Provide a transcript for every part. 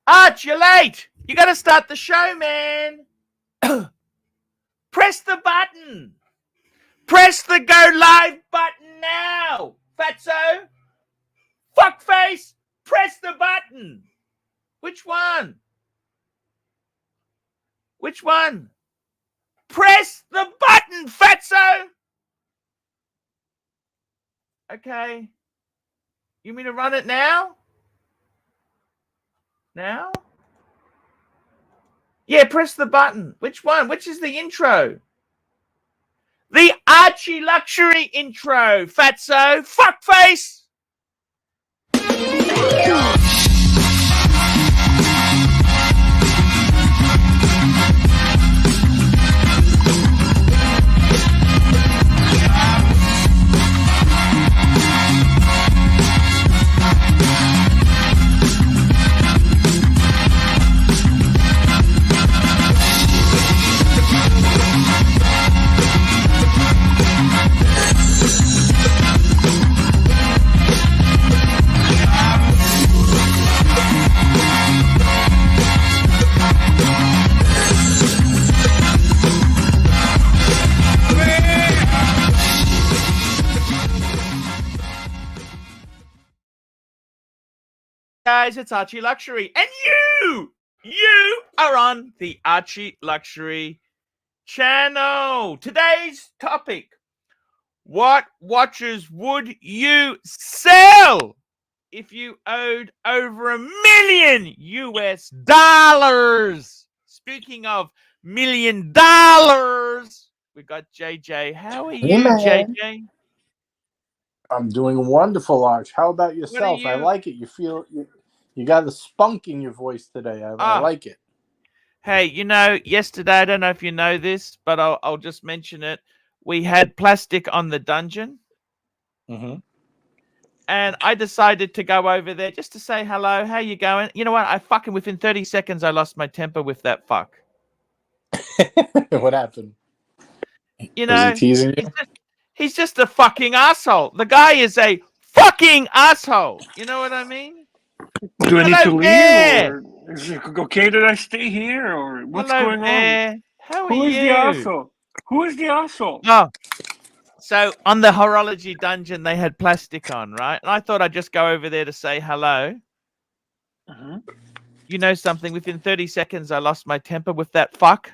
Arch, you're late. You got to start the show, man. Press the button. Press the go live button now. Fatso. Fuckface. Press the button. Which one? Which one? Press the button, Fatso. Okay. You mean to run it now? Now? Yeah, press the button. Which one? Which is the intro? The Archie Luxury intro, Fatso. Fuckface. Guys, it's Archie Luxury, and you are on the Archie Luxury channel. Today's topic: what watches would you sell if you owed over $1 million US? Speaking of $1 million, we got JJ. How are you, JJ? I'm doing wonderful, Arch. How about yourself? I like it. You feel you got the spunk in your voice today. I like it. Hey, you know, yesterday, I don't know if you know this, but I'll just mention it. We had plastic on the dungeon. Mm-hmm. And I decided to go over there just to say hello. How you going? You know what? I fucking, within 30 seconds, I lost my temper with that fuck. What happened? You know, was he teasing you? He's just a fucking asshole. The guy is a fucking asshole. You know what I mean? Do I need to leave, or is it okay that I stay here, or what's going on? How Who are is you? the asshole? Who is the asshole? Oh, so on the horology dungeon, they had plastic on, right? And I thought I'd just go over there to say hello. Mm-hmm. You know something? Within 30 seconds, I lost my temper with that fuck.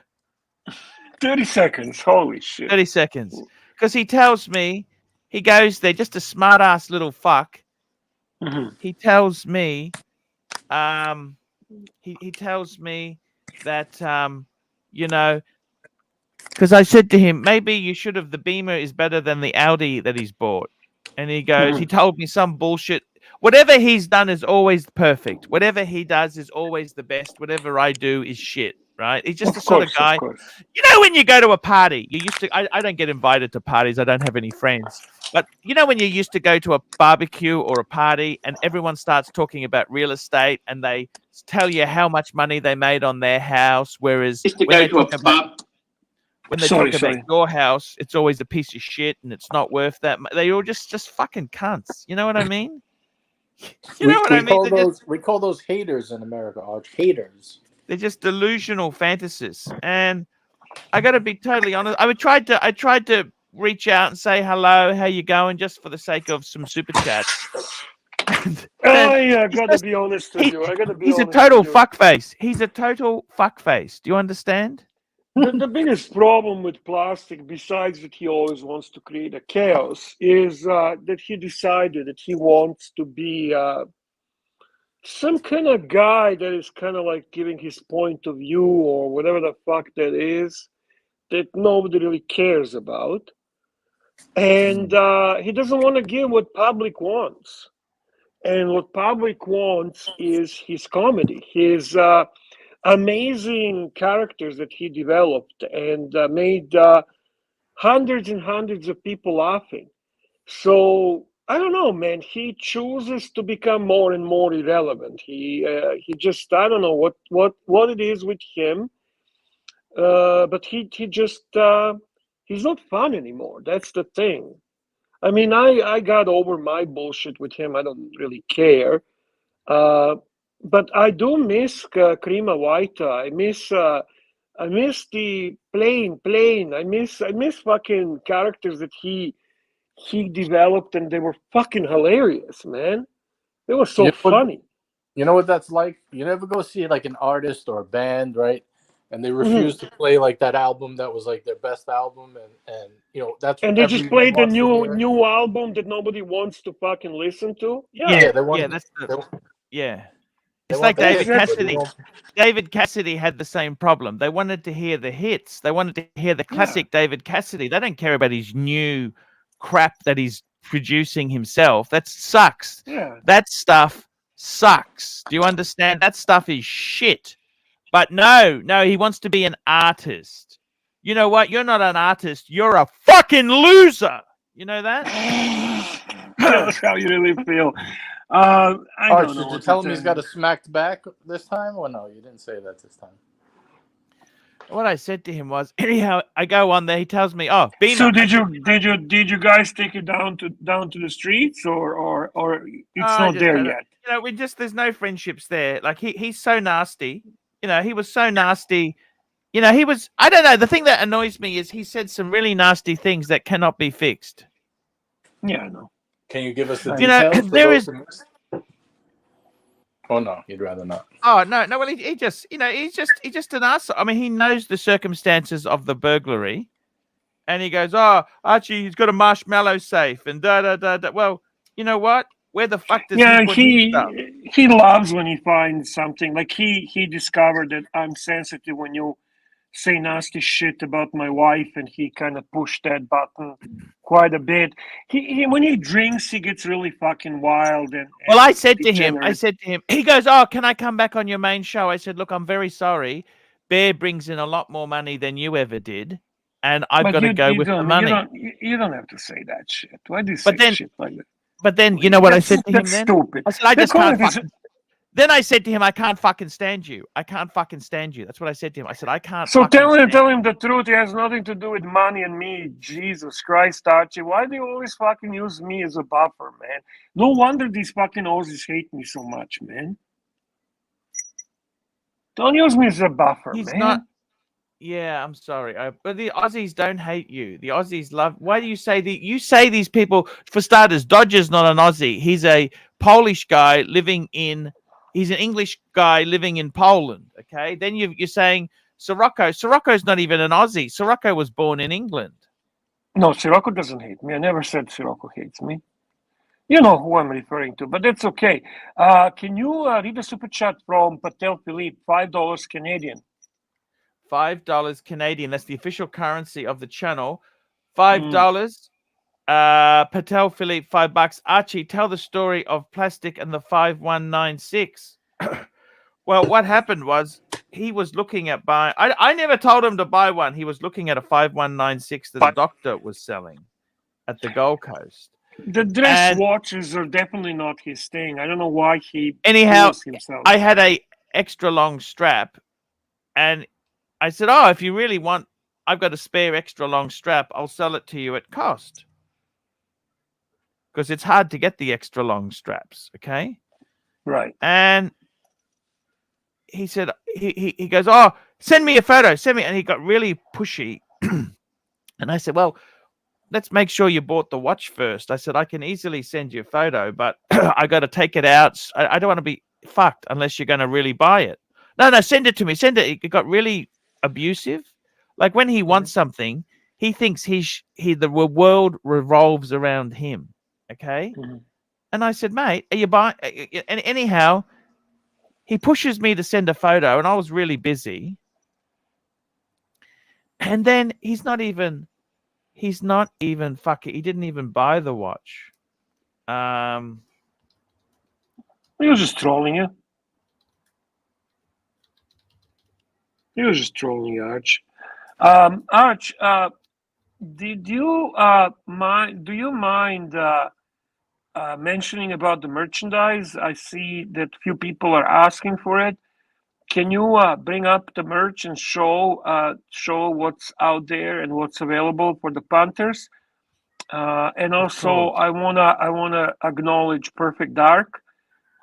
30 seconds. Holy shit. 30 seconds. Because he tells me, he goes there, just a smart ass little fuck. Mm-hmm. He tells me, he tells me that, you know, because I said to him, maybe you should have, the Beamer is better than the Audi that he's bought. And he goes, he told me some bullshit. Whatever he's done is always perfect. Whatever he does is always the best. Whatever I do is shit. Right? He's just the sort of guy. You know, when you go to a party, you used to. I don't get invited to parties. I don't have any friends. But you know, when you used to go to a barbecue or a party, and everyone starts talking about real estate, and they tell you how much money they made on their house, whereas when they talk about your house, it's always a piece of shit, and it's not worth that. They all just fucking cunts. You know what I mean? You know what I mean? We call those haters in America, Arch. Haters. They're just delusional fantasists. And I got to be totally honest. I tried to reach out and say hello, how you going, just for the sake of some super chats. I gotta be honest with you. He's a total fuckface. He's a total fuckface. Do you understand? The biggest problem with plastic, besides that he always wants to create a chaos, is that he decided that he wants to be some kind of guy that is kind of like giving his point of view or whatever the fuck that is, that nobody really cares about. And he doesn't want to give what public wants. And what public wants is his comedy, his amazing characters that he developed and made hundreds and hundreds of people laughing. So I don't know, man. He chooses to become more and more irrelevant. He just, I don't know what it is with him, but he just he's not fun anymore. That's the thing. I mean, I got over my bullshit with him. I don't really care. But I do miss Crema Whita. I miss the plain. I miss fucking characters that he developed, and they were fucking hilarious, man. They were so funny. You know what that's like? You never go see like an artist or a band, right? And they refuse Mm-hmm. to play like that album that was like their best album, and you know that's what And they just everyone played the wants to hear. new album that nobody wants to fucking listen to. Yeah, they want. That's they, the yeah. they It's want like the David hits, but Cassidy. you know, David Cassidy had the same problem. They wanted to hear the hits. They wanted to hear the classic David Cassidy. They don't care about his new crap that he's producing himself. That sucks. Yeah. That stuff sucks. Do you understand? That stuff is shit. But no, he wants to be an artist. You know what? You're not an artist. You're a fucking loser. You know that? Tell us how you really feel. I don't know. Did you tell him he's got a smacked back this time, or no? You didn't say that this time. What I said to him was, anyhow, I go on there. He tells me, "Oh, Beamer." So did you guys take it down to the streets, or it's not there yet? You know, there's no friendships there. Like he's so nasty. You know, he was so nasty. You know, I don't know. The thing that annoys me is he said some really nasty things that cannot be fixed. Yeah, I know. Can you give us the details? You know, there is. Oh no, you'd rather not. Oh no. Well, he just, you know, he's just an ass. I mean, he knows the circumstances of the burglary, and he goes, "Oh, Archie, he's got a marshmallow safe," and da da da da. Well, you know what? Where the fuck does he put his stuff? He loves when he finds something. Like he discovered that I'm sensitive when you say nasty shit about my wife, and he kind of pushed that button quite a bit. He when he drinks, he gets really fucking wild. And well, I said to him, he goes, "Oh, can I come back on your main show?" I said, "Look, I'm very sorry. Bear brings in a lot more money than you ever did, and I've got to go with the money." You don't have to say that shit. Why do you say shit like that? But then, you know what I said to him then? Stupid. I said, I just can't fucking... Then I said to him, I can't fucking stand you. I can't fucking stand you. That's what I said to him. I said, I can't. So tell him the truth. It has nothing to do with money and me. Jesus Christ, Archie. Why do you always fucking use me as a buffer, man? No wonder these fucking Aussies hate me so much, man. Don't use me as a buffer, He's man. not... Yeah, I'm sorry. But the Aussies don't hate you. The Aussies love... Why do you say you say these people... For starters, Dodger's not an Aussie. He's a Polish guy living in... He's an English guy living in Poland, okay? Then you're saying Sirocco. Sirocco's not even an Aussie. Sirocco was born in England. No, Sirocco doesn't hate me. I never said Sirocco hates me. You know who I'm referring to, but that's okay. Can you read the super chat from Patel Philippe? $5 Canadian. $5 Canadian. That's the official currency of the channel. $5. Patel Philippe, $5. Archie, tell the story of plastic and the 5196. Well, what happened was he was looking at buying... I never told him to buy one. He was looking at a 5196 that a doctor was selling at the Gold Coast. The dress watches are definitely not his thing. I don't know why he... Anyhow, himself. I had a extra long strap, and I said, "Oh, if you really want, I've got a spare extra long strap. I'll sell it to you at cost." Because it's hard to get the extra long straps, okay? Right. And he said, he goes, "Oh, send me a photo, send me." And he got really pushy. And I said, "Well, let's make sure you bought the watch first." I said, "I can easily send you a photo, but I got to take it out. I don't want to be fucked unless you're going to really buy it." No, send it to me. Send it. It got really abusive. Like when he wants something, he thinks the world revolves around him. Okay. And I said, "Mate, are you buying?" And anyhow, he pushes me to send a photo, and I was really busy. And then he's not even fucking... He didn't even buy the watch. He was just trolling you. He was just trolling you, Arch. Arch, did you mind? Do you mind mentioning about the merchandise? I see that few people are asking for it. Can you bring up the merch and show what's out there and what's available for the punters? And also, I wanna acknowledge Perfect Dark,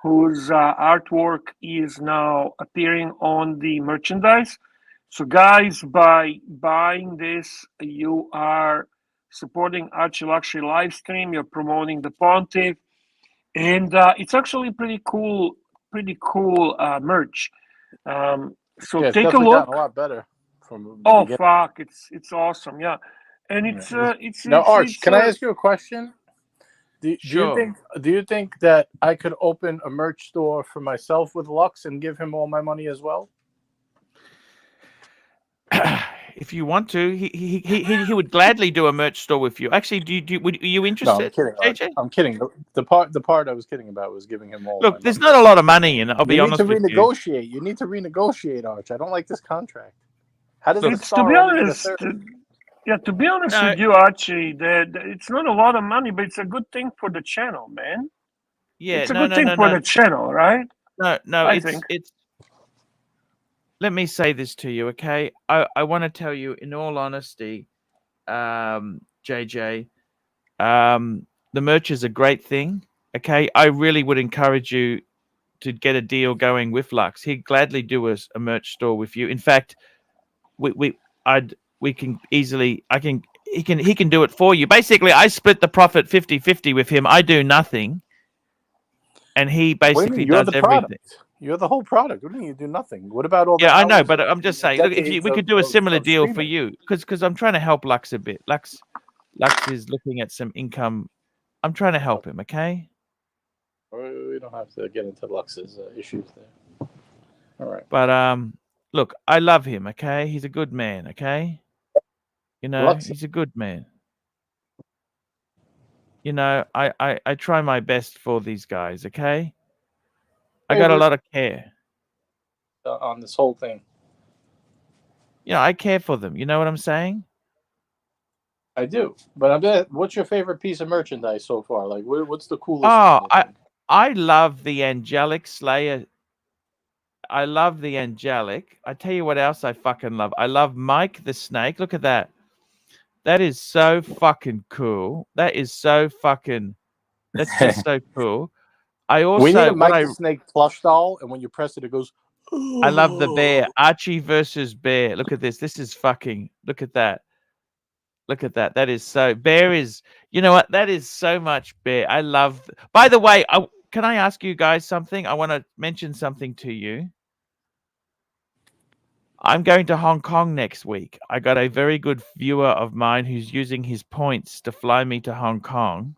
whose artwork is now appearing on the merchandise. So guys, by buying this, you are supporting Archie Luxury Livestream. You're promoting the Pontiff, and it's actually pretty cool merch. So Yeah, it's take a definitely look. gotten a lot better from the Oh beginning. fuck, it's awesome, yeah. And Now, Arch, it's can I ask you a question? Do Sure. you think that I could open a merch store for myself with Lux and give him all my money as well? If you want to, he would gladly do a merch store with you. Actually, are you No, I'm interested, kidding, Arch. JJ? I'm kidding. The part I was kidding about was giving him all my Look, there's money. not a lot of money in it. I'll You be need to honest with you. renegotiate. You need to renegotiate, Arch. I don't like this contract. How does the to star be only get a honest, third? yeah, to be honest No. with you, Archie, it's not a lot of money, but it's a good thing for the channel, man. Yeah, It's a no, good no, thing no, for no, the channel, right? no. I think. It's. Let me say this to you, okay? I want to tell you, in all honesty, JJ, the merch is a great thing. Okay, I really would encourage you to get a deal going with Lux. He'd gladly do a merch store with you. In fact, we can easily. He can do it for you. Basically, I split the profit 50-50 with him. I do nothing, and he What do you basically mean? You're does the everything. product. You're the whole product. What do you mean you do nothing? What about all the Yeah, I know, hours but of I'm just saying, look, if decades we could do a similar of deal for streaming? you, because I'm trying to help Lux a bit. Lux is looking at some income. I'm trying to help him, okay? We don't have to get into Lux's issues there. All right. But look, I love him, okay? He's a good man, okay? You know, Lux, he's a good man. You know, I try my best for these guys, okay? I got a lot of care. on this whole thing. You know, I care for them. You know what I'm saying? I do, but what's your favorite piece of merchandise so far? Like, what's the coolest? Oh, thing? I love the Angelic Slayer. I love the Angelic. I tell you what else I fucking love. I love Mike the Snake. Look at that. That is so fucking cool. That is so fucking. That's just so cool. I also we need a Mike the Snake plush doll, and when you press it, it goes. I love the bear. Archie versus bear. Look at this. This is fucking. Look at that. Look at that. That is so. Bear is. You know what? That is so much bear. I love. By the way, can I ask you guys something? I want to mention something to you. I'm going to Hong Kong next week. I got a very good viewer of mine who's using his points to fly me to Hong Kong.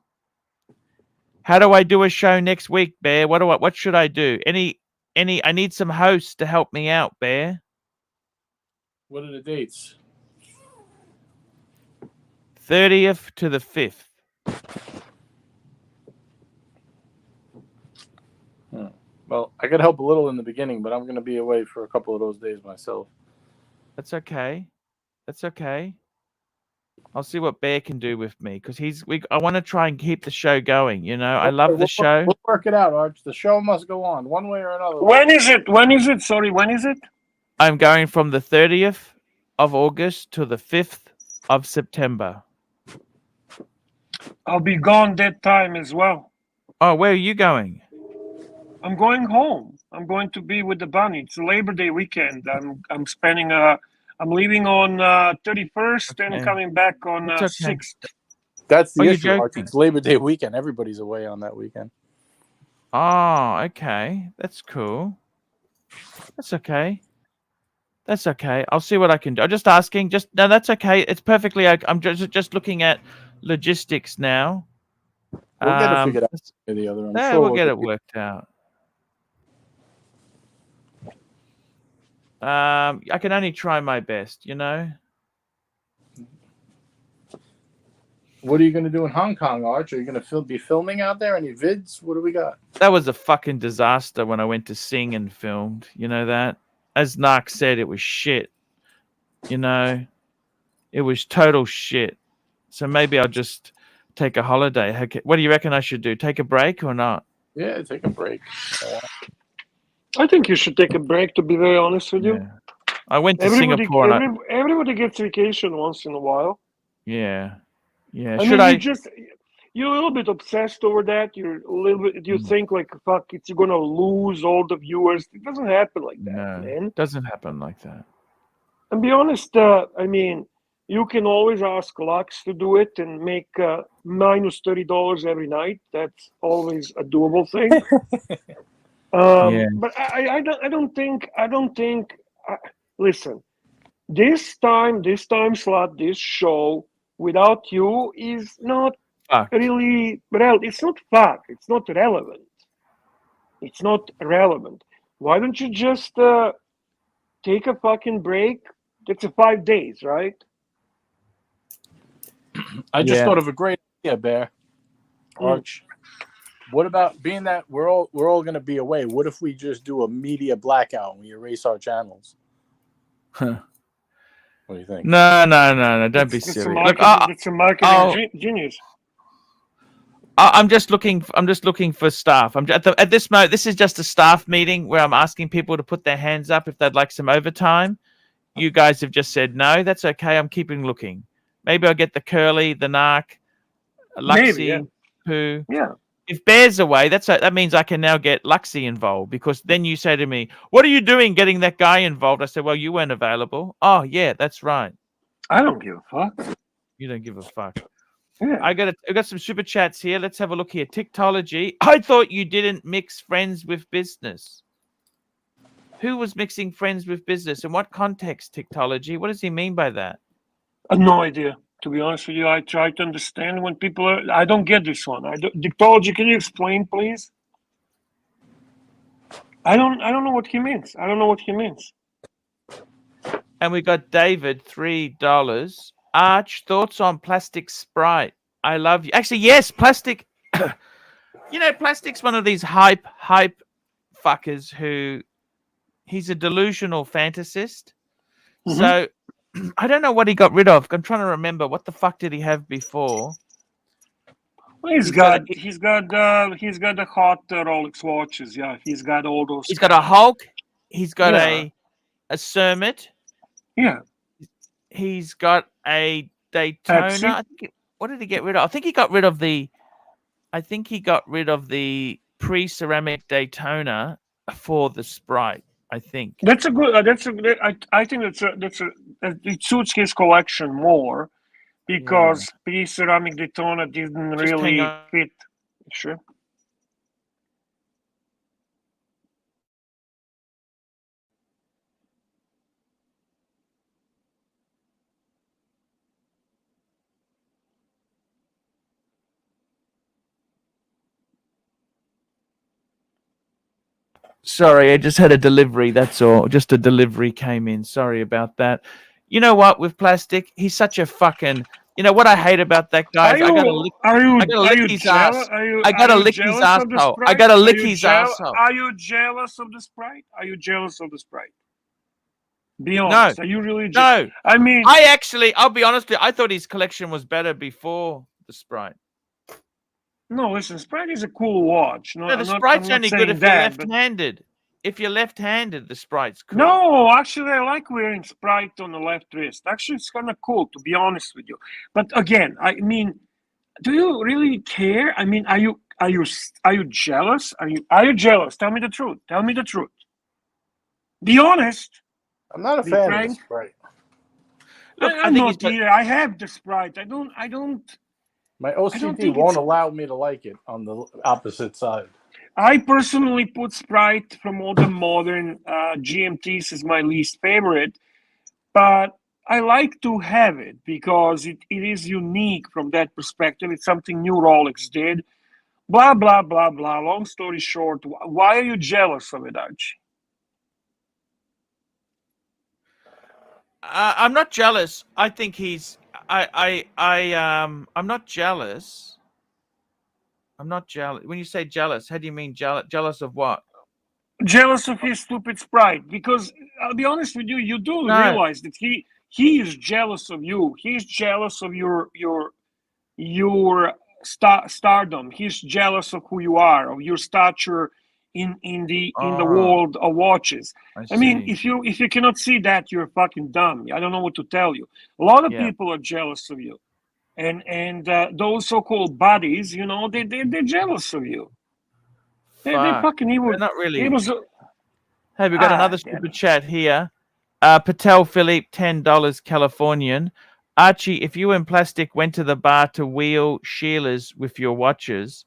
How do I do a show next week, Bear? What should I do? Any I need some hosts to help me out, Bear. What are the dates? 30th to the 5th. Well, I could help a little in the beginning, but I'm going to be away for a couple of those days myself. That's okay. That's okay. I'll see what Bear can do with me because I want to try and keep the show going. You know, I love the show. We'll work it out, Arch. The show must go on one way or another. When is it? When is it? Sorry, when is it? I'm going from the 30th of August to the 5th of September. I'll be gone that time as well. Oh, where are you going? I'm going home. I'm going to be with the bunny. It's Labor Day weekend. I'm spending I'm leaving on 31st and coming back on 6th. That's the issue, Arch. It's Labor Day weekend. Everybody's away on that weekend. Oh, okay. That's cool. That's okay. That's okay. I'll see what I can do. I'm just asking. No, that's okay. It's perfectly okay. I'm just looking at logistics now. We'll get it figured out. The other, I'm sure we'll get it worked out. I can only try my best, you know. What are you going to do in Hong Kong, Arch? Are you going to be filming out there? Any vids? What do we got? That was a fucking disaster when I went to sing and filmed. You know that? As Narc said, it was shit. You know, it was total shit. So maybe I'll just take a holiday. What do you reckon I should do? Take a break or not? Yeah, take a break. I think you should take a break, to be very honest with you. I went to Singapore. Everybody gets vacation once in a while. Yeah. I mean, you're a little bit obsessed over that. You're a little bit. You think like, fuck, it's you're gonna lose all the viewers. It doesn't happen like that, No, man. it doesn't happen like that. And be honest, I mean, you can always ask Lux to do it and make minus $30 every night. That's always a doable thing. But I don't think. Listen, this time slot, this show without you is not really it's not fact. It's not relevant. It's not relevant. Why don't you just take a fucking break? It's 5 days, right? I just thought of a great idea, Bear. Arch. What about being that we're all going to be away? What if we just do a media blackout and we erase our channels? What do you think? No. Don't be serious. Look, it's a marketing genius. I'm just looking for staff. At this moment. This is just a staff meeting where I'm asking people to put their hands up if they'd like some overtime. You guys have just said no. That's okay. I'm keeping looking. Maybe I'll get the Curly, the Narc, Luxie, Pooh. Yeah. If Bear's away, that means I can now get Luxie involved, because then you say to me, "What are you doing getting that guy involved?" I said, "Well, you weren't available." Oh, yeah, that's right. I don't give a fuck. You don't give a fuck. Yeah. I got some super chats here. Let's have a look here. Tiktology. I thought you didn't mix friends with business. Who was mixing friends with business? In what context, Tiktology? What does he mean by that? I have no idea. To be honest with you, I try to understand when people are. I don't get this one. Dictology, can you explain, please? I don't know what he means. I don't know what he means. And we got David, $3. Arch, thoughts on plastic Sprite? I love you. Actually, yes, plastic. You know, plastic's one of these hype fuckers who he's a delusional fantasist. So I don't know what he got rid of. I'm trying to remember. What the fuck did he have before? Well, he's got the hot Rolex watches. Yeah, he's got all those. He's got a Hulk. He's got a Cermet. Yeah. He's got a Daytona. What did he get rid of? I think he got rid of the pre-ceramic Daytona for the Sprite. I think I think it suits his collection more, because pre-ceramic Daytona didn't really fit. Sure. Sorry, I just had a delivery. That's all. Just a delivery came in. Sorry about that. You know what? With plastic, he's such a fucking. You know what I hate about that guy? I gotta lick his ass. I gotta lick his asshole. I gotta lick his asshole. Are you jealous of the Sprite? Are you jealous of the Sprite? Be honest. No. Are you really? No. I mean, I'll be honest with you. I thought his collection was better before the Sprite. No, listen, Sprite is a cool watch. No, the Sprite's only good if you're left-handed. If you're left-handed, the Sprite's cool. No, actually, I like wearing Sprite on the left wrist. Actually, it's kind of cool, to be honest with you. But again, I mean, do you really care? I mean, are you jealous? Are you jealous? Tell me the truth. Tell me the truth. Be honest. I'm not a fan of the Sprite. Look, I'm not either. I have the Sprite. I don't. My OCD won't allow me to like it on the opposite side. I personally put Sprite from all the modern GMTs as my least favorite, but I like to have it because it is unique from that perspective. It's something new Rolex did. Blah, blah, blah, blah. Long story short, why are you jealous of it, Archie? I'm not jealous. I think he's... I'm not jealous. I'm not jealous. When you say jealous, how do you mean jealous? Jealous of what? Jealous of his stupid Sprite. Because I'll be honest with you, you do realize that he is jealous of you. He's jealous of your stardom. He's jealous of who you are, of your stature in the world of watches. I mean, if you cannot see that, you're fucking dumb. I don't know what to tell you. A lot of people are jealous of you. and those so-called buddies, you know, they're jealous of you. They Fuck. fucking evil. They're not really. It was, Hey, we got another super chat here. Patel Philippe, $10 Californian. Archie, if you and Plastic went to the bar to wheel Sheila's with your watches,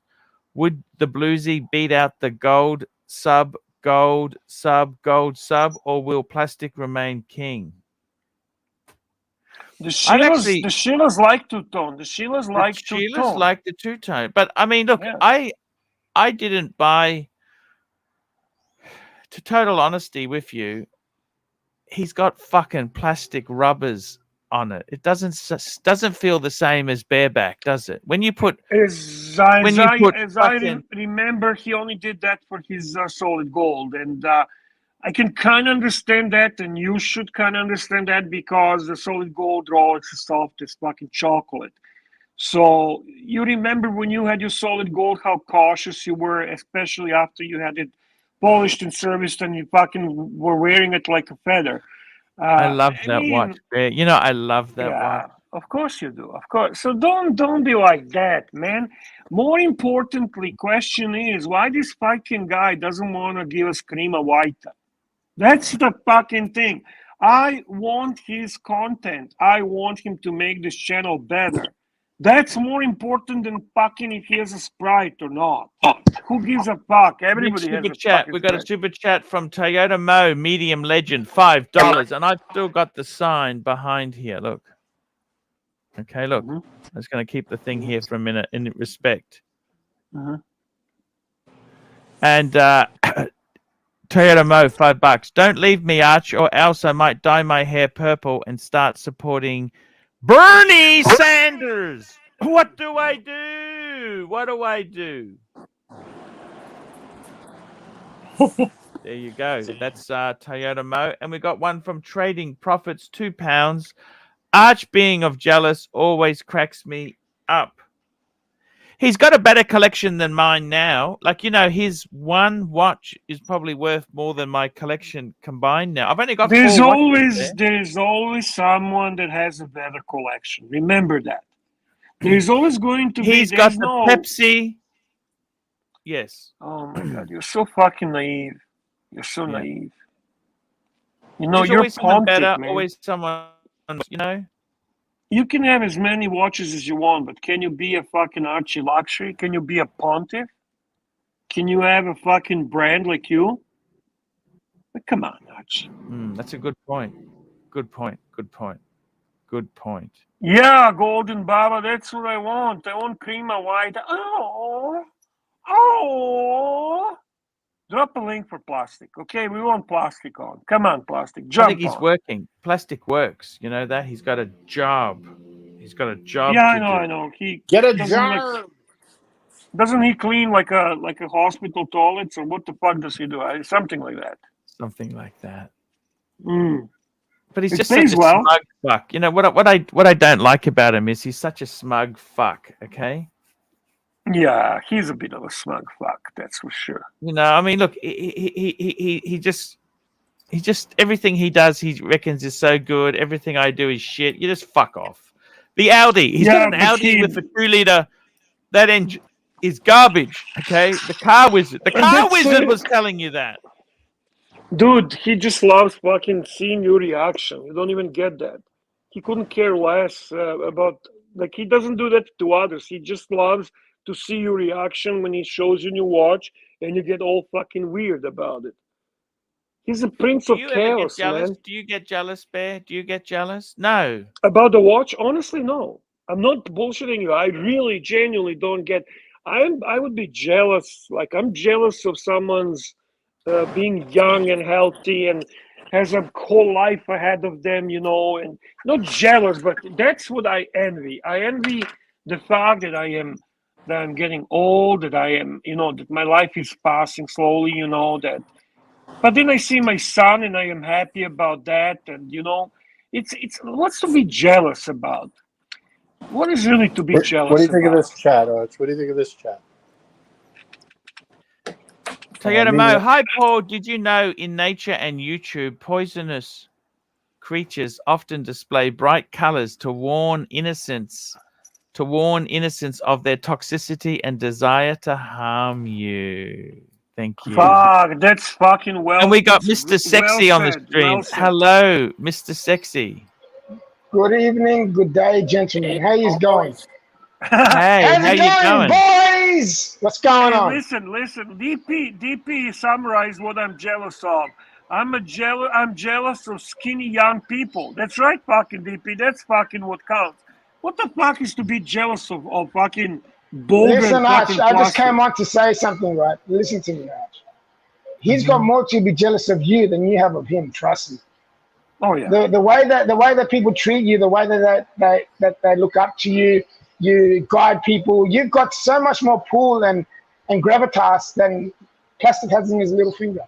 would the bluesy beat out the gold sub, gold sub, gold sub, or will Plastic remain king? The Sheilas like two-tone. The Sheilas like two-tone. Sheila's like the two-tone. But I mean, look, yeah. I didn't buy, to total honesty with you, he's got fucking plastic rubbers on it. It doesn't feel the same as bareback, does it? When you put I remember, he only did that for his solid gold, and I can kind of understand that, and you should kind of understand that, because the solid gold Rolex is soft as fucking chocolate. So you remember when you had your solid gold, how cautious you were, especially after you had it polished and serviced, and you fucking were wearing it like a feather. I love that watch. You know, I love that watch. Of course you do. Of course. So don't be like that, man. More importantly, question is, why this fucking guy doesn't want to give us Crema White? That's the fucking thing. I want his content. I want him to make this channel better. That's more important than fucking if he has a Sprite or not. Who gives a fuck? Everybody has a chat. We got a super chat from Toyota Mo, medium legend, $5, and I've still got the sign behind here. Look. Okay, look. I'm just going to keep the thing here for a minute in respect. And Toyota Mo, $5. Don't leave me, Arch, or else I might dye my hair purple and start supporting Bernie Sanders. What do I do? What do I do? There you go. That's Toyota Mo. And we got one from Trading Profits, £2. Arch being of jealous always cracks me up. He's got a better collection than mine now. Like, you know, his one watch is probably worth more than my collection combined now. I've only got There's always someone that has a better collection. Remember that. There's always going to be. He's got the Pepsi. Yes. Oh my God, you're so fucking naive. You're so naive. You know, you're always someone better. Man. Always someone. You know. You can have as many watches as you want, but can you be a fucking Archie Luxury? Can you be a Pontiff? Can you have a fucking brand like you? But come on, Archie. That's a good point. Good point. Yeah, Golden Baba, that's what I want. I want Crema White. Oh. Drop a link for Plastic. Okay, we want Plastic on. Come on, Plastic. Jump I think he's working. Plastic works. You know that? He's got a job. Yeah, I know. He get a job. Doesn't he clean like a hospital toilets, or what the fuck does he do? Something like that. But he's just such a smug fuck. You know what I don't like about him is he's such a smug fuck. Okay. Yeah, he's a bit of a smug fuck, that's for sure. You know, I mean, look, he just everything he does, he reckons is so good. Everything I do is shit. You just fuck off. The Audi, he's got an Audi with a 2-liter. That engine is garbage. Okay, the car wizard was telling you that. Dude, he just loves fucking seeing your reaction. You don't even get that. He couldn't care less about, like, he doesn't do that to others. He just loves to see your reaction when he shows you your watch and you get all fucking weird about it. He's a prince of chaos, man. Do you get jealous, Bear? Do you get jealous? No. About the watch? Honestly, no. I'm not bullshitting you. I really, genuinely don't get. I would be jealous. Like, I'm jealous of someone's being young and healthy and has a whole life ahead of them, you know, and not jealous, but that's what I envy. I envy the fact that I'm getting old, that I am, you know, that my life is passing slowly, you know, that. But then I see my son and I am happy about that. And, you know, it's what's to be jealous about? What is really to be jealous about? What do you think of this chat, Arch? What do you think of this chat? Toyota Mo, hi Paul. Did you know in nature and YouTube, poisonous creatures often display bright colors to warn innocents to warn innocents of their toxicity and desire to harm you. Thank you. Fuck, that's fucking well. And we got that's Mr. Sexy well on the said, stream. well said. Hello, Mr. Sexy. Good evening, good day, gentlemen. How you going? Hey, How's how it you going, doing? boys? What's going Hey, on? listen. DP summarized what I'm jealous of. I'm jealous of skinny young people. That's right, fucking DP. That's fucking what counts. What the fuck is to be jealous of fucking bogan Listen, Arch, fucking I just plastic? came on to say something, right? Listen to me, Arch. He's Mm-hmm. got more to be jealous of you than you have of him. Trust me. Oh yeah. The way that people treat you, the way that they look up to you, you guide people. You've got so much more pull and gravitas than plastic has in his little finger.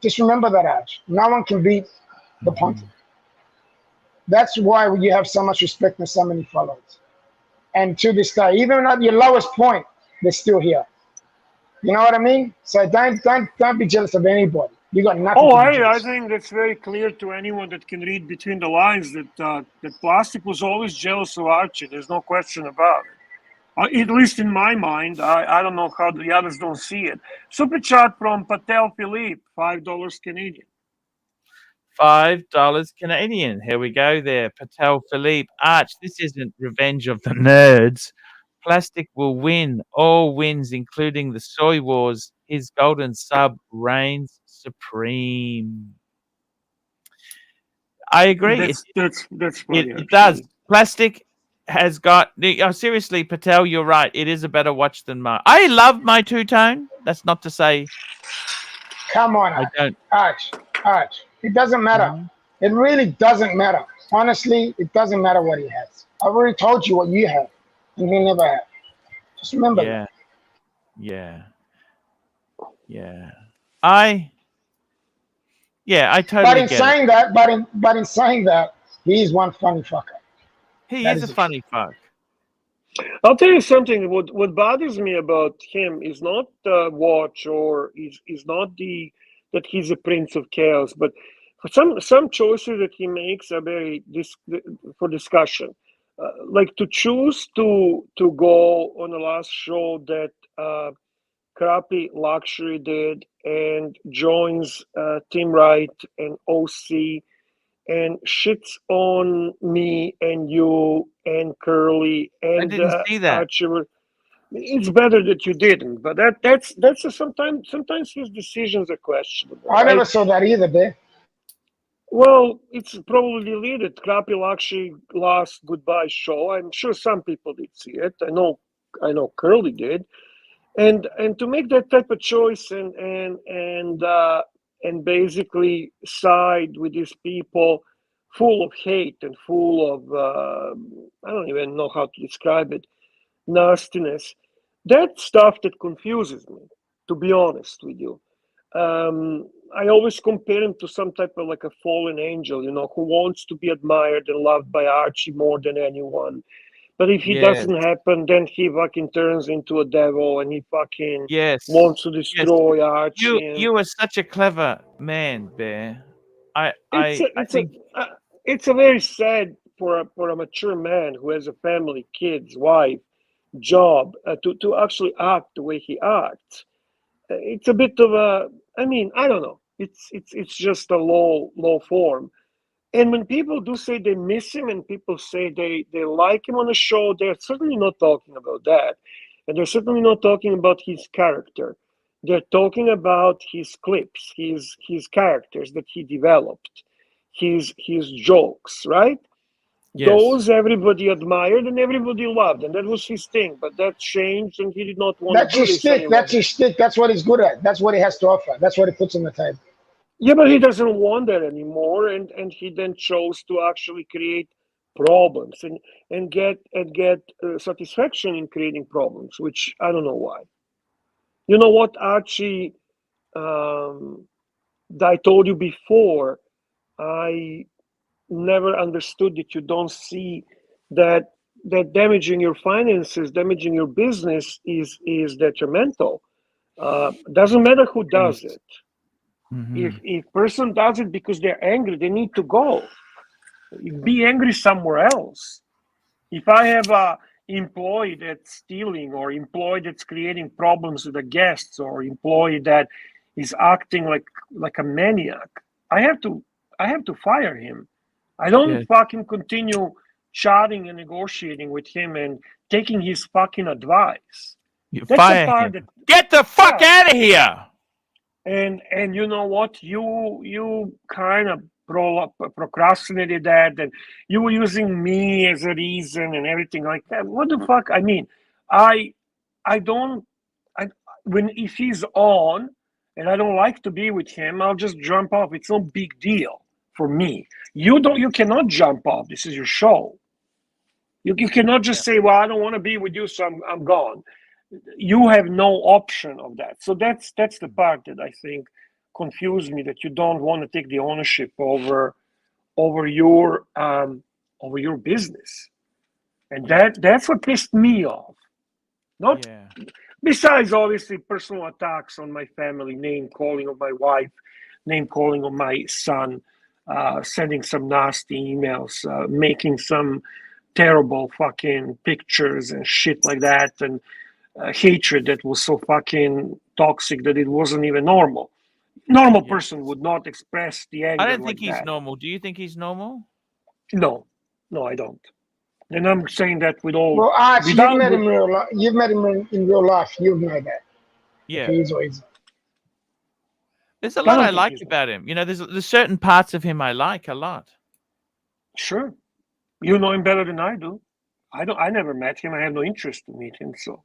Just remember that, Arch. No one can beat the Ponte. That's why you have so much respect and so many followers. And to this day, even at your lowest point, they're still here. You know what I mean? So don't be jealous of anybody. You got nothing. Oh, to be I jealous. think that's very clear to anyone that can read between the lines that that Plastic was always jealous of Archie. There's no question about it. At least in my mind, I don't know how the others don't see it. Super chat from Patel Philippe, $5 Canadian. $5 Canadian. Here we go there. Patel Philippe. Arch, this isn't Revenge of the Nerds. Plastic will win. All wins, including the soy wars. His golden sub reigns supreme. I agree. That's funny. It does. Plastic has got. Oh, seriously, Patel, you're right. It is a better watch than mine. I love my two-tone. That's not to say. Come on, I don't. Arch. It doesn't matter. Mm-hmm. It really doesn't matter. Honestly, it doesn't matter what he has. I've already told you what you have, and he never had. Just remember that. Yeah. I totally But in get saying it. that, but in saying that, he is one funny fucker. He That is a is the funny fuck. I'll tell you something. What bothers me about him is not the watch or is not that he's a prince of chaos, but for some choices that he makes are very for discussion. Like to choose to go on the last show that Crappy Luxury did and joins Tim Wright and OC and shits on me and you and Curly I and didn't see that. Archie. It's better that you didn't, but that's sometimes his decisions are questionable. I never Right? saw that either, there. Well, it's probably deleted. Crappy Luxury last goodbye show. I'm sure some people did see it. I know Curly did. And to make that type of choice and basically side with these people full of hate and full of I don't even know how to describe it, nastiness. That stuff that confuses me, to be honest with you. I always compare him to some type of like a fallen angel, who wants to be admired and loved by Archie more than anyone. But if he doesn't happen, then he fucking turns into a devil and he fucking wants to destroy Archie. You are such a clever man, Bear. I think It's a very sad for a mature man who has a family, kids, wife, job to actually act the way he acts. It's a bit of a. I mean, I don't know. It's just a low form. And when people do say they miss him and people say they like him on the show, they're certainly not talking about that. And they're certainly not talking about his character. They're talking about his clips, his characters that he developed, his jokes, right? yes. Those everybody admired and everybody loved, and that was his thing. But that changed, and he did not want That's to do his this stick. anymore. That's his stick. That's what he's good at. That's what he has to offer. That's what he puts on the table. Yeah, but he doesn't want that anymore, and he then chose to actually create problems and get satisfaction in creating problems, which I don't know why. You know what, Archie? I told you before. I never understood that you don't see that damaging your finances, damaging your business is detrimental. Doesn't matter who does it. Mm-hmm. If person does it because they're angry, they need to go. Be angry somewhere else. If I have employee that's stealing, or employee that's creating problems with the guests, or employee that is acting like a maniac, I have to fire him. I don't Yes. fucking continue chatting and negotiating with him and taking his fucking advice. You That's the fire part him. that, Get the fuck yeah. out of here. And you know what? You kind of procrastinated that, and you were using me as a reason and everything like that. What the fuck? I mean, I don't. When if he's on and I don't like to be with him, I'll just jump off. It's no big deal for me. You don't. You cannot jump off. This is your show. You cannot just say, "Well, I don't want to be with you, so I'm gone." You have no option of that. So that's the part that I think confused me, that you don't want to take the ownership over your business, and that's what pissed me off. Not besides obviously personal attacks on my family, name calling of my wife, name calling of my son, sending some nasty emails, making some terrible fucking pictures and shit like that, and hatred that was so fucking toxic that it wasn't even normal. Normal person would not express the anger. I don't think like he's that. normal. Do you think he's normal? No, I don't. And I'm saying that with all. Well, Archie, you've met him in real life. You've met him in real life. You'll know that. Yeah. He is what he is. There's a lot I like about him. You know, there's certain parts of him I like a lot. Sure. You know him better than I do. I never met him. I have no interest to meet him, so.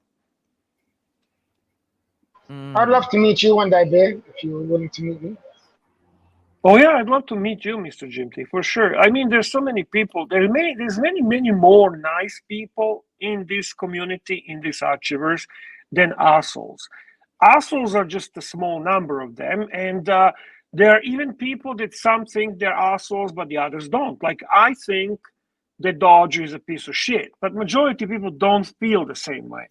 I'd love to meet you one day, Bear, if you were willing to meet me. Oh yeah, I'd love to meet you, Mr. Jim T, for sure. I mean, there's so many people. There's many more nice people in this community, in this Archieverse, than assholes. Assholes are just a small number of them, and there are even people that some think they're assholes, but the others don't. Like, I think that Dodger is a piece of shit, but majority of people don't feel the same way.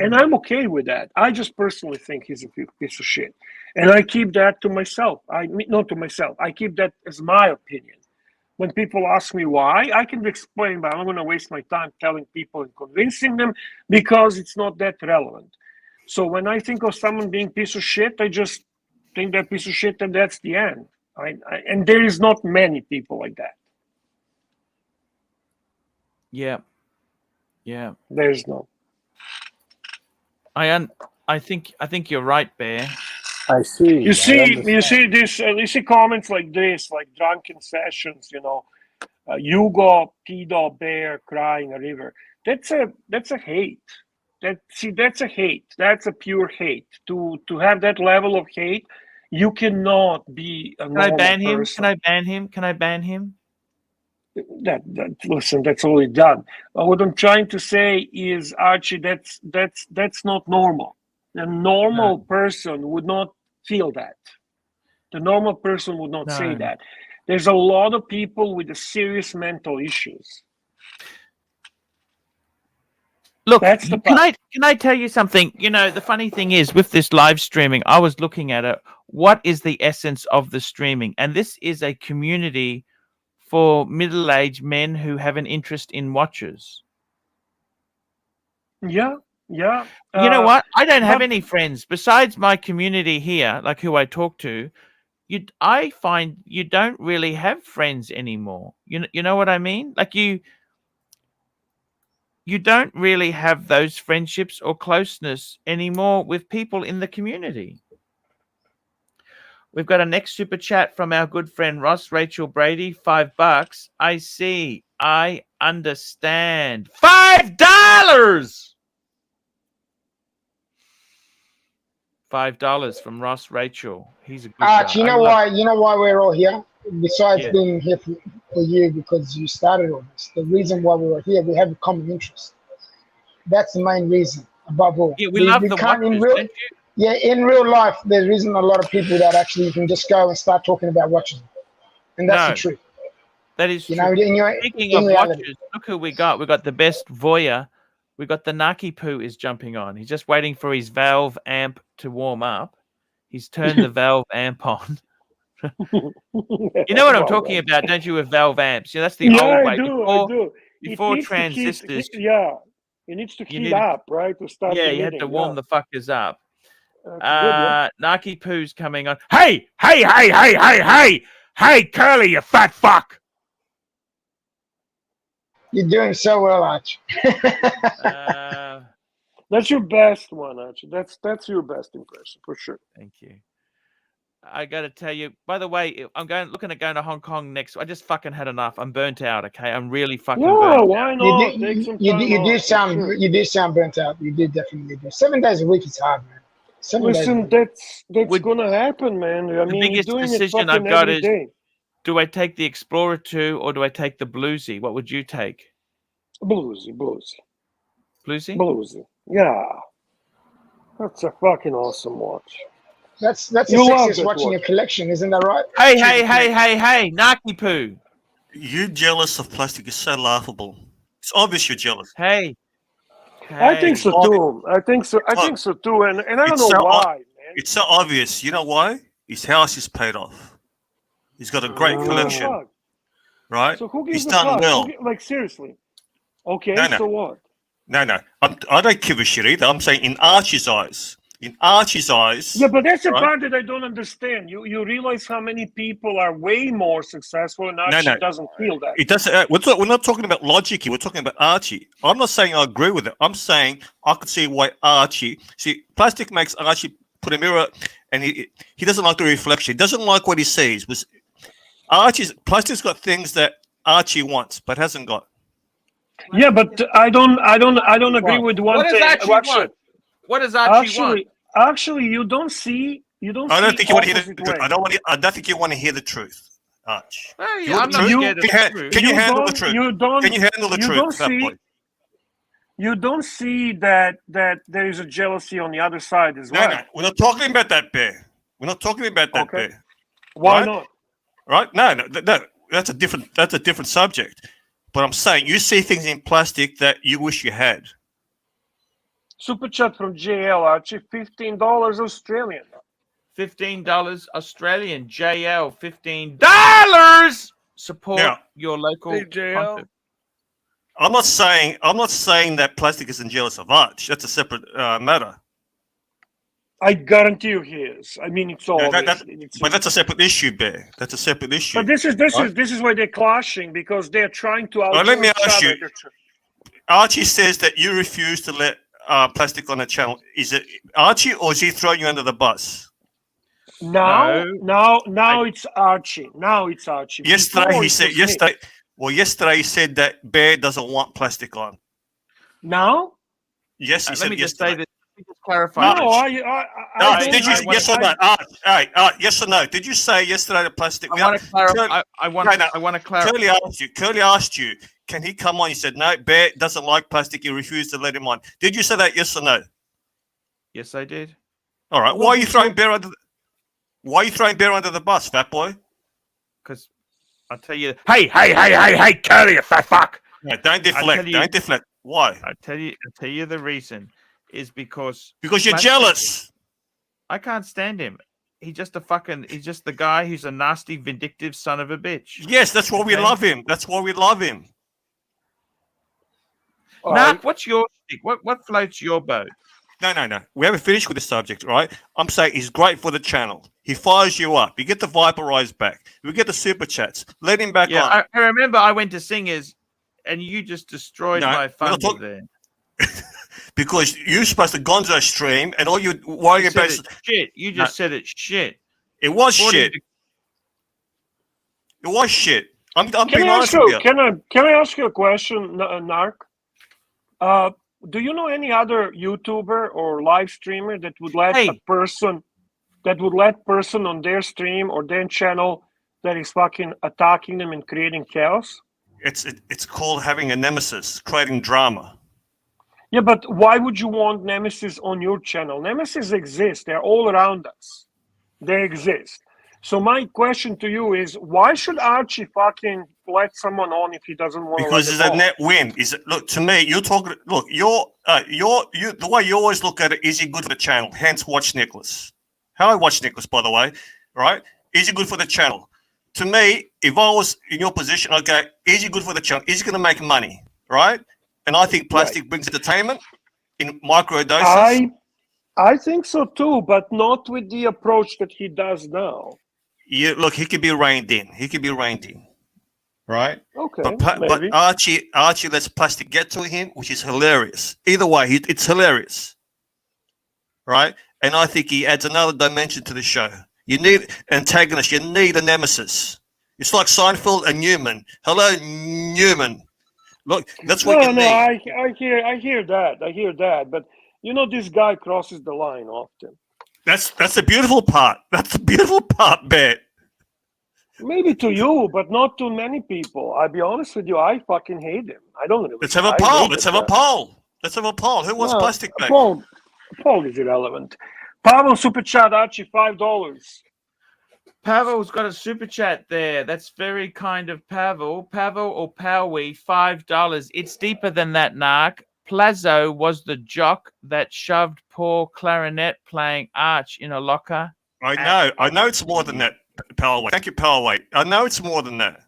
And I'm okay with that. I just personally think he's a piece of shit. And I keep that to myself. Not to myself. I keep that as my opinion. When people ask me why, I can explain, but I'm not going to waste my time telling people and convincing them, because it's not that relevant. So when I think of someone being piece of shit, I just think they're piece of shit, and that's the end. And there is not many people like that. Yeah. There's no. I think you're right, Bear. I see. You see comments like this, like drunken sessions. You know, Hugo, Tido, Bear crying a river. That's a hate. That's a hate. That's a pure hate. To have that level of hate, you cannot be a normal person. Can I ban him? Listen, that's already done. What I'm trying to say is, Archie, that's not normal. A normal person would not feel that. The normal person would not say that. There's a lot of people with serious mental issues. Look, can I tell you something? You know, the funny thing is, with this live streaming, I was looking at it. What is the essence of the streaming? And this is a community for middle-aged men who have an interest in watches. Yeah. You know what? I don't have any friends besides my community here, like who I talk to. I find you don't really have friends anymore. You know what I mean? Like you don't really have those friendships or closeness anymore with people in the community. We've got a next super chat from our good friend Ross Rachel Brady, $5. I see. I understand. $5. $5 from Ross Rachel. He's a good guy. You know why we're all here? Besides being here for you, because you started all this. The reason why we're here, we have a common interest. That's the main reason, above all. Yeah, we love the watches, don't you? Yeah, in real life, there isn't a lot of people that actually can just go and start talking about watches. And that's the truth. That is true. Speaking of watches, look who we got. We got the best voyeur. We got the Naki Poo is jumping on. He's just waiting for his valve amp to warm up. He's turned the valve amp on. You know what I'm talking about, don't you, with valve amps? Yeah, that's the old way. I do. Before transistors. He needs to You heat need- up, right? To start Yeah, the you had meeting. to warm the fuckers up. That's good, yeah. Naki Poo's coming on. Hey, Curly, you fat fuck. You're doing so well, Arch. That's your best one, Archie. That's your best impression for sure. Thank you. I got to tell you, by the way, I'm looking at going to Hong Kong next. I just fucking had enough. I'm burnt out. Okay, I'm really fucking Yeah, burnt why out. not? Take some time off. You do sound burnt out. You do definitely do. 7 days a week is hard, man. 7 days. Listen, that's gonna happen, man. I mean, you're biggest doing it decision I've fucking got every is- day. Do I take the Explorer 2 or do I take the Bluesy? What would you take? Bluesy. Bluesy? Yeah. That's a fucking awesome watch. That's the You love sexiest that watch in your watch. collection, isn't that right? Hey, Naki Poo. You jealous of plastic is so laughable. It's obvious you're jealous. Hey. I think so too. I think so too. And I don't It's know so why, man. It's so obvious. You know why? His house is paid off. He's got a great Who gives a collection, fuck? right? So who gives He's a done fuck? well. Like seriously. Okay, No. so what? No. I don't give a shit either. I'm saying in Archie's eyes. In Archie's eyes. Yeah, but that's the right? part that I don't understand. You realize how many people are way more successful and Archie doesn't feel that. It doesn't. We're not talking about logic here. We're talking about Archie. I'm not saying I agree with it. I'm saying I can see why Archie. See, plastic makes Archie put a mirror, and he doesn't like the reflection. He doesn't like what he sees. Plastic's got things that Archie wants, but hasn't got. Yeah, but I don't agree with one What thing. does Archie want? What does Archie want? Actually, you don't see. I don't think you want to hear the opposite truth. way. I don't think you want to hear the truth, Arch. Well, You yeah, I'm want the not truth? scared of the truth. Can you handle the truth? Can you handle the you truth, don't fat see- boy? You don't see that there is a jealousy on the other side as well. No, we're not talking about that, Bear. We're not talking about that, Okay. Bear. Why Right? not? Right? No, that's a different subject. But I'm saying you see things in plastic that you wish you had. Super chat from JL Archie, $15 Australian. $15 Australian. JL, $15. Support Now- your local. Hey, JL. content. I'm not saying that plastic isn't jealous of Arch. That's a separate matter. I guarantee you he is. I mean, it's all. But that's a separate issue, Bear. That's a separate issue. But this is why they're clashing, because they're trying to Well, let outdo me each ask other. you. Archie says that you refuse to let plastic on the channel. Is it Archie or is he throwing you under the bus? Now it's Archie. Now it's Archie. Yesterday Before he it said. was me. Yesterday he said that Bear doesn't want plastic on. Now? Yes, he Let said me just yesterday. say this. Let me just clarify. No, this. I Did you I yes or no? Yes or no? Did you say yesterday the plastic? I want to clarify. I want to clarify. Curly asked you, can he come on? You said no. Bear doesn't like plastic. You refused to let him on. Did you say that? Yes or no? Yes, I did. All right. Why are you throwing Bear under? Why are you throwing Bear under the bus, fat boy? Because I'll tell you. Hey, Curly, you fat fuck. No, don't deflect. Don't deflect. Why? I'll tell you the reason is because Because you're plastic- jealous. I can't stand him. He's just the guy who's a nasty, vindictive son of a bitch. Yes, that's why we Okay. love him. That's why we love him. Mark, what's your stick? What floats your boat? No. We haven't finished with the subject, right? I'm saying he's great for the channel. He fires you up. You get the Viperize back. We get the super chats. Let him back on. Yeah, I remember I went to Singers, and you just destroyed No, my we're fun not talk- there. Because you're supposed to Gonzo stream, and all you worry You said about is it's shit. You just said it's shit. it was According shit. to- It was shit. I'm Can being I honest ask with you? you. Can I ask you a question, Narc? Do you know any other YouTuber or live streamer that would let Hey. a person on their stream or their channel that is fucking attacking them and creating chaos? It's called having a nemesis, creating drama. Yeah, but why would you want Nemesis on your channel? Nemesis exist. They're all around us. They exist. So my question to you is, why should Archie fucking let someone on if he doesn't want to? Because it's a net win. Look to me, you're talking. Look, the way you always look at it. Is he good for the channel? Hence, watch Nicholas. How I watch Nicholas, by the way, right? Is he good for the channel? To me, if I was in your position, okay, is he good for the channel? Is he going to make money, right? And I think plastic brings entertainment in micro doses. I think so too, but not with the approach that he does now. Yeah, look, he could be reined in. He could be reined in, right? Okay, But maybe. Archie lets plastic get to him, which is hilarious. Either way, it's hilarious, right? And I think he adds another dimension to the show. You need antagonist. You need a nemesis. It's like Seinfeld and Newman. Hello, Newman. Look, that's what you need. I hear that. But you know, this guy crosses the line often. That's the beautiful part. That's the beautiful part, Bear. Maybe to you, but not to many people. I'll be honest with you, I fucking hate him. I don't really. Let's have a poll. Let's have a poll. Let's have a poll. Who wants plastic back? Poll is irrelevant. Pavel Super Chat, Archie, $5. Pavel's got a super chat there. That's very kind of Pavel. Pavel or Powie, $5. It's deeper than that, Narc. Plazo was the jock that shoved poor clarinet playing Arch in a locker. I know it's more than that, Powerweight. Thank you, Powerweight. I know it's more than that.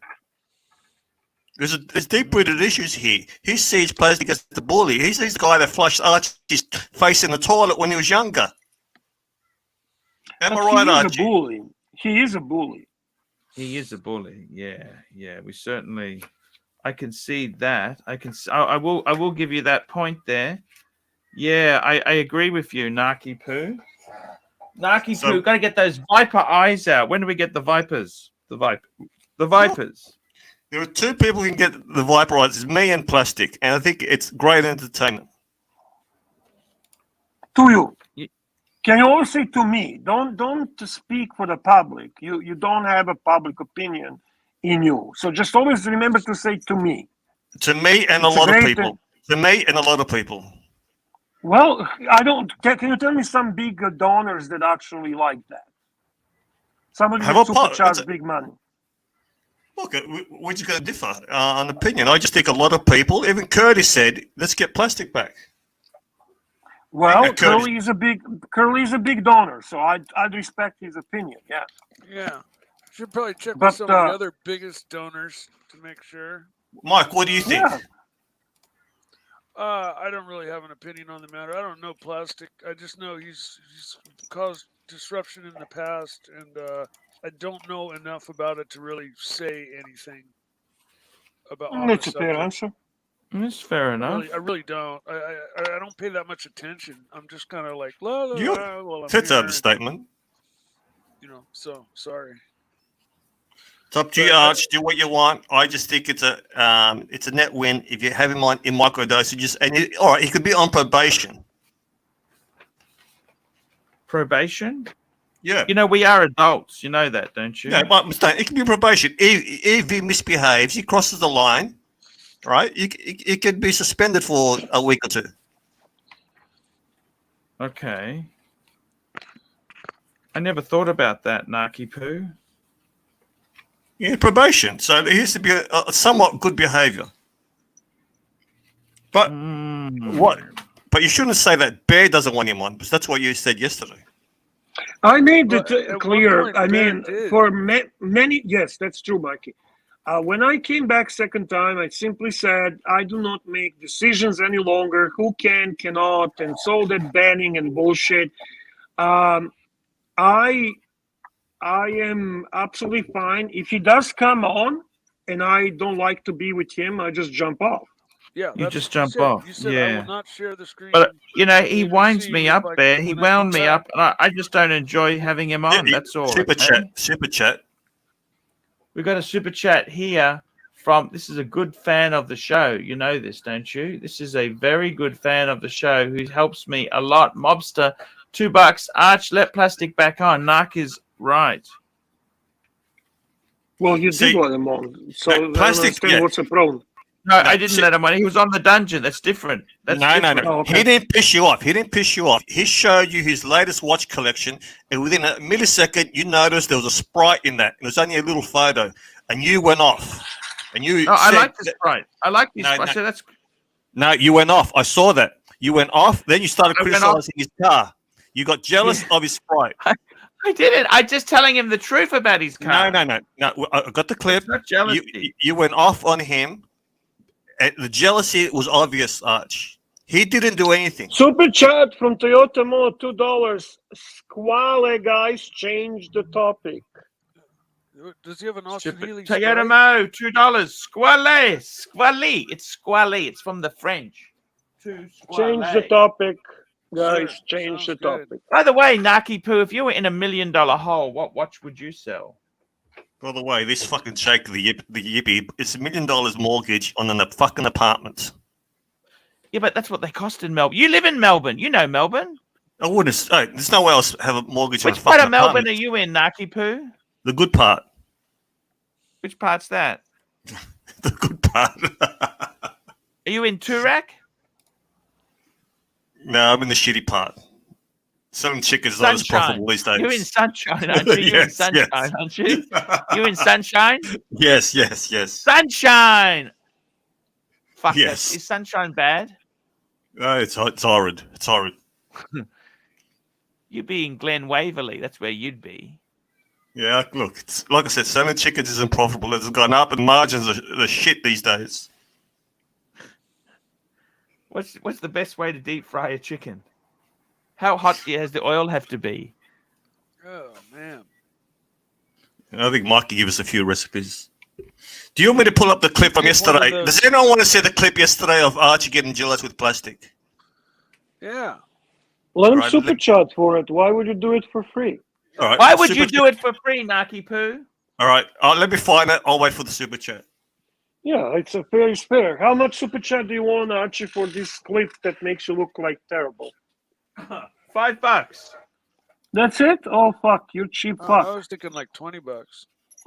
There's deep-rooted issues here. He sees plastic as the bully. He sees the guy that flushed Archie's face in the toilet when he was younger. Am I right, Archie? He is a bully. He is a bully. Yeah. We certainly. I concede that. I will give you that point there. Yeah, I agree with you, Narky Poo. Narky Poo, got to get those viper eyes out. When do we get the vipers? The vipers. There are two people who can get the viper eyes. It's me and plastic, and I think it's great entertainment. To you. Can you also say to me? Don't speak for the public. You don't have a public opinion in you. So just always remember to say to me. To me and a lot of people. To me and a lot of people. Well, I don't. Can you tell me some big donors that actually like that? Somebody who supercharges big money. Look, we're just going to differ on opinion. I just think a lot of people, even Curtis said, let's get plastic back. Well, Curly is a big donor, so I'd respect his opinion. Yeah. Yeah. Should probably check with some of the other biggest donors to make sure. Mike, what do you think? Yeah. I don't really have an opinion on the matter. I don't know plastic. I just know he's caused disruption in the past, and I don't know enough about it to really say anything about. That's a fair answer. That's fair enough. I really don't. I don't pay that much attention. I'm just kind of like, That's an understatement. You know, so sorry. It's up to you, Arch. Do what you want. I just think it's a net win if you have him on in micro dosages. And all right, he could be on probation. Probation? Yeah. You know, we are adults. You know that, don't you? Yeah, but it can be probation. If he misbehaves, he crosses the line, right? He could be suspended for a week or two. Okay. I never thought about that, Narky Poo. Yeah, probation. So there has to be a somewhat good behaviour. But what? But you shouldn't say that Bear doesn't want him on, because that's what you said yesterday. I made it clear. I mean, for many, yes, that's true, Mikey. When I came back second time, I simply said, I do not make decisions any longer. Who can, cannot, and so that banning and bullshit. I am absolutely fine. If he does come on and I don't like to be with him, I just jump off. Yeah, you just jump off. You said, yeah. I will not share the screen. But, you know, he winds me up there. He wound me up. And I just don't enjoy having him on. That's all. Super chat. We've got a super chat here from, this is a good fan of the show. You know this, don't you? This is a very good fan of the show who helps me a lot. Mobster, $2. Arch, let plastic back on. Narc is right. Well, you did let him on. So plastic, what's the problem? No, I didn't let him on. He was on the dungeon. That's different. No. Oh, okay. He didn't piss you off. He showed you his latest watch collection, and within a millisecond, you noticed there was a Sprite in that. It was only a little photo, and you went off. And you. I like the Sprite. I like this. I said that's. No, you went off. I saw that. You went off. Then you started criticizing his car. You got jealous of his Sprite. I didn't. I just telling him the truth about his car. No. I got the clip. It's not jealousy. You went off on him. the jealousy was obvious, Arch. He didn't do anything. Super chat from Toyota Mo, $2. Squale, guys, change the topic. Does he have an Austin Healy? Toyota Mo, $2. Squally. It's squally. It's from the French. Change the topic, guys. Sure, Change the sounds good. topic. By the way, Naki Poo, if you were in $1 million hole, what watch would you sell? By the way, this fucking shake, the Yippie, it's $1 million mortgage on a fucking apartment. Yeah, but that's what they cost in Melbourne. You live in Melbourne. You know Melbourne. I wouldn't. There's no way else have a mortgage on a Which part fucking of Melbourne apartment. are you in, Naki Poo? The good part. Which part's that? The good part. Are you in Toorak? No, I'm in the shitty part. Selling chickens is not as profitable these days. You're in Sunshine, aren't you? You're in Yes, Sunshine, yes. aren't you? You in Sunshine? Yes. Sunshine! Fuck Yes. Is Sunshine bad? No, it's horrid. It's horrid. You'd be in Glen Waverley. That's where you'd be. Yeah, look, it's, like I said, selling chickens isn't profitable. It's gone up and margins are shit these days. What's the best way to deep fry a chicken? How hot does the oil have to be? Oh man. I think Mike can give us a few recipes. Do you want me to pull up the clip from It's one of yesterday? those- Does anyone want to see the clip yesterday of Archie getting jealous with plastic? Yeah. Let him Right, super let- chat for it. Why would you do it for free? All right. Why would you super do it for free, Naki Poo? All right. Let me find it. I'll wait for the super chat. Yeah, it's a fair is fair. How much super chat do you want, Archie, for this clip that makes you look like terrible? $5. That's it? Oh, fuck. You're cheap Oh, fuck. I was thinking like $20.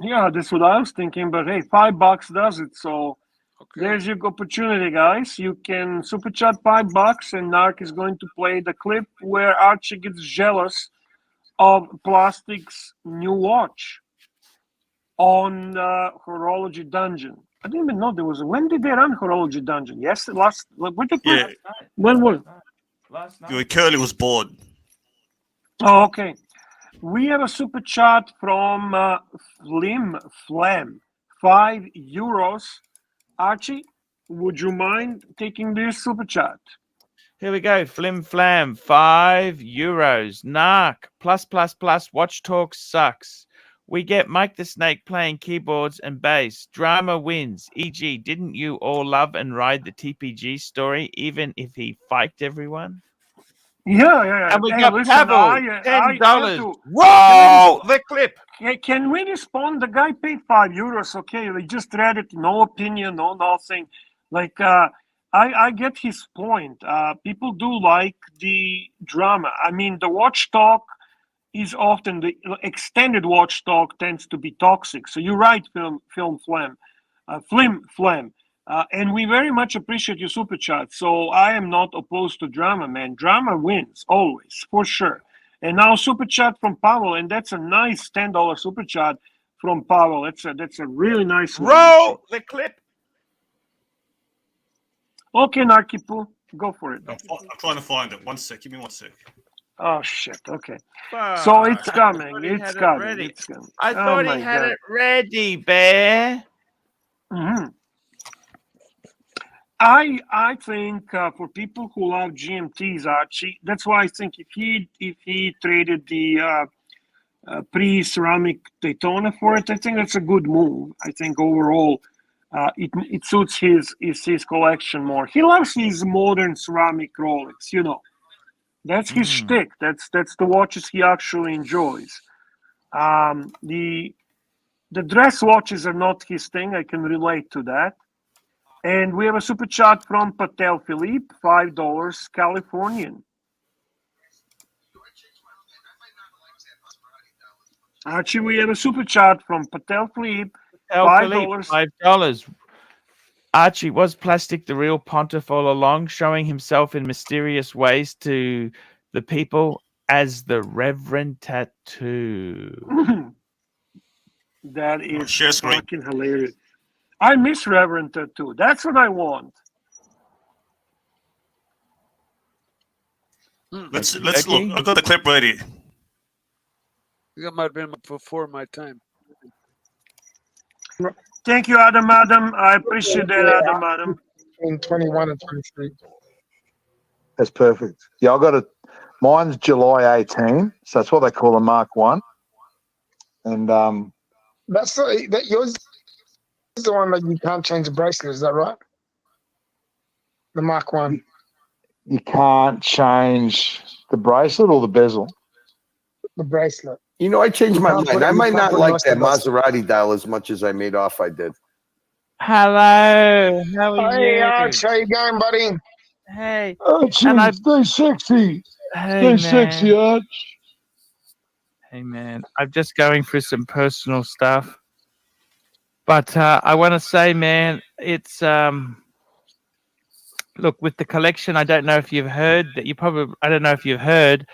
Yeah, that's what I was thinking. But hey, $5 does it. So Okay. there's your opportunity, guys. You can super chat $5, and Narc is going to play the clip where Archie gets jealous of Plastic's new watch on Horology Dungeon. I didn't even know there was. When did they run Horology Dungeon? Yes, last. What did Yeah. When was? Last night. Curly was bored. Oh, okay. We have a super chat from Flam, €5. Archie, would you mind taking this super chat? Here we go. Flim Flam, €5. Narc, +++. Watch Talk sucks. We get Mike the Snake playing keyboards and bass. Drama wins. E.g., didn't you all love and ride the TPG story, even if he fiked everyone? Yeah. And we Hey, got listen, Pavel, I have $10. to- Whoa! The clip. Can we respond? The guy paid €5. Okay, we just read it. No opinion, no nothing. Like, I get his point. People do like the drama. I mean, the watch talk is often the extended watch talk tends to be toxic. So you're right, Flim Flam. And we very much appreciate your super chat. So I am not opposed to drama, man. Drama wins always, for sure. And now super chat from Pavel, and that's a nice $10 super chat from Pavel. That's a really nice one. Roll the clip. Okay, Narkipu, go for it. I'm trying to find it. 1 sec. Give me 1 sec. Oh shit. Okay. Fuck. So it's coming. I thought he It's had it coming. ready. It's coming. I thought my he had God. it ready, Bear. Mhm. I think for people who love GMTs, Archie, that's why I think if he traded the pre-ceramic Daytona for it, I think that's a good move. I think overall it suits his collection more. He loves his modern ceramic Rolex, you know. That's his shtick. That's the watches he actually enjoys. The dress watches are not his thing. I can relate to that. And we have a super chat from Patel Philippe, $5, Californian. Actually, we have a super chat from Patel Philippe, $5. $5. Archie, was Plastic the real pontiff all along, showing himself in mysterious ways to the people as the Reverend Tattoo? That is Share screen. fucking hilarious. I miss Reverend Tattoo. That's what I want. Let's look. I've got the clip ready. That might have been before my time. Thank you, Adam. I appreciate that, Adam. in 21 and 23. That's perfect. Yeah, I got mine's July 18, so that's what they call a Mark 1. And That's that yours is the one that you can't change the bracelet. Is that right? The Mark 1. you can't change the bracelet or the bezel. The bracelet. You know, I changed my can't mind. put it- I you might can't not put like most that of us. Maserati dial as much as I made off I did. Hello, how are Hey, you? Arch, how you going, buddy? Hey, Archie, And I- stay sexy. hey, Stay sexy, man. Arch. Hey, man. I'm just going through some personal stuff, but I want to say, man, it's look, with the collection. I don't know if you've heard that. I don't know if you've heard.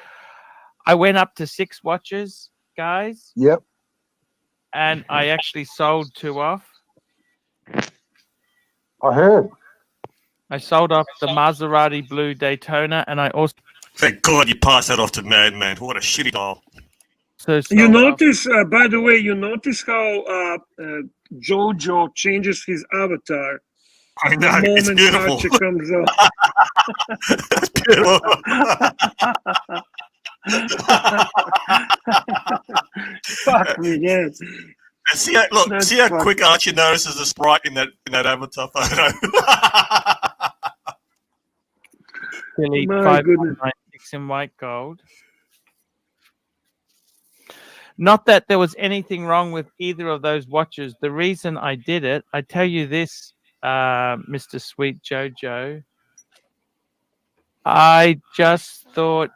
I went up to 6 watches, guys, Yep. and I actually sold 2 off. I heard. I sold off the Maserati blue Daytona, and I also Thank God you passed that off to Madman. What a shitty doll. sold You off- notice, by the way, you notice how Jojo changes his avatar I the know, it's moment beautiful. Archie comes up. It's beautiful. Fuck me, yeah. And see how, look, That's see how fucking- quick Archie notices the sprite in that avatar photo. Philly My goodness. 5196 in white gold. Not that there was anything wrong with either of those watches. The reason I did it, I tell you this, Mr. Sweet Jojo. I just thought,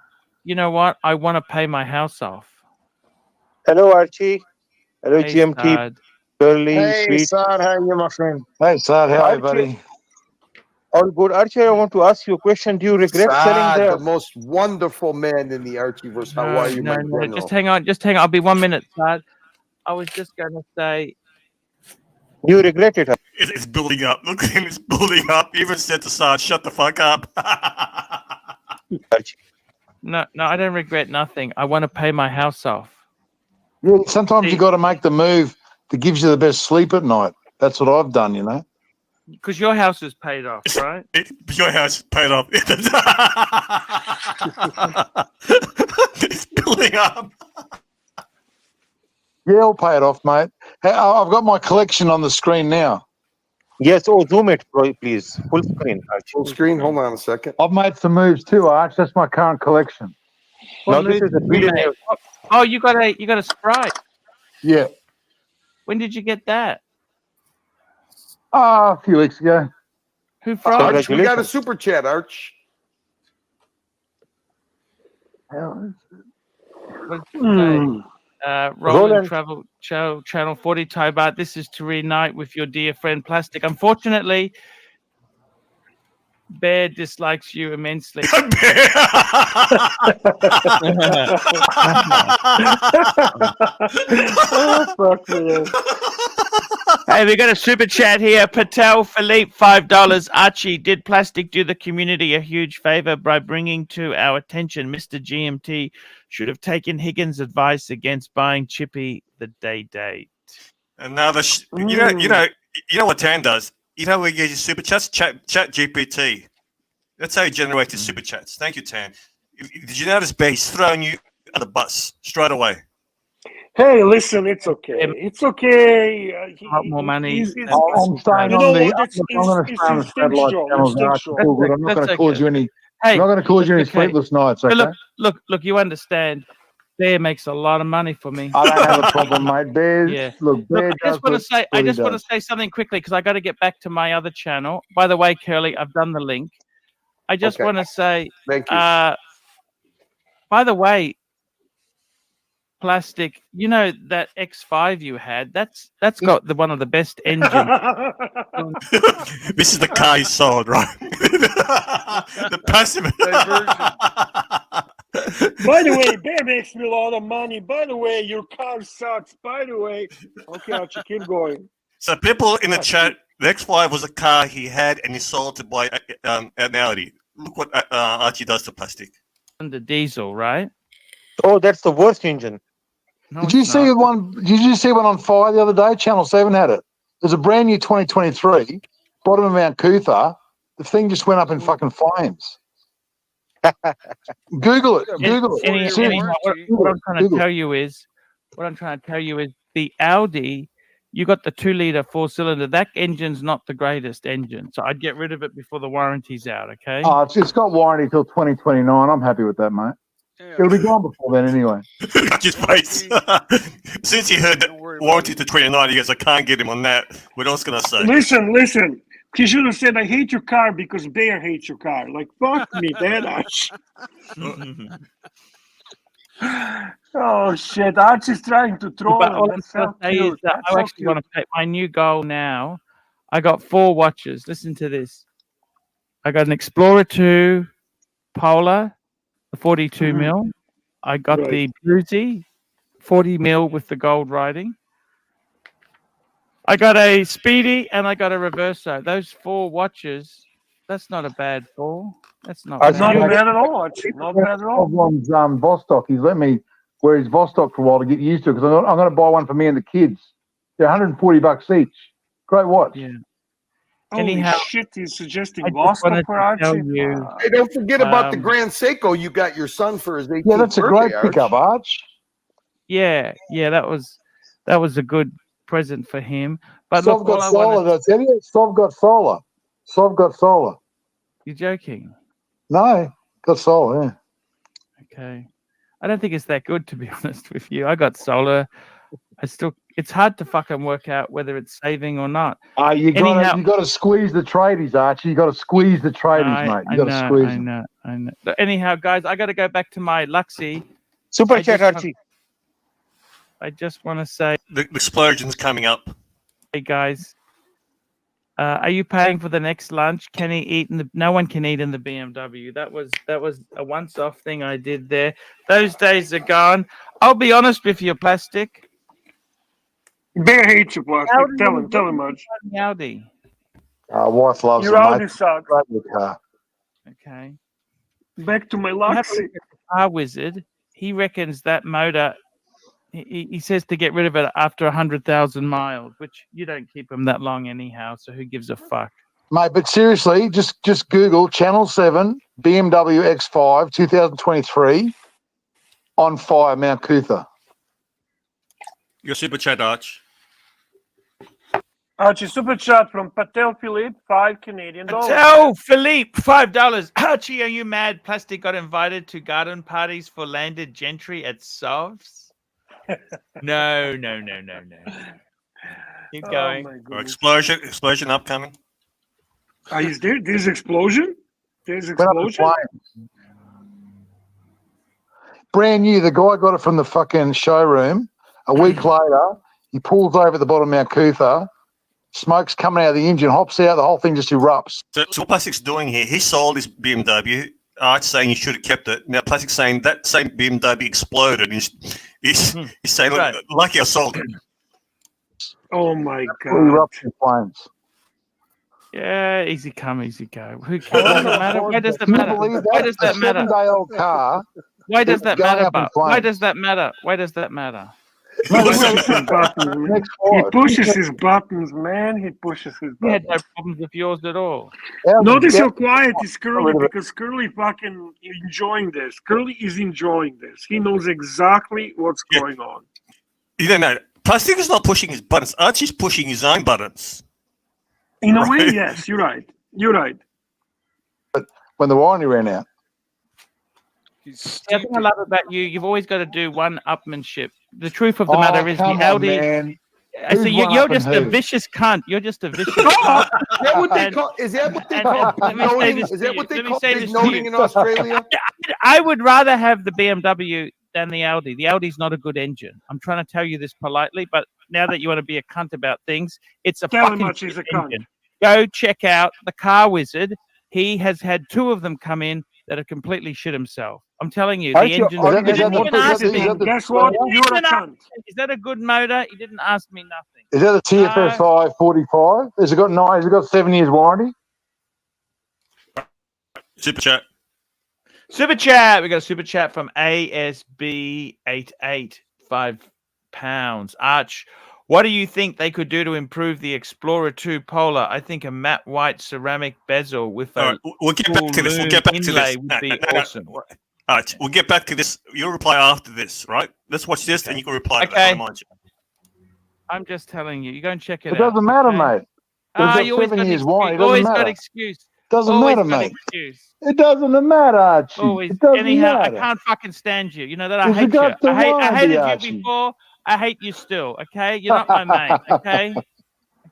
you know what? I want to pay my house off. Hello, Archie. Hello, Hey, GMT. Stud. Curly, Hey, sweet. Sad, how are you, my friend? Hey, Sad, how are you, Archie. buddy? All good. Archie, I want to ask you a question. Do you regret selling Sad, the the... most wonderful man in the Archieverse. How are you, my general? Just hang on. I'll be 1 minute, Stud. I was just going to say, Do you regret it? It's building up. Look at him, it's building up. He even said to Sarge, shut the fuck up. Archie? no, I don't regret nothing. I want to pay my house off. Yeah, sometimes you See- got to make the move that gives you the best sleep at night. That's what I've done, you know. Because your house is paid off, right? Your house is paid off. It's building up. Yeah, I'll pay it off, mate. Hey, I've got my collection on the screen now. Yes. Oh, zoom it, please. Full screen, Archie. Full screen. Hold on a second. I've made some moves too, Arch. That's my current collection. Now, What this moves is a have you billionaire. made? Oh, you got a Sprite. Yeah. When did you get that? A few weeks ago. Who from? Arch, we got a Congratulations. super chat, Arch. What did you say? Hmm. Roland Roland. Travel Channel 40 Tybart. This is to reunite with your dear friend Plastic. Unfortunately, Bear dislikes you immensely. Oh, fuck me, yeah. Hey, we got a super chat here. Patel Philippe, $5. Archie, did Plastic do the community a huge favor by bringing to our attention Mr. GMT should have taken Higgins' advice against buying Chippy the day date? And now you know what Tan does? You know where you get your super chats? Chat GPT. That's how you generate your super chats. Thank you, Tan. Did you notice He's throwing you at the bus straight away? Hey, listen, it's okay. It's okay. More money. he's- than- I'm staying You on know the. what, it's I'm going to stay on the satellite channels, Arch. It's all good. I'm not going to cause you any. Hey, I'm not going to cause you any okay. sleepless nights. But Okay. look, you understand. Bear makes a lot of money for me. I don't have a problem, mate. Bear. Yeah. Look, Bear Look, I just want to say, I just want to say something quickly because I got to get back to my other channel. By the way, Curly, I've done the link. I just Okay. want to say, Thank you. by the way, Plastic, you know that X5 you had? That's got one of the best engines. This is the car he sold, right? The passive By the way, Bear makes me a lot of money. By the way, your car sucks. By the way, okay, Archie, keep going. So people in the chat, the X5 was a car he had and he sold to buy an Audi. Look what Archie does to Plastic. The diesel, right? Oh, that's the worst engine. No, Did you it's see not. one? Did you see one on fire the other day? Channel 7 had it. There's a brand new 2023, bottom of Mount Cootha, The thing just went up in fucking flames. Google it. Google it. Any- Seriously. What I'm trying to Google it. tell you is the Audi. You got the 2-liter 4-cylinder. That engine's not the greatest engine, so I'd get rid of it before the warranty's out. Okay. Oh, it's got warranty till 2029. I'm happy with that, mate. Yeah. It'll be gone before then anyway. Just face. Since he heard that Don't worry about warranty it. to 29, he goes, I can't get him on that. What else can I say? Listen. He should have said, I hate your car because Bear hates your car. Like, fuck me, that Arch. Oh, shit. Arch is trying to troll But him. all I'm That's trying so to say is cute. that That's I so actually want cute. to take my new goal now. I got 4 watches. Listen to this. I got an Explorer 2 Polar, the 42 Mhm. mil. I got Right. the Bluesy, 40 mil with the gold writing. I got a Speedy and I got a Reverso. Those 4 watches, that's not a bad 4. That's not That's Not bad. not bad at all, Arch. Not bad at all. One's Vostok. He's let me wear his Vostok for a while to get used to it because I'm going to buy one for me and the kids. They're $140 each. Great watch. Yeah. Holy Anyhow, shit, he's suggesting I just Boston wanted for to tell Archie. you- Hey, don't forget about the Um, Grand Seiko you got your son for his 18th Yeah, that's a great birthday, pickup, Arch. Arch. Yeah, that was a good present for him. But Sov look, all got I want solar. I tell you, Sov got solar. Sov got solar. you're joking. No, got solar. Yeah. Okay. I don't think it's that good, to be honest with you. I got solar. It's hard to fucking work out whether it's saving or not. You Anyhow- got to squeeze the tradies, Archie. You got to squeeze the tradies, mate. You got to squeeze them. I know. But anyhow, guys, I got to go back to my Luxy. Super I chat, just- Archie. I just want to say, The explosion's coming up. hey guys, are you paying for the next lunch? Can he eat in the? No one can eat in the BMW. That was a once-off thing I did there. Those days are gone. I'll be honest with you, Plastic. Bear hates you, Plastic. Audi, Tell him, Arch. Audi. Wife loves Your them, Audi mate. sucks. Love your car. Okay. Back to my You have to Luxy. look at the Car Wizard. He reckons that motor. He says to get rid of it after 100,000 miles, which you don't keep them that long anyhow. So who gives a fuck? Mate, but seriously, just Google Channel 7 BMW X5 2023 on fire, Mount Cootha. Your super chat, Arch. Archie, super chat from Patel Philippe, $5 Canadian. Tell Philippe $5. Archie, are you mad? Plastic got invited to garden parties for landed gentry at Sovs? No. Keep going. Oh my Or goodness. explosion upcoming. Is there? There's explosion? There's Went up in explosion? flames. Brand new. The guy got it from the fucking showroom. A week later, he pulls over the bottom of Mount Cootha. Smoke's coming out of the engine, hops out. The whole thing just erupts. So what Plastic's doing here, he sold his BMW. Arch saying he should have kept it. Now Plastic's saying that same BMW exploded. He's saying, Right. lucky I sold it. Oh my It god. erupts in flames. Yeah, easy come, easy go. Who cares? Does it matter? Why does that Can you matter? believe Why that? does that A matter? 7-day-old car. Why does It's that going matter? up in But why flames. does that matter? Why does that matter? No, He this pushes is his buttons, man. next He five. pushes his buttons, man. He pushes his We had buttons. no problems with yours at all. Notice how quiet is Curly rid of it. because Curly fucking enjoying this. Curly is enjoying this. He knows exactly what's Yeah. going on. You don't know. Plastic is not pushing his buttons. Archie's pushing his own buttons. In a way, Right. yes, you're right. You're right. When the warranty ran out. He's The thing I love about you, you've always got to do one upmanship. The truth of the matter is, the come on, Audi. man. I say Who's you're one-upping just a who? vicious cunt. You're just a vicious Oh, cunt. is that what they And- call? Is that what they and- call and let me say noting? this Is to that you. what they Let me call say big this to noting you. in Australia? I would rather have the BMW than the Audi. The Audi's not a good engine. I'm trying to tell you this politely, but now that you want to be a cunt about things, it's a Tell him fucking much he's a shit cunt. engine. Go check out the Car Wizard. He has had 2 of them come in that have completely shit himself. I'm telling you, the Archie, engine. Archie, You is that didn't the- even is that ask the- me. is that the- Guess what? You You're a didn't ask cunt. me, is that a good motor? You didn't ask me nothing. Is that a TFSI 45? Has it got 9? Has it got 7 years warranty? Super chat. Super chat. We got a super chat from ASB88, £5. Arch, What do you think they could do to improve the Explorer 2 Polar? I think a matte white ceramic bezel with All a right, we'll get full back to this. We'll loom get back to inlay this. would be awesome. All right, we'll get back to this. You'll reply after this, right? Let's watch this, and you can reply. Okay. To that, I'm just telling you. You go and check it It out. doesn't matter, okay? mate. We've got You always 7 got years excuse. wine. It doesn't Always matter. got excuse. Doesn't Always matter, got mate. excuse. It doesn't matter, Archie. Always. It doesn't Anyhow, matter. I can't fucking stand you. You know that I You've hate you. got the I wine, hated Archie. you before. I hate you still. Okay, you're not my mate. Okay.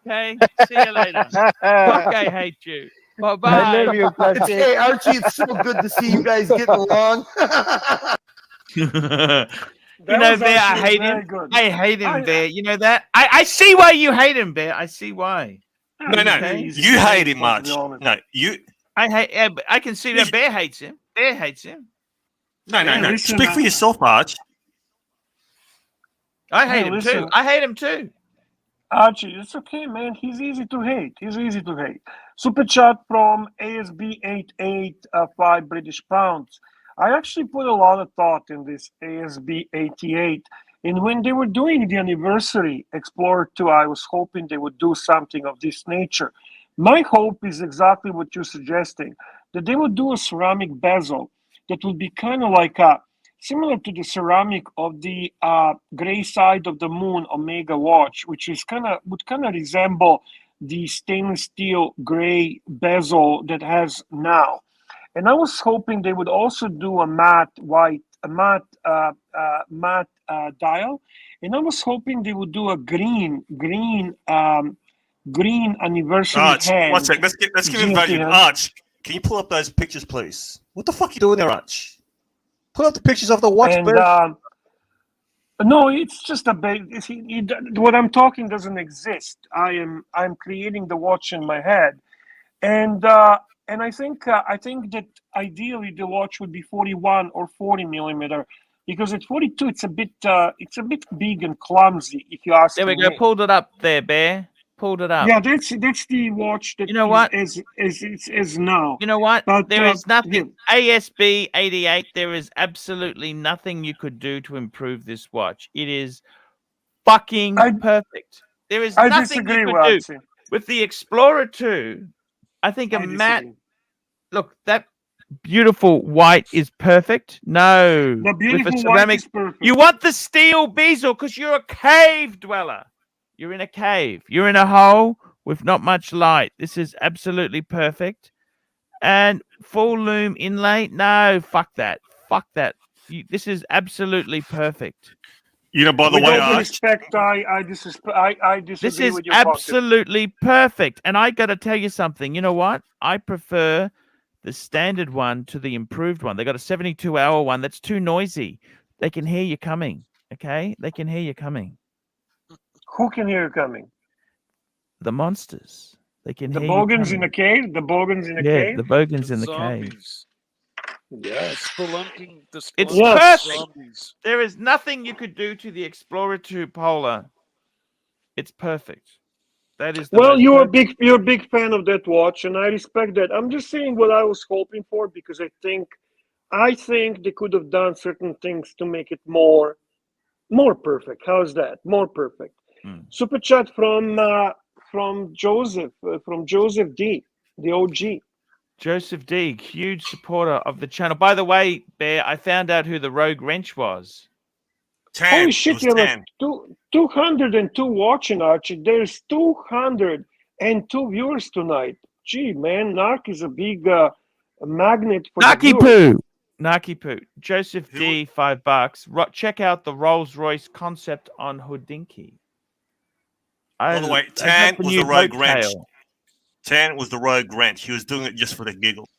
Okay. See you later. Fuck, I hate you. Bye bye. I love you, Plastic. Hey, Archie, it's so good to see you guys getting along. You That know, was Bear, I actually hate very him. good. I hate him, Bear. You know that? I see why you hate him, Bear. I see why. no, Okay. you hate him, March. To be honest. No, you. I hate. I can see that Bear hates him. Bear hates him. No. listen, Speak for yourself, March. I hate Hey, him listen. too. I hate him too. Archie, it's okay, man. He's easy to hate. He's easy to hate. Super chat from ASB88, 5 British pounds. I actually put a lot of thought in this ASB88. And when they were doing the anniversary Explorer 2, I was hoping they would do something of this nature. My hope is exactly what you're suggesting, that they would do a ceramic bezel that would be kind of like similar to the ceramic of the gray side of the moon Omega watch, which is would kind of resemble the stainless steel gray bezel that has now. And I was hoping they would also do a matte dial, and I was hoping they would do a green anniversary Arch, hand. one sec. Let's give him value. Arch, can you pull up those pictures, please? What the fuck are you doing there, Arch? Pull up the pictures of the watch, And bro. no, it's just a big. What I'm talking doesn't exist. I'm creating the watch in my head, and I think that ideally the watch would be 41 or 40 millimeter, because at 42 it's a bit big and clumsy, if you ask There we me. go. Pulled it up there, Bear. Pulled it up. Yeah, that's the watch that You know what? is now. You know what? But, There is nothing. yeah. ASB 88. There is absolutely nothing you could do to improve this watch. It is fucking perfect. There is I nothing disagree you with could do Archie. with the Explorer 2. I think a I matte. disagree. Look, that beautiful white is perfect. No, The with beautiful a white ceramic. is perfect. You want the steel bezel because you're a cave dweller. You're in a cave. You're in a hole with not much light. This is absolutely perfect. And full loom inlay. No, fuck that. Fuck that. This is absolutely perfect. You know, by the With way, all due Arch, respect, I disagree This is with your pocket. absolutely perfect. And I got to tell you something. You know what? I prefer the standard one to the improved one. They got a 72-hour one that's too noisy. They can hear you coming. Okay? They can hear you coming. Who can hear you coming? The monsters. They can The hear bogans you in the coming. cave? The bogans in the Yeah, cave? the bogans The in the cave. zombies. Yes. Spelunking the It's Yes. perfect. zombies. There is nothing you could do to the Explorer 2 Polar. It's perfect. That is the Well, most you're perfect. a big fan of that watch, and I respect that. I'm just saying what I was hoping for, because I think they could have done certain things to make it more perfect. How's that? More perfect. Super chat from Joseph D, the OG. Joseph D, huge supporter of the channel. By the way, Bear, I found out who the Rogue Wrench was. Holy shit, you have 202 watching, Archie. There's 202 viewers tonight. Gee, man, Narc is a big magnet for the viewers. Naki Poo. Joseph D, $5. Check out the Rolls Royce concept on Houdinki. by the way, Tan was the Rogue Wrench. Tan was the Rogue Wrench. He was doing it just for the giggles.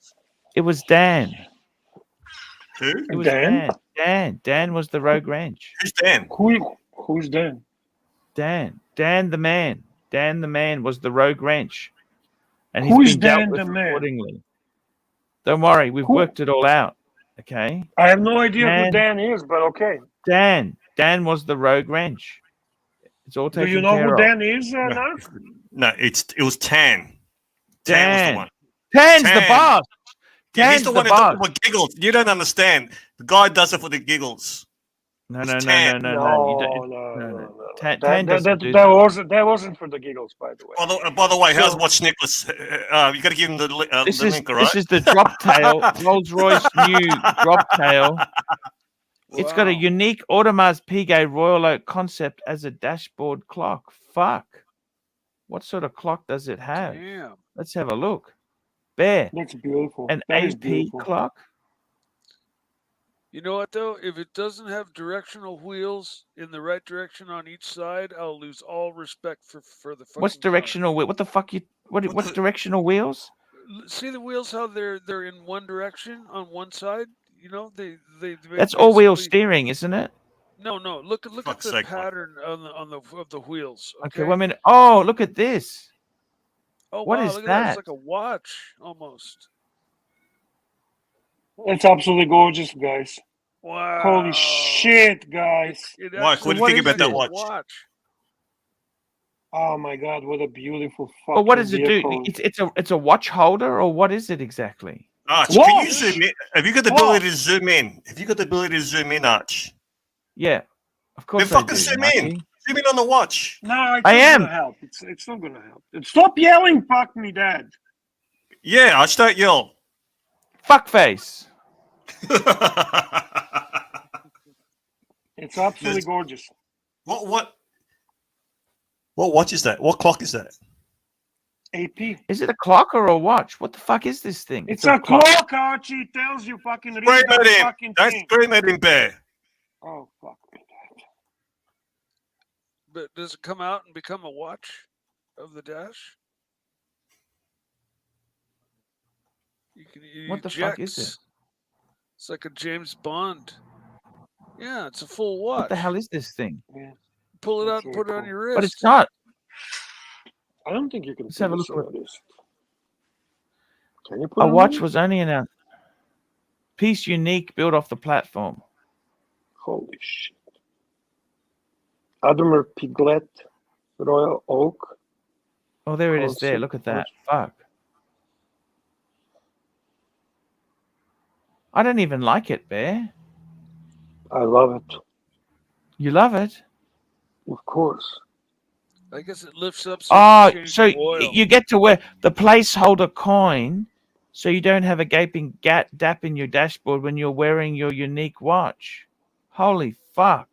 It was Dan. Who? It was Dan. Dan was the Rogue Wrench. Who's Dan? Who's Dan? Dan the man. Dan the man was the Rogue Wrench. And Who he's is been dealt Dan with the man? accordingly. Don't worry, we've worked it all out. Okay. I have no idea who Dan is, but okay. Dan was the Rogue Wrench. It's all taken Do you know care who of. Dan is, Narc? No, it was Tan. Dan was the one. Tan's the boss. Yeah, he's Tan's the one who does it for giggles. You don't understand. The guy does it for the giggles. No, It's no, no, tan. no, no, no. You No, don't. no, No, no, no. no. Tan doesn't do that. That wasn't for the giggles, by the way. By the way, how's So- Watch Nicholas? You got to give him the This the is link, all right? this is the drop tail Rolls Royce new drop tail. It's got a Wow. unique Audemars Piguet Royal Oak concept as a dashboard clock. Fuck. What sort of clock does it have? Damn. Let's have a look. Bear. That's beautiful. An That is AP beautiful. clock. You know what though? If it doesn't have directional wheels in the right direction on each side, I'll lose all respect for the fucking What's car. directional? What the fuck? What's directional wheels? See the wheels how they're in one direction on one side. You know they That's all wheel basically- steering, isn't it? No, look at Fuck's the sake, man. pattern of the wheels. Okay. Well, I mean, oh, look at this. Oh what wow, is look at that. It's that? like a watch almost. It's absolutely gorgeous, guys. Wow. Holy shit, guys. It Mike, what do you what think is about that this? watch? Oh my god, what a beautiful fucking But what does it do? vehicle. It's a watch holder, or what is it exactly? Arch, can you Watch! zoom in? Have you got the ability to zoom in? Have you got the ability to zoom in, Arch? Yeah, of course Then I fucking do. zoom Marty. in. Zoom in on the watch. No, it's I not am. gonna help. It's not gonna help. Stop yelling, fuck me, Dad. Yeah, Arch, don't yell. Fuck face. It's absolutely Yes. gorgeous. What watch is that? What clock is that? AP. Is it a clock or a watch? What the fuck is this thing? It's a clock, Archie. It tells you fucking read Scream that at him. fucking Don't thing. scream at him, Bear. Oh, fuck me, Dad. But does it come out and become a watch of the dash? You can What the fuck is it? It's like a James Bond. Yeah, it's a full watch. What the hell is this thing? Yeah. Pull it That's out and very put it on cool. your wrist. But it's not. I don't think you can Let's put have a this look on your wrist. Can you put A it on watch your was only in a piece unique built off the platform. Holy shit. Admiral Piglet, Royal Oak. Oh, there it is. There. Concept Look at that. watch. Fuck. I don't even like it, Bear. I love it. You love it? Of course. I guess it lifts up so you Oh, can change so the oil. you get to wear the placeholder coin, so you don't have a gaping gap in your dashboard when you're wearing your unique watch. Holy fuck.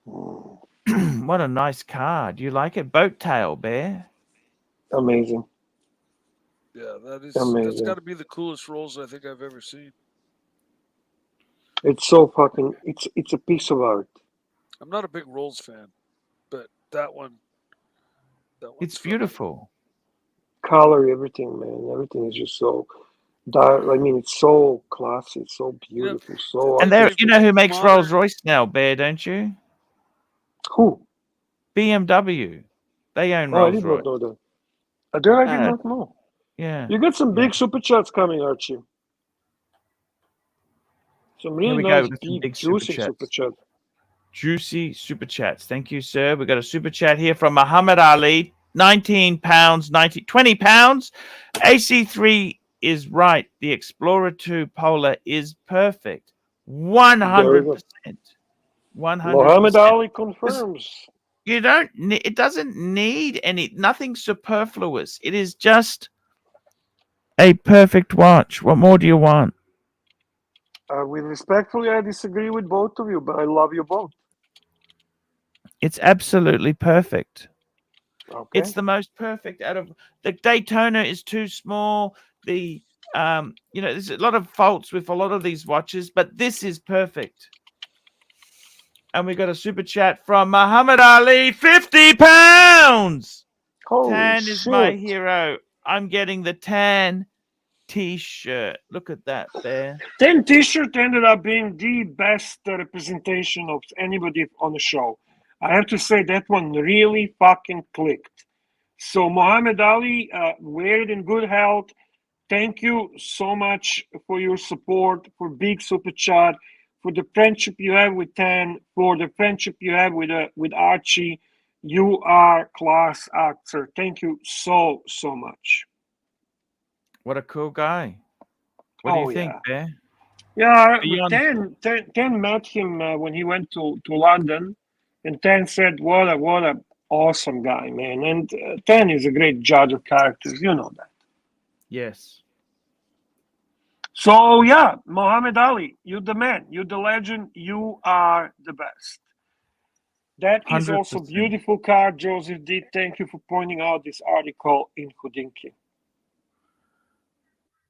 What a nice car. Do you like it? Boat tail, Bear. Amazing. Yeah, that's Amazing. got to be the coolest rolls I think I've ever seen. It's so fucking. It's a piece of art. I'm not a big Rolls fan, but that one. It's beautiful. Color, everything, man. Everything is just so. I mean, it's so classy. It's so beautiful. So. And there, you know who makes modern- Rolls Royce now, Bear, don't you? Who? BMW. They own Oh, I Rolls did Royce. not know that. That I did No. not know. Yeah. You got some big super chats coming, Archie. Some Here really we go. nice, We've got some big, big super juicy chats. super chat. Juicy super chats. Thank you, sir. We got a super chat here from Muhammad Ali. 19 pounds, 20 pounds. AC3 is right. The Explorer 2 Polar is perfect. 100%. 100%. Muhammad Ali confirms. You don't. It doesn't need nothing superfluous. It is just a perfect watch. What more do you want? Respectfully, I disagree with both of you, but I love you both. It's absolutely perfect. Okay. It's the most perfect out of the Daytona is too small. The there's a lot of faults with a lot of these watches, but this is perfect. And we got a super chat from Muhammad Ali, 50 pounds. Holy Tan shit. is my hero. I'm getting the tan t-shirt. Look at that there. Tan t-shirt ended up being the best representation of anybody on the show. I have to say that one really fucking clicked. So Muhammad Ali, wear it in good health. Thank you so much for your support, for big super chat, for the friendship you have with Tan, for the friendship you have with Archie. You are class act, sir. Thank you so much. What a cool guy. What do you think, Bear? Yeah, Beyond. Ten met him when he went to London, and Ten said, "What a awesome guy, man!" And Ten is a great judge of characters, you know that. Yes. So yeah, Muhammad Ali, you the man, you the legend, you are the best. That is also 100%. beautiful card, Joseph D. Thank you for pointing out this article in Hudinki.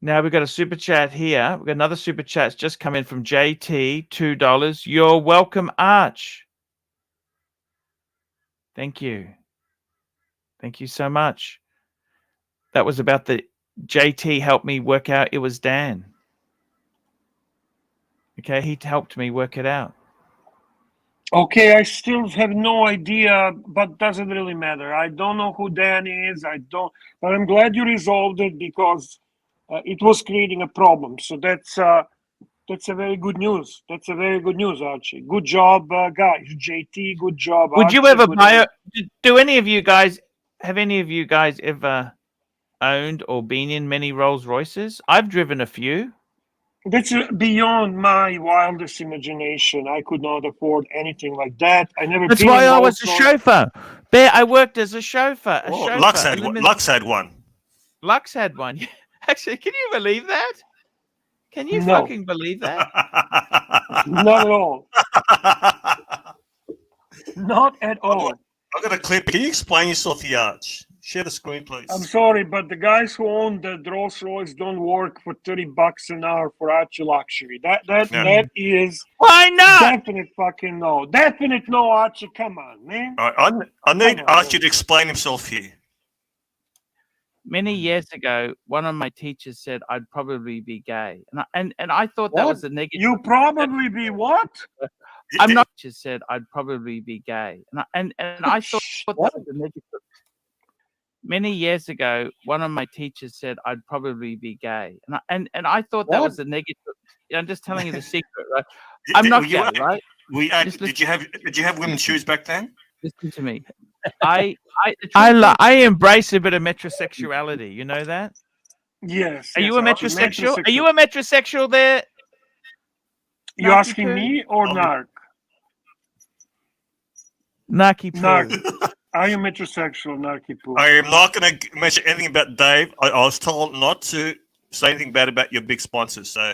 Now we've got a super chat here. We've got another super chat's just come in from JT, $2. You're welcome, Arch. Thank you. Thank you so much. That was about the JT helped me work out it was Dan. Okay, he helped me work it out. Okay, I still have no idea, but doesn't really matter. I don't know who Dan is. But I'm glad you resolved it because it was creating a problem. So that's a very good news. That's a very good news, Archie. Good job, guys. JT, good job. Would Archie, you ever good buy job. do any of you guys have any of you guys ever owned or been in many Rolls Royces? I've driven a few. That's beyond my wildest imagination. I could not afford anything like that. I never. That's been why in I was a Rolls-Royce. chauffeur. There, I worked as a chauffeur. Oh, Lux had one. Lux had one. Lux had one. Actually, can you believe that? Can you No. fucking believe that? Not at all. Not at all. I've got a clip. Can you explain yourself, the Arch? Share the screen, please. I'm sorry, but the guys who own the Rolls Royce don't work for $30 an hour for ARCHIELUXURY. That is why not? Definite fucking no. Definite no, Archie. Come on, man. I need Archie to explain himself here. Many years ago, one of my teachers said I'd probably be gay, and I thought that was a negative. You probably be what? I'm not. Just said I'd probably be gay, and I thought that was a negative. Many years ago, one of my teachers said I'd probably be gay, and I thought that was a negative. I'm just telling you the secret, right? I'm not gay, right? Did you have women's shoes back then? Listen to me. I embrace a bit of metrosexuality. You know that? Yes. Are you a metrosexual? Are you a metrosexual there? You asking me or Narc? Narky poo. Narc. Are you metrosexual, Narky poo? I am not going to mention anything about Dave. I was told not to say anything bad about your big sponsors. So,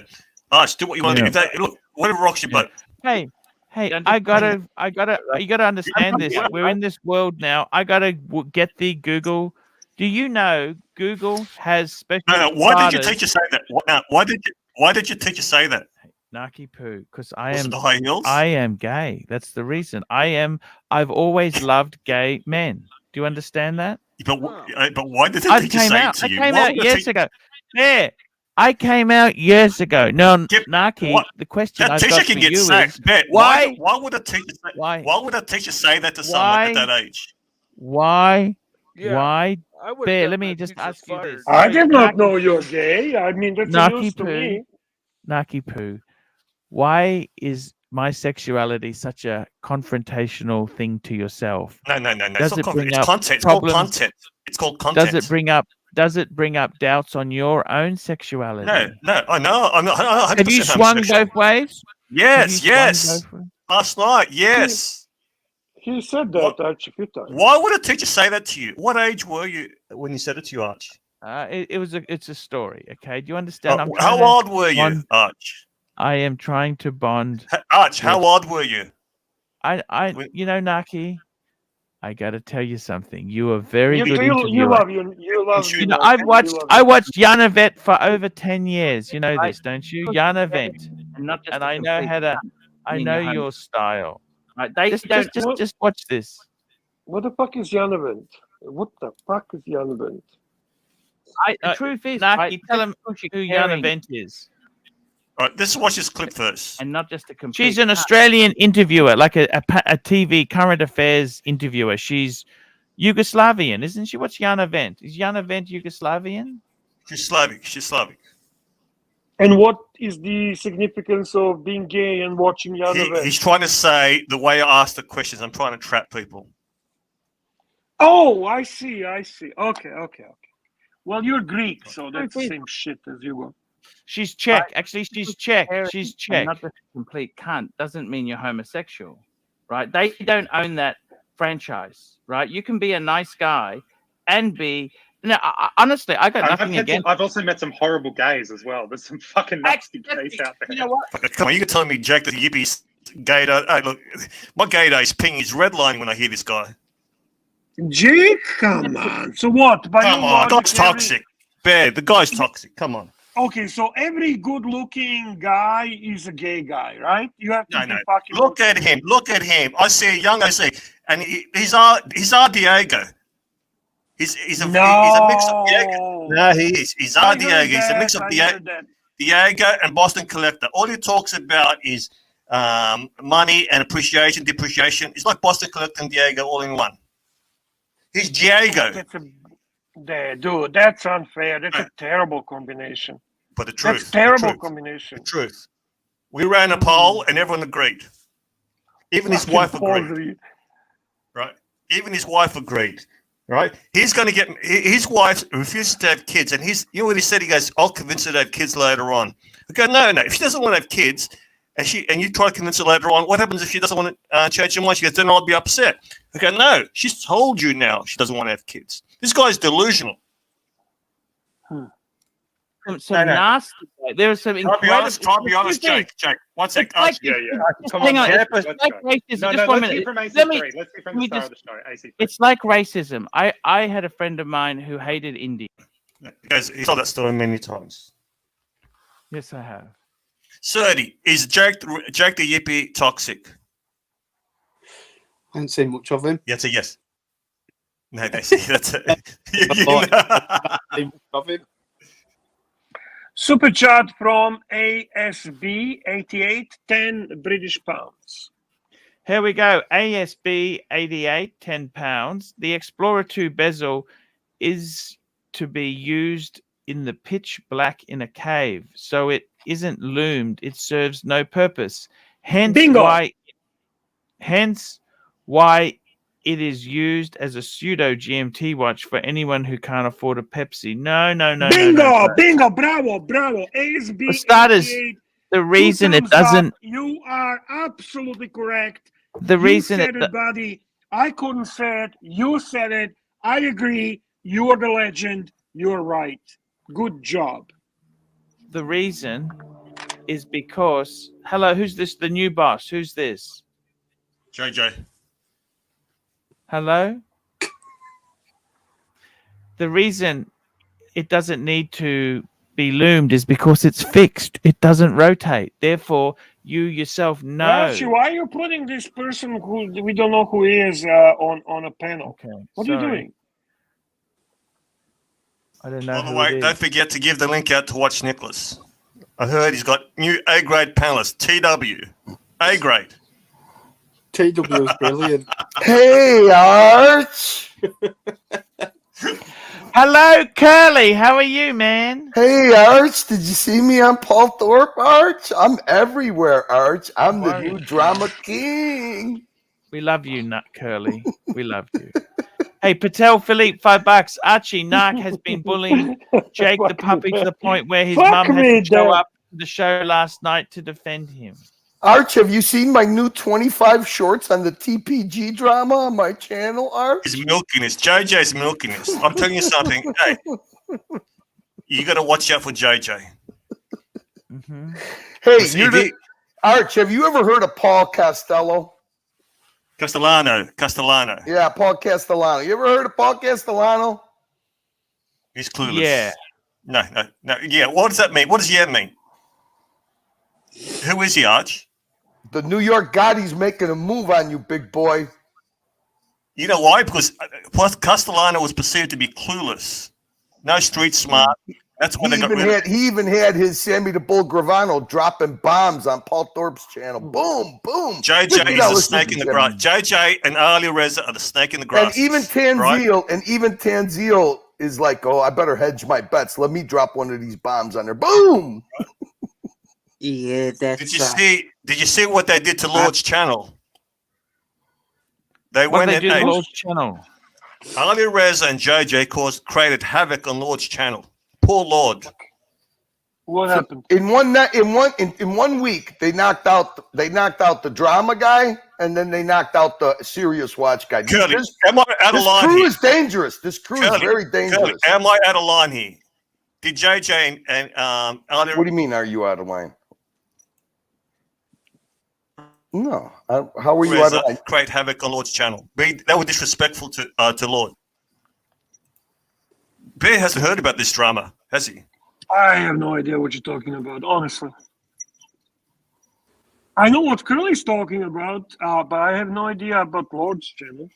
Arch, do what you want to do. Look, whatever rocks your boat. Hey, you gotta understand this. We're in this world now. I gotta get the Google. Do you know Google has special? No. Why did your teacher say that? Why did your teacher say that? Narky poo, because I am gay. That's the reason. I've always loved gay men. Do you understand that? But why did the teacher say it to you? I came out years ago. Yeah. I came out years ago. No, Narky, the question I've got for you is why would a teacher say that to someone at that age? Why? Yeah, why? I would Bear, have let me my just teachers ask you fired. this. I did not know you're gay. I mean, that's news to me. Narky poo. Why is my sexuality such a confrontational thing to yourself? No. Does it bring up content? It's problems? called content. It's called content. Does it bring up doubts on your own sexuality? No. I know. I'm not. Have you swung both ways? Yes. Last night, yes. He said that Archie a few times. Why would a teacher say that to you? What age were you when he said it to you, Arch? It's a story. Okay, do you understand? How old were you, Arch? I am trying to bond. Arch, how old were you? Naki, I got to tell you something. You are very good interviewer. You love. I watched Yana Vet for over 10 years. You know this, don't you? Yana Vet. And I know how to. I know your style. Just watch this. What the fuck is Yana Vet? What the fuck is Yana Vet? The truth is, Naki, tell him who Yana Vet is. All right, let's watch this clip first. And not just a complete. She's an Australian interviewer, like a TV current affairs interviewer. She's Yugoslavian, isn't she? What's Yana Vet? Is Yana Vet Yugoslavian? She's Slavic. And what is the significance of being gay and watching Yana Vet? He's trying to say the way I ask the questions, I'm trying to trap people. Oh, I see. Okay. Well, you're Greek, so that's the same shit as you were. She's Czech. Actually, she's Czech. She's Czech. Not a complete cunt doesn't mean you're homosexual, right? They don't own that franchise, right? You can be a nice guy and be. No, honestly, I got nothing against. I've also met some horrible gays as well. There's some fucking nasty gays out there. You know what? Come on, you can tell me Jack that Yippie's gaydar. Hey, look, my gaydar is ping is redlining when I hear this guy. Jake, come on. So what? By Come on, guy's toxic. Bear, the guy's toxic. Come on. Okay, so every good-looking guy is a gay guy, right? You have to No. fucking Look at him. Look at him. I see a young. I see, and he's our Diego. He's a mix of Diego. No, he is. He's our Diego. He's a mix of Diego and Boston Collector. All he talks about is money and appreciation, depreciation. It's like Boston Collector and Diego all in one. He's Diego. Dude, that's unfair. That's a terrible combination. But the truth. That's terrible combination. The truth. We ran a poll and everyone agreed. Even his wife agreed. Right? Even his wife agreed. Right? He's going to get his wife refuses to have kids, and you know what he said? He goes, "I'll convince her to have kids later on." I go, no. If she doesn't want to have kids, and you try to convince her later on, what happens if she doesn't want to change her mind? She goes, "Then I'll be upset." I go, no. She's told you now she doesn't want to have kids. This guy's delusional. Nasty. There are some incredible. Try to be honest, Jake. One sec. Like, Yeah. Come hang on, on. Jeff, It's let's like go. racism. No, Just 1 let's minute. see from AC3. Let's see from the start of the story. AC3. It's like racism. I had a friend of mine who hated India. Guys, he's told that story many times. Yes, I have. Serdi, is Jack the Yippie toxic? I haven't seen much of him. Yeah, it's a yes. No, that's it. Of him. Super chat from ASB 88, 10 British pounds. Here we go. ASB 88, £10. The Explorer 2 bezel is to be used in the pitch black in a cave, so it isn't loomed. It serves no purpose. Hence why it is used as a pseudo GMT watch for anyone who can't afford a Pepsi. No. Bingo, bravo. ASB. For starters, the reason it doesn't. You are absolutely correct. The reason you said it, buddy. I couldn't say it. You said it. I agree. You are the legend. You're right. Good job. The reason is because. Hello, who's this? The new boss. Who's this? JJ. Hello? The reason it doesn't need to be loomed is because it's fixed. It doesn't rotate. Therefore, you yourself know. Archie, why are you putting this person who we don't know who he is on a panel? Okay. What are you doing? I don't know. By the way, don't forget to give the link out to Watch Nicholas. I heard he's got new A-grade panelists, TW. A-grade. TW is brilliant. Hey, Arch. Hello, Curly. How are you, man? Hey, Arch. Did you see me on Paul Thorpe, Arch? I'm everywhere, Arch. I'm the new drama king. We love you, Nut Curly. We love you. Hey, Patel Philippe, $5. Archie, Narc has been bullying Jake the puppy to the point where his mum had to show up to the show last night to defend him. Arch, have you seen my new 25 shorts on the TPG drama on my channel, Arch? He's milking this. JJ's milking this. I'm telling you something. Hey, you got to watch out for JJ. Mm-hmm. Hey, Arch, have you ever heard of Paul Castellano? Castellano. Yeah, Paul Castellano. You ever heard of Paul Castellano? He's clueless. Yeah. No. Yeah, what does that mean? What does yeah mean? Who is he, Arch? The New York Gotti's making a move on you, big boy. You know why? Because Castellano was perceived to be clueless. No street smart. That's when they got rid of. He even had his Sammy the Bull Gravano dropping bombs on Paul Thorpe's channel. Boom, boom. JJ is the snake in the grass. JJ and Ali Reza are the snake in the grass. And even Tanzil, is like, oh, I better hedge my bets. Let me drop one of these bombs on there. Boom. Yeah, that's. Did you see what they did to Lord's channel? They went in. Lord's channel. Ali Reza and JJ created havoc on Lord's channel. Poor Lord. What happened? In one night, in 1 week, they knocked out the drama guy, and then they knocked out the serious watch guy. Curly, am I out of This line crew here? is dangerous. This crew is very dangerous. Curly, am I out of line here? Did JJ and What do you mean? Are you out of line? No. How were you out of line? Create havoc on Lord's channel. That was disrespectful to Lord. Bear hasn't heard about this drama, has he? I have no idea what you're talking about, honestly. I know what Curly's talking about, but I have no idea about Lord's channel.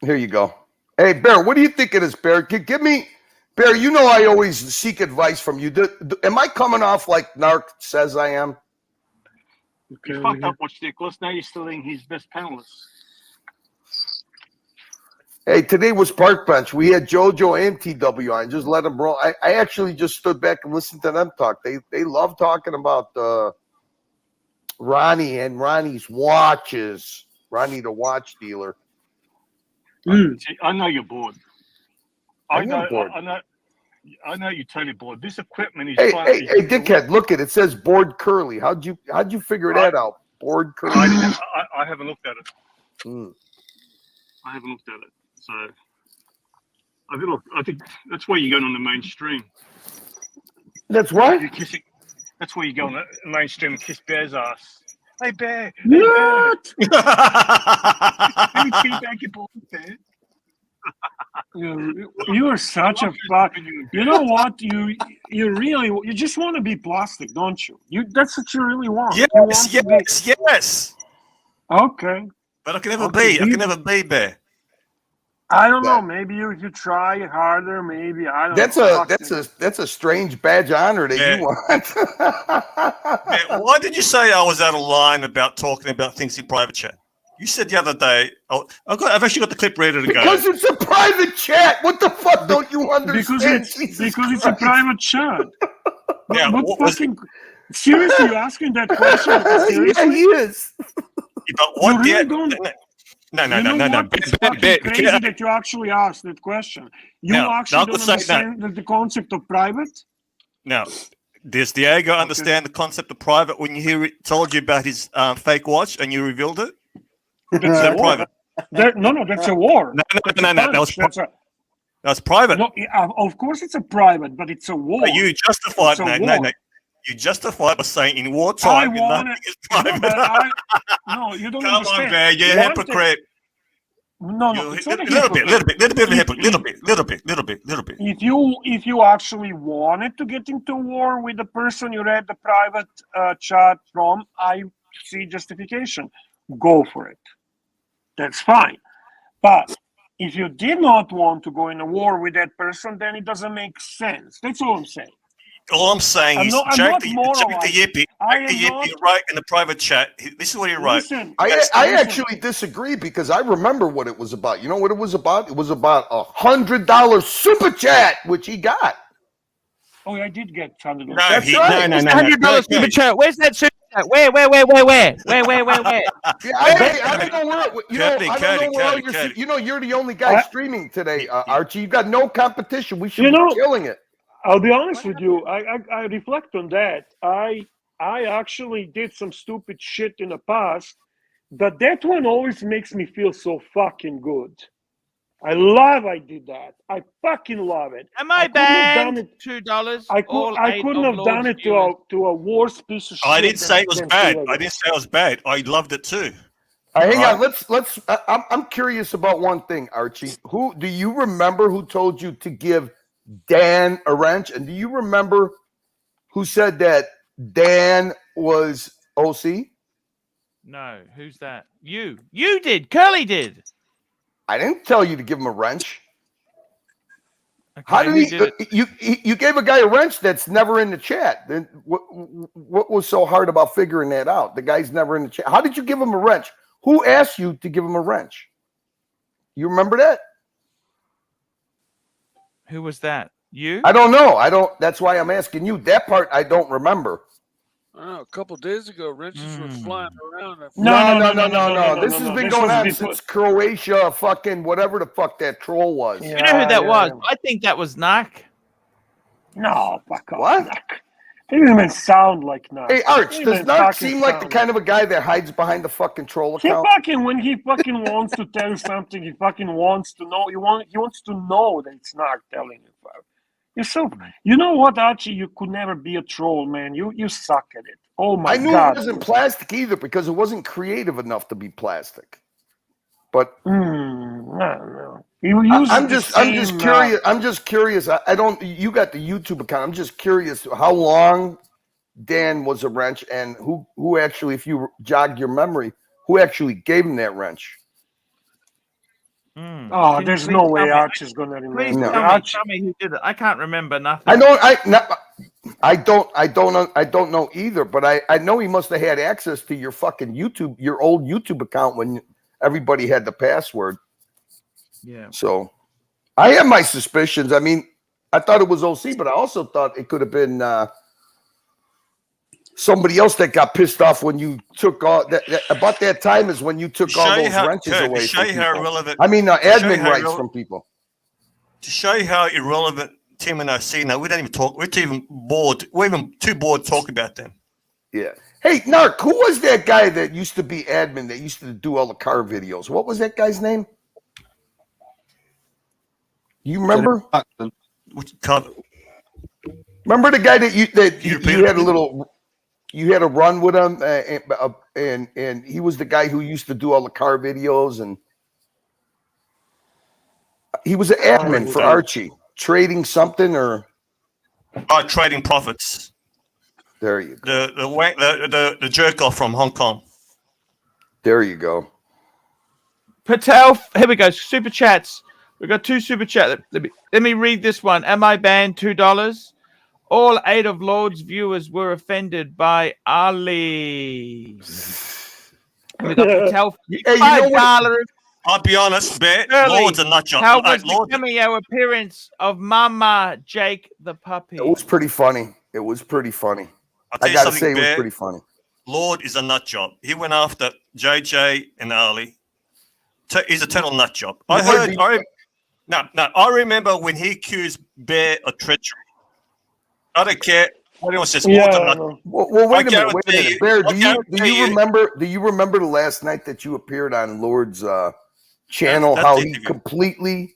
Here you go. Hey, Bear, what do you think of this, Bear? Give me, Bear, you know I always seek advice from you. Am I coming off like Narc says I am? Okay, You fucked up what's Nicholas. Now you're stealing his best panelists. Hey, today was Park Bench. We had JoJo and TW on. Just let them roll. I actually just stood back and listened to them talk. They love talking about Ronnie and Ronnie's watches. Ronnie, the watch dealer. See, I know you're bored. I am bored. I know you're totally bored. This equipment is. Hey, dickhead! Look at it. It says Board Curly. How'd you figure that out? Board Curly. I haven't looked at it. I haven't looked at it. So I think that's why you're going on the mainstream. That's what? You're kissing. That's why you go on the mainstream and kiss Bear's ass. Hey Bear. What? Hey, Bear. Let me teabag your balls, Bear. You are such a fuck. You know what? You just want to be plastic, don't you? That's what you really want. Yes. Okay. But I can never be. I can never be Bear. I don't know. Maybe you try harder. Maybe I don't. That's a strange badge of honor that you want. Why did you say I was out of line about talking about things in private chat? You said the other day. I've actually got the clip ready to go. Because it's a private chat. What the fuck don't you understand? Because it's a private chat. Yeah, Seriously, you asking that question? Seriously? Yeah, he is. But what? You really don't. No. It's fucking crazy that you actually asked that question. You actually don't understand the concept of private? No. Does Diego understand the concept of private when you hear it told you about his fake watch and you revealed it? Is that private? No, that's a war. No. That's private. No, of course it's a private, but it's a war. You justified no. You justify by saying in wartime nothing is private. No, you don't Come understand. on, man, you're a hypocrite. No, it's not a little bit. If you actually wanted to get into war with the person you read the private chat from, I see justification. Go for it. That's fine. But if you did not want to go in a war with that person, then it doesn't make sense. That's all I'm saying. All I'm saying is, Jake the Yippie write in the private chat. This is what he wrote. I actually disagree because I remember what it was about. You know what it was about? It was about $100 super chat, which he got. Oh, I did get $100. No, $100 super chat. Where's that super chat? Where? I don't know where. You know, you're the only guy streaming today, Archie. You got no competition. We should be killing it. I'll be honest with you. I reflect on that. I actually did some stupid shit in the past, but that one always makes me feel so fucking good. I did that. I fucking love it. Am I banned? $2. I couldn't have done it to a worse piece of shit. I didn't say it was bad. I loved it too. Hang on. Let's. I'm curious about one thing, Archie. Who do you remember who told you to give Dan a wrench? And do you remember who said that Dan was OC? No, who's that? You did. Curly did. I didn't tell you to give him a wrench. Okay, How did you gave a guy a wrench that's never in the chat? Then what was so hard about figuring that out? The guy's never in the chat. How did you give him a wrench? Who asked you to give him a wrench? You remember that? Who was that? You? I don't know. That's why I'm asking you. That part I don't remember. I don't know, a couple of days ago, wrenches were flying around. No. This has been going on since No, fuck off. What? Knock. He didn't even sound like Knock. Hey, Arch, He does didn't Narc fucking seem like the sound kind of a guy that hides behind the fucking troll He account? when he fucking wants to tell you something, he fucking wants to know. He wants to know that it's not telling you. You're so. You know what, Archie? You could never be a troll, man. You suck at it. Oh my I knew god. it wasn't plastic either because it wasn't creative enough to be plastic. But no. I'm just curious. I'm just curious. I don't. You got the YouTube account. I'm just curious how long Dan was a wrench, and who actually, if you jog your memory, who actually gave him that wrench? Oh, there's no way Archie's gonna remember. Please tell me who did it. I can't remember nothing. I don't know either. But I know he must have had access to your fucking YouTube, your old YouTube account when everybody had the password. Yeah. So I have my suspicions. I mean, I thought it was OC, but I also thought it could have been somebody else that got pissed off when you took all that. About that time is when you took all those wrenches away from people. I mean, admin rights from people. To show you how irrelevant Tim and I see now, we don't even talk. We're even bored. We're even too bored to talk about them. Yeah. Hey, Narc, who was that guy that used to be admin that used to do all the car videos? What was that guy's name? You remember? Remember the guy that you had a little. You had a run with him, and he was the guy who used to do all the car videos, and he was an admin for Archie, trading something or trading profits. There you go. The jerk off from Hong Kong. There you go. Patel, here we go. Super chats. We got 2 super chats. Let me read this one. Am I banned? $2. All 8 of Lord's viewers were offended by Ali. We got Patel. I'll be honest, Bear. Lord's a nut job. How was the cameo appearance of Mama Jake the puppy? It was pretty funny. I gotta say, it was pretty funny. Lord is a nut job. He went after JJ and Ali. He's a total nut job. I remember when he accused Bear of treachery. I don't care. Anyone says wait a minute. Bear, do you remember the last night that you appeared on Lord's channel? How he completely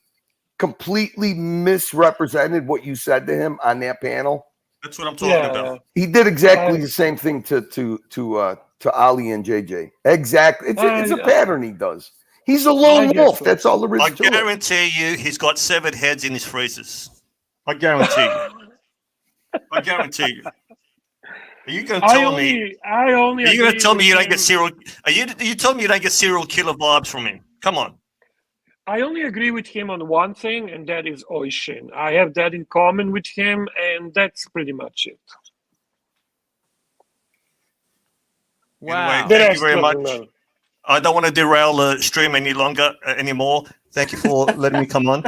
misrepresented what you said to him on that panel? That's what I'm talking about. He did exactly the same thing to Ali and JJ. Exactly. It's a pattern he does. He's a lone wolf. That's all there is to it. I guarantee you he's got severed heads in his freezers. I guarantee you. I guarantee you. Are you going to tell me? Are you going to tell me you don't get serial? Are you telling me you don't get serial killer vibes from him? Come on. I only agree with him on one thing, and that is Oishin. I have that in common with him, and that's pretty much it. Wow. Anyway, thank you very much. I don't want to derail the stream anymore. Thank you for letting me come on.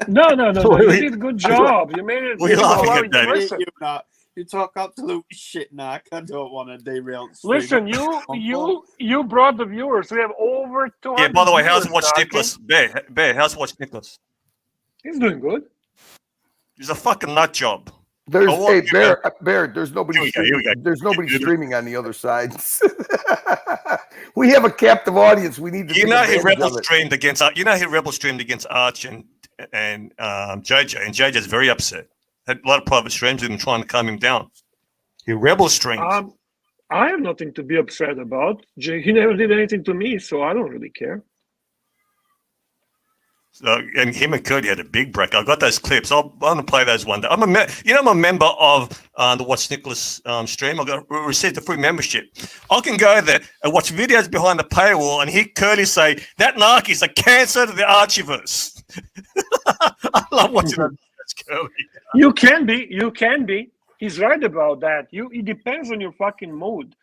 No. You did a good job. You made it. We're laughing at that. You talk absolute shit, Nack. I don't want to derail. Listen, you brought the viewers. We have over 200. Yeah. By the way, how's Watch Nicholas? Bear. How's Watch Nicholas? He's doing good. He's a fucking nut job. Bear. There's nobody. There's nobody streaming on the other side. We have a captive audience. We need to. He rebel streamed against. He rebel streamed against Arch and JJ, and JJ's very upset. Had a lot of private streams with him trying to calm him down. He rebel streamed. I have nothing to be upset about. He never did anything to me, so I don't really care. So, and him and Cody had a big break. I got those clips. I'm going to play those one day. I'm a member of the Watch Nicholas stream. I received a free membership. I can go there and watch videos behind the paywall and hear Cody say, that narc is a cancer to the Archieverse. I love watching that. Cody. You can be. He's right about that. It depends on your fucking mood.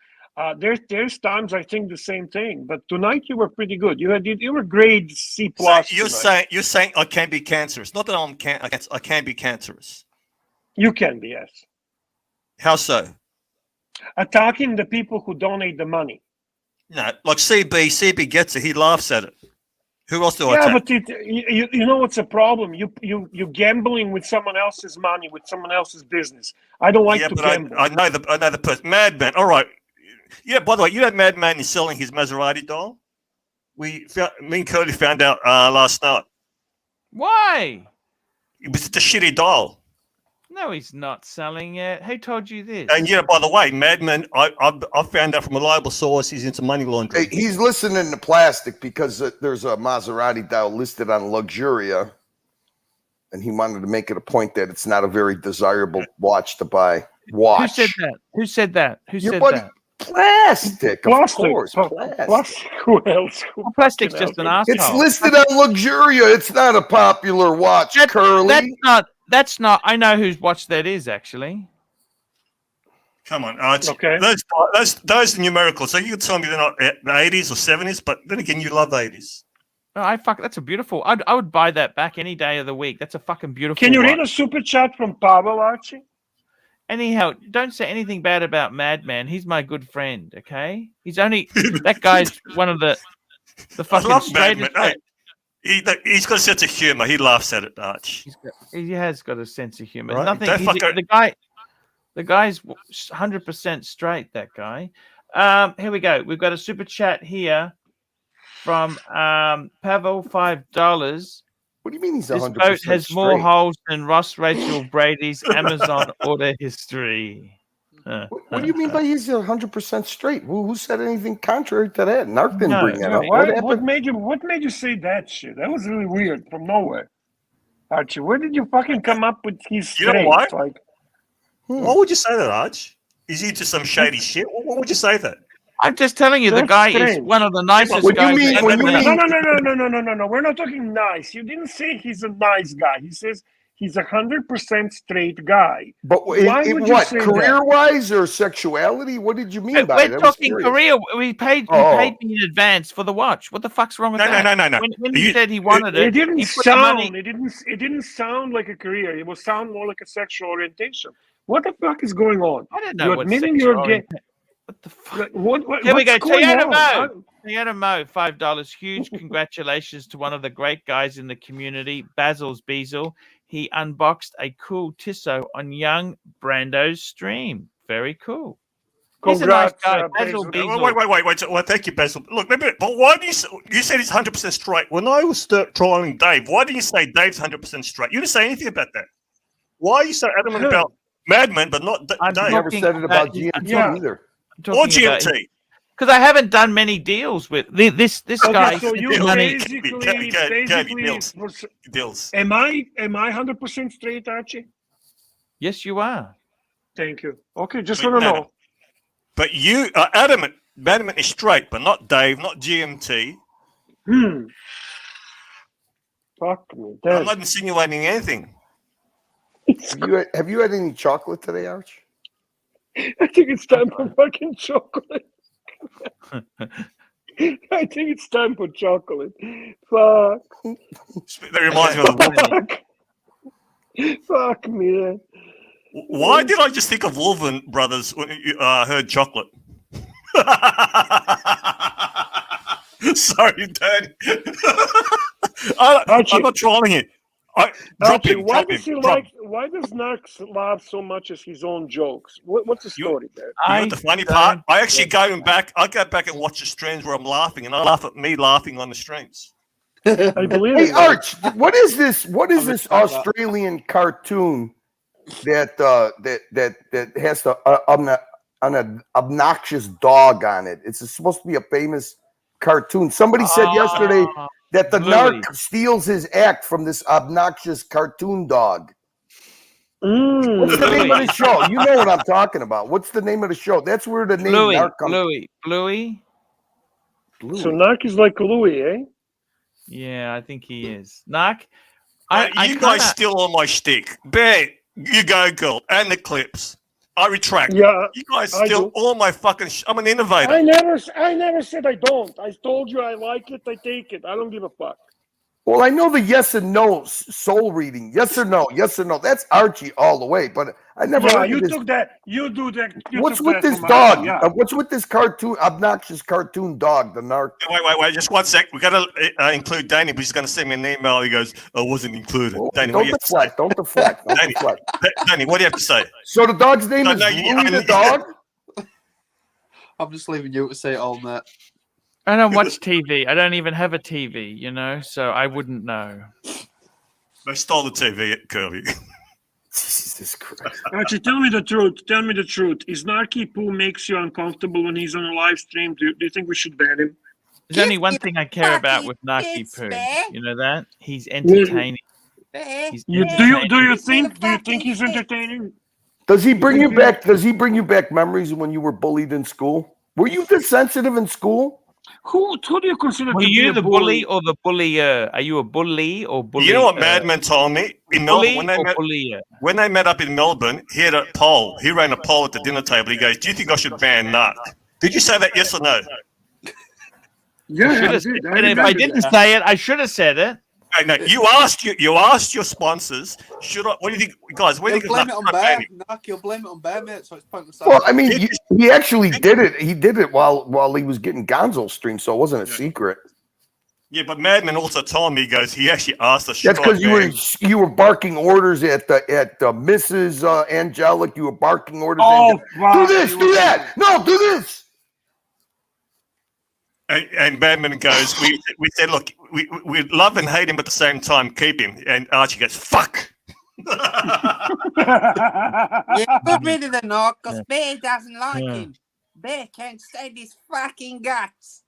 There's times I think the same thing, but tonight you were pretty good. You were grade C+. So you're saying I can be cancerous. Not that I can be cancerous. You can be, yes. How so? Attacking the people who donate the money. No, like CB gets it. He laughs at it. Who else do I Yeah, take? but you know what's a problem? You gambling with someone else's money, with someone else's business. I don't like Yeah, to but gamble. I know the person. Madman. All right. Yeah. By the way, you know Madman is selling his Maserati doll. Me and Curly found out last night. Why? It was just a shitty doll. No, he's not selling it. Who told you this? And yeah, by the way, Madman, I found out from a reliable source he's into money laundering. Hey, he's listening to Plastic because there's a Maserati doll listed on Luxuria, and he wanted to make it a point that it's not a very desirable watch to buy. Who said that? Who said that? Who Your said buddy that? Plastic, of Plastic. course. Plastic. Who else? Well, Plastic's just an asshole. It's listed on Luxuria. It's not a popular watch, Curly. That's not. I know whose watch that is actually. Come on, Archie. Okay. Those are numerical. So you can tell me they're not the 80s or 70s, but then again, you love 80s. Oh, that's a beautiful. I would buy that back any day of the week. That's a fucking beautiful. Can you watch. read a super chat from Pavel, Archie? Anyhow, don't say anything bad about Madman. He's my good friend. Okay, he's only that guy's one of the fucking I love straightest. Madman. Hey, he's got a sense of humor. He laughs at it, Arch. He has got a sense of humor. Right? Nothing. Don't fuck The guy's 100% straight. That guy. Here we go. We've got a super chat here from Pavel, $5. What do you mean he's 100% This boat has straight? more holes than Ross Rachel Brady's Amazon order history. What do you mean by he's 100% straight? Who said anything contrary to that? Narc didn't bring that up. What made you say that shit? That was really weird from nowhere. Archie, where did you fucking come up with he's straight? You know why? Like, Why would you say that, Arch? Is he into some shady shit? What would you say that? I'm just telling you, the That's guy is strange. one of the nicest What do you guys. mean- I've what do ever you met. No. We're not talking nice. You didn't say he's a nice guy. He says he's 100% straight guy. But Why would you what, say that? career-wise or sexuality? What did you mean by it? We're I was talking curious. career. He paid me in advance for the watch. What the fuck's wrong with that? No. When he said he wanted it, It didn't he put the money. sound. It didn't sound like a career. It would sound more like a sexual orientation. What the fuck is going on? I don't know You're what admitting sexual you're gay. What the fuck? What, Here we go. what's going Toyota on? Mo. Toyota Mo, $5. Huge congratulations to one of the great guys in the community, Basil's Beazle. He unboxed a cool Tissot on young Brando's stream. Very cool. He's a nice guy. Basil Beazle. Wait. Well, thank you, Basil. Look, but why do you said he's 100% straight? When I was trolling Dave, why didn't you say Dave's 100% straight? You didn't say anything about that. Why are you so adamant about Madman, but not Dave? I never said it about GMT either. Or GMT. Because I haven't done many deals with this guy. So you money. basically Deals. Am I 100% straight, Archie? Yes, you are. Thank you. Okay, just want to know. But you are adamant. Madman is straight, but not Dave, not GMT. Fuck me. I'm not insinuating anything. Have you had any chocolate today, Arch? I think it's time for fucking chocolate. I think it's time for chocolate. Fuck. That reminds me of the Wolven. Fuck me, man. Why did I just think of Wolven brothers when you heard chocolate? Sorry, Dad. I'm not trolling you. Archie, why does Narc laugh so much at his own jokes? What's the story there? You know the funny part? I actually go back and watch the streams where I'm laughing, and I laugh at me laughing on the streams. I believe Hey, Arch, what is this? What is this Australian cartoon that has an obnoxious dog on it? It's supposed to be a famous cartoon. Somebody said yesterday that the narc steals his act from this obnoxious cartoon dog. What's the name of the show? You know what I'm talking about. What's the name of the show? That's where the name narc comes from. Bluey. So Narc is like Louis, eh? Yeah, I think he is. Narc. You guys steal all my shtick. Bear, you go, girl, and the clips. I retract. Yeah, you guys steal all my fucking. I'm an innovator. I never said I don't. I told you I like it. I take it. I don't give a fuck. Well, I know the yes and no soul reading. Yes or no. Yes or no. That's Archie all the way. But I never Yeah, heard you of this. took that. You do that. You What's took with that this from dog? Archie, yeah. What's with this cartoon, obnoxious cartoon dog, the narc? Wait. Just 1 sec. We got to include Danny, but he's going to send me an email. He goes, I wasn't included. Well, Danny, what do you have to say? Don't deflect. Don't Danny, deflect. Danny, what do you have to say? So the dog's name No, is no, Louie the dog? I'm just leaving you to say it all, Matt. I don't watch TV. I don't even have a TV, you know, so I wouldn't know. They stole the TV at Kirby. Jesus Christ. Archie, tell me the truth. Tell me the truth. Is Narky Poo makes you uncomfortable when he's on a live stream? Do you think we should ban him? There's only one thing I care about with Narky Poo. You know that? He's entertaining. Do you think he's entertaining? Does he bring you back? Does he bring you back memories of when you were bullied in school? Were you this sensitive in school? Who do you consider Were to be you a the bully or the bullier? Are you a bully or bully? You know what Madman told me? In Melbourne, when they met up in Melbourne, he had a poll. He ran a poll at the dinner table. He goes, do you think I should ban Narc? Did you say that, yes or no? Yeah, I did. And if I didn't say it, I should have said it. No, you asked your sponsors. Should I? What do you think, guys? What do you think? Blame it on Bear. Narc, you'll blame it on Bear, mate. So it's pointless. Well, I mean, he actually did it. He did it while he was getting Gonzo's stream, so it wasn't a secret. Yeah, but Madman also told me, he goes, he actually asked us. That's because you were barking orders at Mrs. Angelic. You were barking orders. Oh, do this, do that. No, do this. And Badman goes, we said, look, we love and hate him, but at the same time, keep him. And Archie goes, fuck. Yeah, good rid of the Narc, because Bear doesn't like him. Bear can't stand his fucking guts.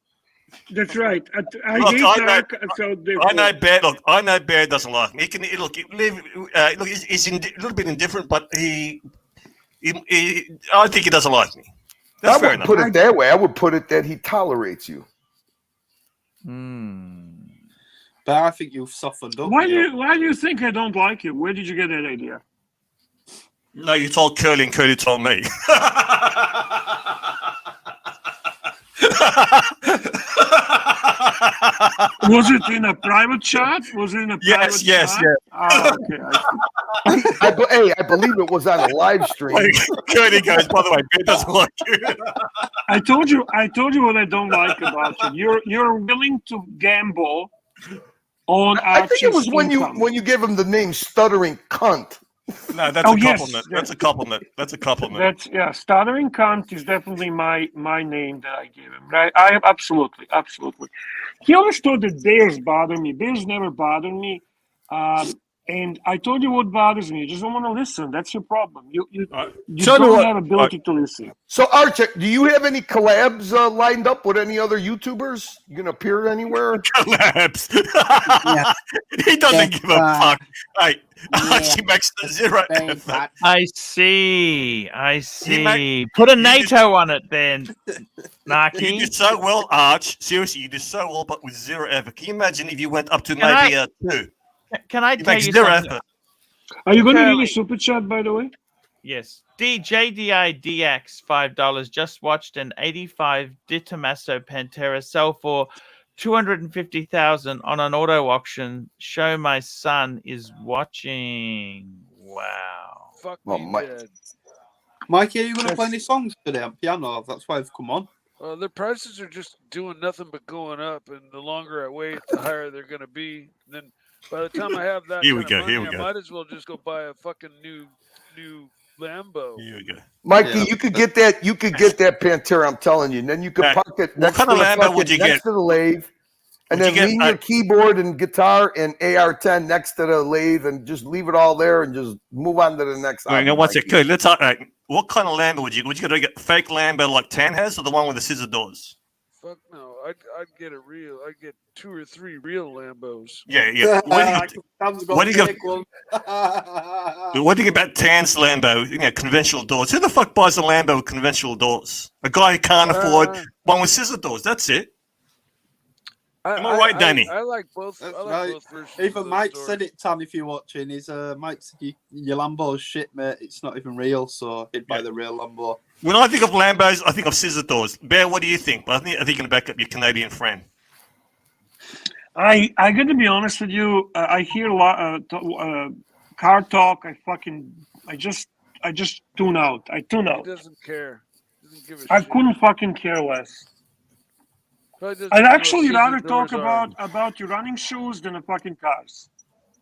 That's right. I know Bear. Look, I know Bear doesn't like me. He can look. He's a little bit indifferent, but I think he doesn't like me. That's I wouldn't put it that way. I would put it that he tolerates you. But I think you've softened up. Why do you think I don't like you? Where did you get that idea? No, you told Curly, and Curly told me. Was it in a private chat? Was it in a private yes. chat? Ah, okay. I believe it was on a live stream. Curly goes, by the way, Ben doesn't like you. I told you what I don't like about you. You're willing to gamble on. I think it was when you gave him the name Stuttering Cunt. No, that's a compliment. That's a compliment. That's a compliment. Stuttering Cunt is definitely my name that I gave him. Right? I absolutely. He always thought that bears bother me. Bears never bother me. And I told you what bothers me. You just don't want to listen. That's your problem. You don't have ability to listen. So, Archie, do you have any collabs lined up with any other YouTubers? You gonna appear anywhere? Collabs. He doesn't give a fuck. Hey, Archie makes zero effort. I see. Put a NATO on it then, Narky. You did so well, Arch. Seriously, you did so well, but with zero effort. Can you imagine if you went up to maybe a 2? Can I tell you zero something? effort. Are you going to give me super chat, by the way? Yes. DJDIDX $5 just watched an 85 Di Tommaso Pantera sell for $250,000 on an auto auction. Show my son is watching. Wow. Fuck well, me dead. Mikey, are you going to play any songs today on piano? That's why I've come on. Their prices are just doing nothing but going up, and the longer I wait, the higher they're going to be. And then by the time I have that Here we kind of go, money, I might as well just go buy a fucking new Lambo. Here we go. Mikey, you could get that. You could get that Pantera. I'm telling you. And then you could park it next to the next to the lathe, and then leave your keyboard and guitar and AR-10 next to the lathe, and just leave it all there, and just move on to the next. Wait, now what's it? Let's talk. What kind of Lambo would you get? A fake Lambo like Tan has, or the one with the scissor doors? Fuck no! I'd get a real. I'd get 2 or 3 real Lambos. Yeah. What do you think about Tan's Lambo? You know, conventional doors. Who the fuck buys a Lambo with conventional doors? A guy who can't afford one with scissor doors. That's it. Am I right, Danny? I like both. I like both versions. Even Mike said it, Tan, if you're watching. Mike said your Lambo's shit, mate. It's not even real, so he'd buy the real Lambo. When I think of Lambos, I think of scissor doors. Bear, what do you think? I think you're going to back up your Canadian friend. I got to be honest with you. I hear a lot car talk. I just tune out. I tune He out. doesn't care. Doesn't give a I shit. couldn't fucking care less. Probably doesn't I'd even know actually what rather scissor talk doors are. about your running shoes than the fucking cars,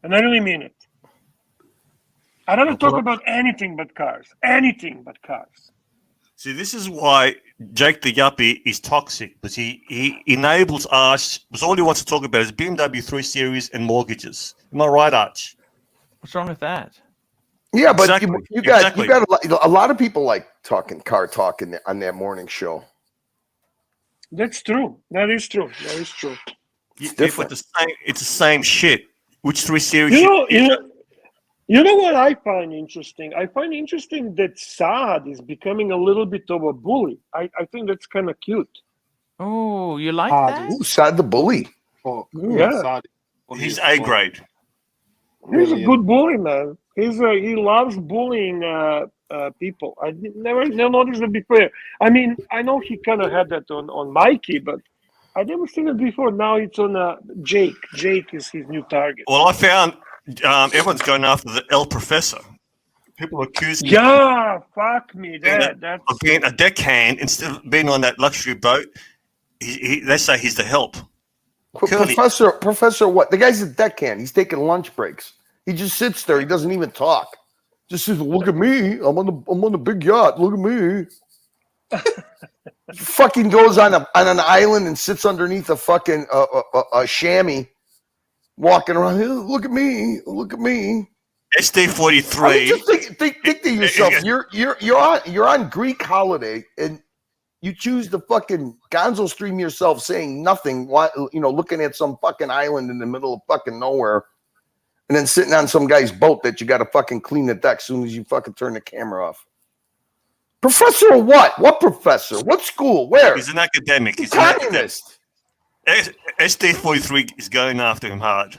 and I really mean it. I'd rather talk about anything but cars. Anything but cars. See, this is why Jake the Yuppie is toxic, because he enables Arch, because all he wants to talk about is BMW 3 Series and mortgages. Am I right, Arch? What's wrong with that? Yeah, but Exactly, you got exactly. a lot of people like car talking on their morning show. That's true. That is true. That is true. It's But different. it's the same shit. Which 3 Series? You know what I find interesting? I find interesting that Saad is becoming a little bit of a bully. I think that's kind of cute. Oh, you like Saad that? Ooh, Saad the bully. Yeah. He's A grade. He's a good bully, man. He loves bullying people. I never noticed it before. I mean, I know he kind of had that on Mikey, but I never seen it before. Now it's on Jake. Jake is his new target. Well, I found everyone's going after the El Professor. People accuse him Yeah, fuck me. of being a deckhand instead of being on that luxury boat. They say he's the help. Professor what? The guy's a deckhand. He's taking lunch breaks. He just sits there. He doesn't even talk. Just says, "Look at me. I'm on the big yacht. Look at me." He fucking goes on an island and sits underneath a fucking a chamois, walking around. Look at me. Look at me. SD43. I mean, just think to yourself. You're on Greek holiday and you choose to fucking gonzo stream yourself saying nothing, looking at some fucking island in the middle of fucking nowhere, and then sitting on some guy's boat that you got to fucking clean the deck as soon as you fucking turn the camera off. Professor or what? What professor? What school? Where? He's an academic. He's communist. SD43 is going after him hard.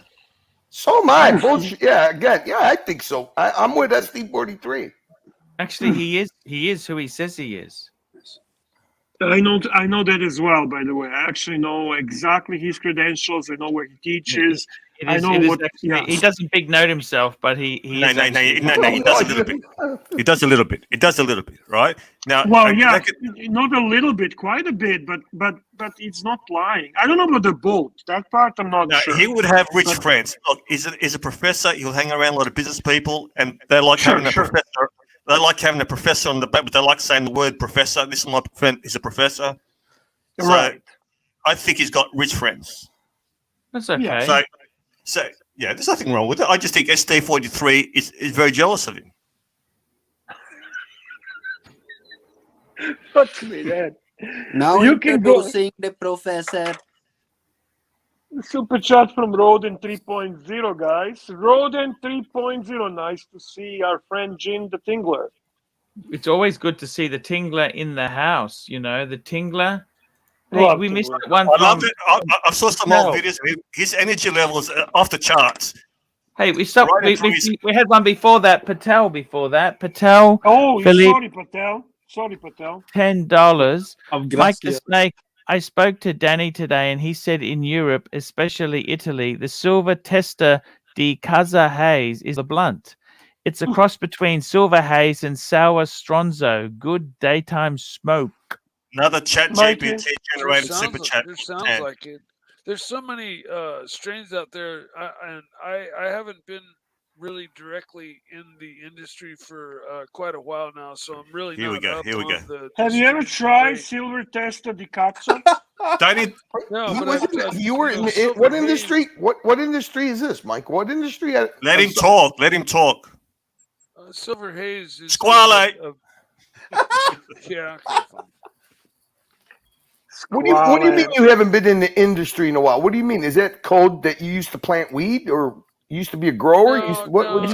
So am I. Bullshit. Yeah, again. Yeah, I think so. I'm with SD43. Actually, he is who he says he is. I know that as well, by the way. I actually know exactly his credentials. I know where he teaches. I know what. Yeah. He doesn't big note himself, but he He does a little bit. He does a little bit. It does a little bit, right? Now, well, yeah, not a little bit, quite a bit, but it's not lying. I don't know about the boat. That part I'm not sure. He would have rich friends. Look, he's a professor. He'll hang around a lot of business people, and they like having a professor. They like having a professor on the back, but they like saying the word professor. This is my friend. He's a professor. Right. So I think he's got rich friends. That's okay. So yeah, there's nothing wrong with it. I just think SD43 is very jealous of him. Fuck me, man. Now You can go. introducing the professor. Super chat from Roden 3.0, guys. Roden 3.0. Nice to see our friend Jin the Tingler. It's always good to see the Tingler in the house. You know, the Tingler. Hey, we missed one. I loved it. I saw some old videos. His energy levels are off the charts. Hey, we stopped. We had one before that. Patel. Oh, Philippe, sorry, Patel. $10. Mike the Snake. I spoke to Danny today, and he said in Europe, especially Italy, the silver testa di Casa Haze is a blunt. It's a cross between silver haze and sour stronzo. Good daytime smoke. Another chat GPT generated Sounds super chat. There sounds like it. There's so many strains out there, and I haven't been really directly in the industry for quite a while now, so I'm really Here we go. Have you ever tried silver testa di cazzo? You were in what industry? What industry is this, Mike? What industry? Let him talk. Silver haze is Squale. Yeah. What do you mean you haven't been in the industry in a while? What do you mean? Is that code that you used to plant weed or you used to be a grower? It's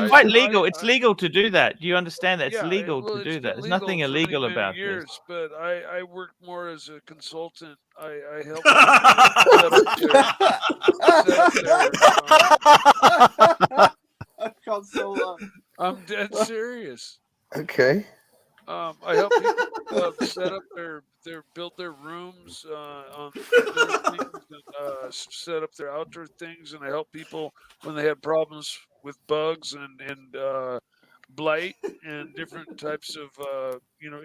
quite legal. It's legal to do that. Do you understand that? It's legal to do it's that. been There's nothing legal for illegal many about years, this. But I work more as a consultant. I help people set up their, I'm dead serious. Okay. I help people set up built their rooms on indoor things and set up their outdoor things, and I helped people when they had problems with bugs and blight and different types of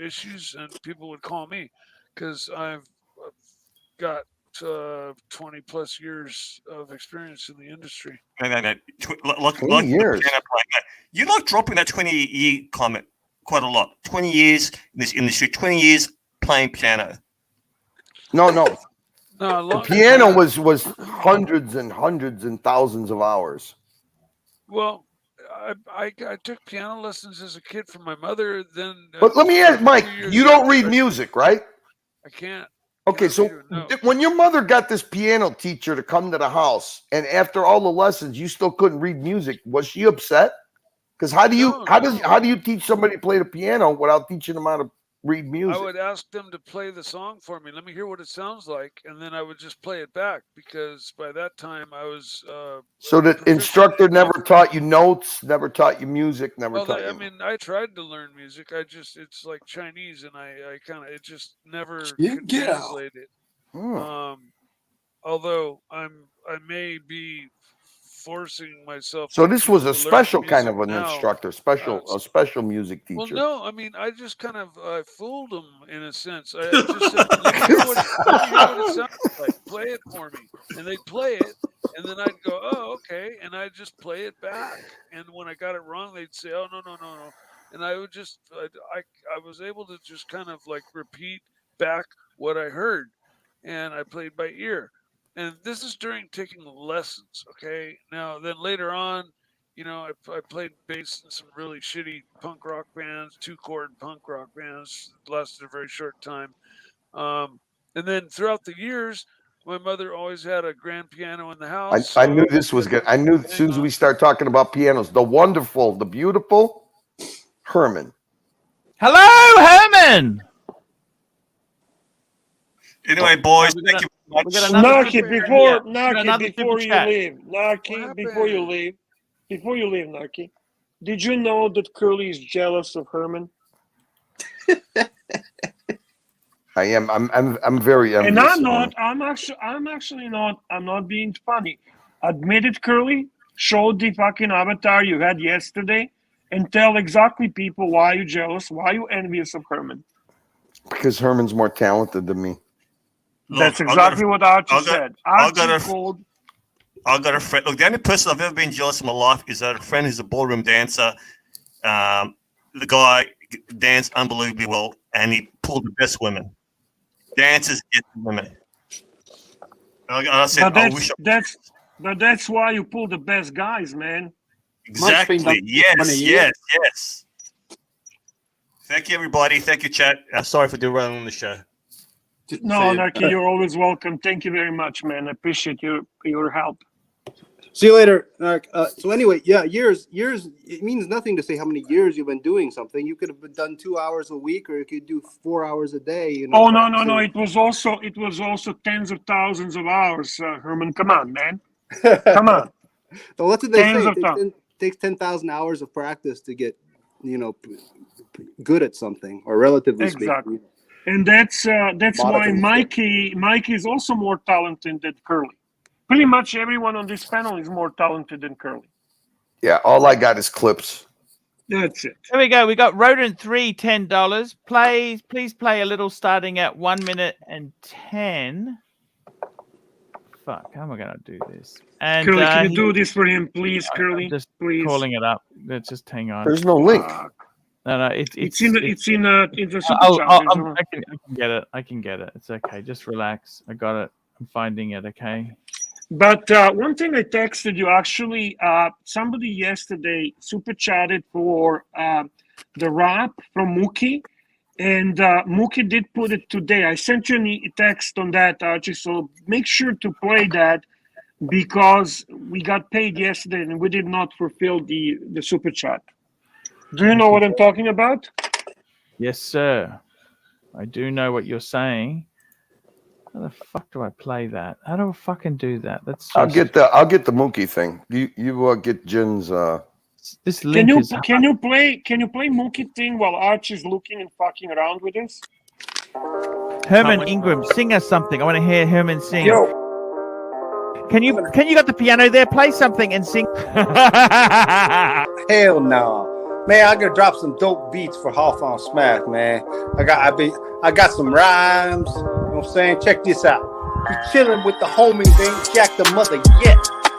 issues, and people would call me because I've got 20 plus years of experience in the industry. Like 20 years. You're not dropping that 20-year comment quite a lot. 20 years in this industry, 20 years playing piano. No. No, The longer piano than that. was hundreds and hundreds and thousands of hours. Well, I took piano lessons as a kid from my mother. Then, But let me ask, Mike, you don't read music, right? I can't. Okay, so when your mother got this piano teacher to come to the house, and after all the lessons, you still couldn't read music, was she upset? Because how do you teach somebody to play the piano without teaching them how to read music? I would ask them to play the song for me. Let me hear what it sounds like, and then I would just play it back because by that time I was. So the instructor never taught you notes, never taught you music, never taught you. I mean, I tried to learn music. It's like Chinese, and I kind of it just never could translate it. Although I may be forcing myself. So this was a to learn special kind of an now. instructor, a special music teacher. Well, no, I mean, I just kind of fooled them in a sense. I just said, let me hear what it sounds like. Play it for me. And they'd play it, and then I'd go, oh, okay. And I'd just play it back. And when I got it wrong, they'd say, oh, no. And I would just, I was able to just kind of like repeat back what I heard. And I played by ear. And this is during taking lessons, okay? Now, then later on, I played bass in some really shitty punk rock bands, 2-chord punk rock bands. It lasted a very short time. And then throughout the years, my mother always had a grand piano in the house. I knew this was good. I knew as soon as we start talking about pianos, the wonderful, the beautiful Herman. Hello, Herman. Anyway, boys, thank you. Narky, before you leave, Narky, did you know that Curly is jealous of Herman? I am. I'm very envious. And I'm not. I'm actually not. I'm not being funny. Admit it, Curly. Show the fucking avatar you had yesterday, and tell exactly people why you're jealous, why you're envious of Herman. Because Herman's more talented than me. That's exactly what Archie said. I got a friend. Look, the only person I've ever been jealous in my life is a friend who's a ballroom dancer. The guy danced unbelievably well, and he pulled the best women. Dancers get the women. I said, but that's why you pull the best guys, man. Exactly. Yes. Thank you, everybody. Thank you, chat. Sorry for running the show. No, Narky, you're always welcome. Thank you very much, man. I appreciate your help. See you later, Narc. So anyway, yeah, years. It means nothing to say how many years you've been doing something. You could have done 2 hours a week, or you could do 4 hours a day. Oh no! It was also tens of thousands of hours, Herman. Come on, man. Come on. So what did they say? It takes 10,000 hours of practice to get, good at something, or relatively speaking. And that's why Mikey is also more talented than Curly. Pretty much everyone on this panel is more talented than Curly. Yeah, all I got is clips. That's it. Here we go. We got Rodent 3, $10. Please play a little starting at 1 minute and 10. Fuck, how am I gonna do this? And Curly, can you do this for him, please, Curly? I'm just please. calling it up. Let's just hang on. There's no link. No, it's in the super chat. I can get it. I can get it. It's okay. Just relax. I got it. I'm finding it. Okay. But one thing I texted you, actually, somebody yesterday super chatted for the rap from Mookie, and Mookie did put it today. I sent you a text on that, Archie, so make sure to play that because we got paid yesterday and we did not fulfill the super chat. Do you know what I'm talking about? Yes, sir. I do know what you're saying. How the fuck do I play that? How do I fucking do that? That's just... I'll get the Mookie thing. You get Jin's. This link can you play Mookie thing while Archie's looking and fucking around with this? Herman Ingram, sing us something. I want to hear Herman sing. Yo. Can you got the piano there? Play something and sing. Hell no. Man, I gotta drop some dope beats for Half on Smack, man. I got some rhymes. You know what I'm saying? Check this out. We chilling with the homies, ain't jack the mother yet.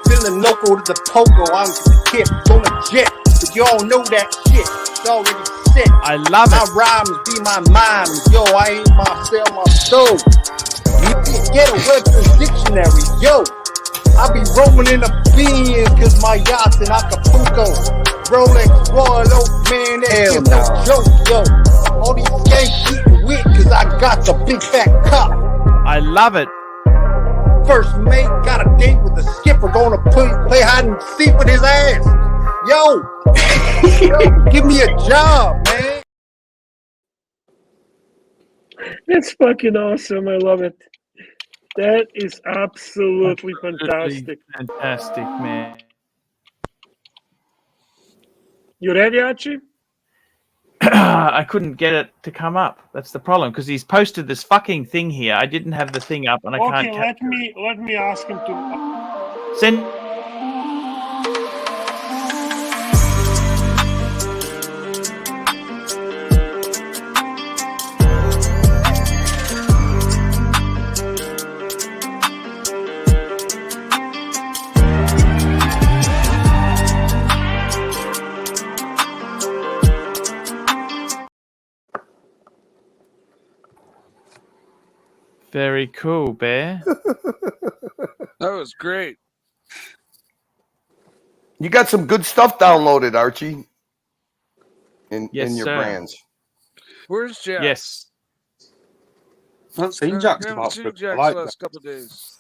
Feeling local to the pogo, I'm the kid on a jet. But y'all know that shit. It's already set. I love my it. rhymes be my mind. Yo, I ain't myself, my soul. You can get a Webster's dictionary, yo. I be rolling in a bean cause my yacht's in Acapulco. Rolex, Royal Oak, man, that shit no joke, yo. All these gangs eating wit cause I got the big fat cup. I love it. First mate got a date with the skipper, gonna play hide and seek with his ass. Yo, give me a job, man. It's fucking awesome. I love it. That is absolutely fantastic. Fantastic, man. You ready, Archie? I couldn't get it to come up. That's the problem because he's posted this fucking thing here. I didn't have the thing up, and I can't. Okay, let me ask him to Send. Very cool, Bear. That was great. You got some good stuff downloaded, Archie. In your sir. brands. Where's Jack? Yes. I haven't seen Jack's about seen it. Jack's I like last that. couple of days.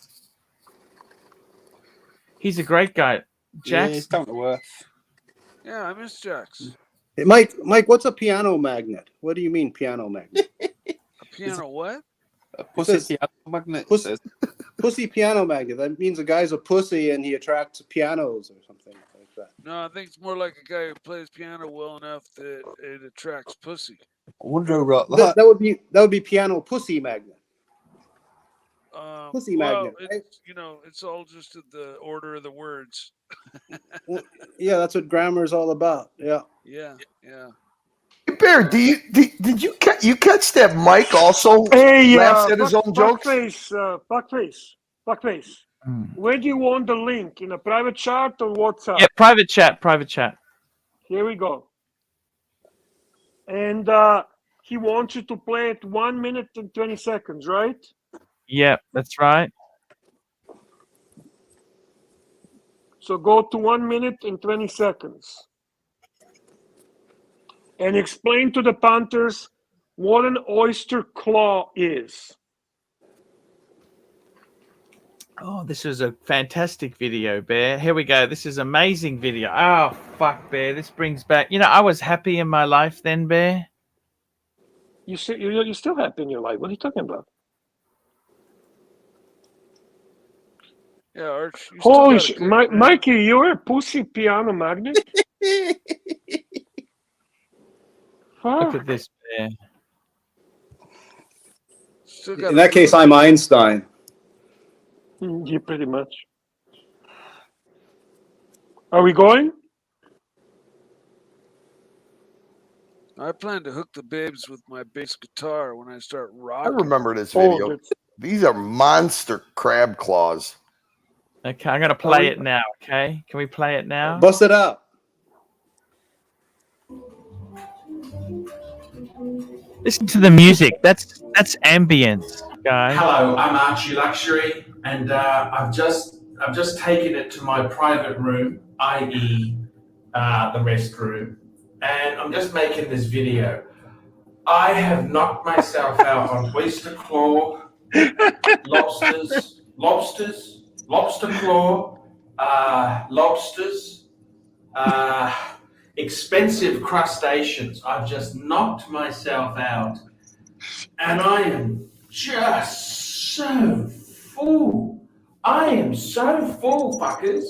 He's a great guy. Yeah, Jack's he's down to earth. Yeah, I miss Jack's. Hey, Mike, what's a piano magnet? What do you mean piano magnet? A piano what? A pussy piano magnet. Pussy piano magnet. That means a guy's a pussy and he attracts pianos or something like that. No, I think it's more like a guy who plays piano well enough that it attracts pussy. I wonder who wrote that. That would be piano pussy magnet. Pussy magnet. Right? It's all just the order of the words. Well, yeah, that's what grammar is all about. Yeah. Yeah. Bear, did you catch that Mike also laughs at his own jokes? Fuckface. Where do you want the link? In a private chat or WhatsApp? Yeah, private chat. Here we go. And he wants you to play it 1 minute and 20 seconds, right? Yeah, that's right. So go to 1 minute and 20 seconds. And explain to the Panthers what an oyster claw is. Oh, this is a fantastic video, Bear. Here we go. This is amazing video. Oh, fuck, Bear. This brings back... I was happy in my life then, Bear. You're still happy in your life. What are you talking about? Yeah, Arch. Holy shit. Mikey, you're a pussy piano magnet? Look at this, Bear. In that case, I'm Einstein. Yeah, pretty much. Are we going? I plan to hook the babes with my bass guitar when I start I rocking. remember this video. These are monster crab claws. Okay, I'm going to play it now, okay? Can we play it now? Bust it out. Listen to the music. That's ambience, guys. Hello, I'm Archie Luxury, and I've just taken it to my private room, i.e., the restroom, and I'm just making this video. I have knocked myself out on oyster claw, lobster claw, lobsters, expensive crustaceans. I've just knocked myself out, and I am just so full. I am so full, fuckers.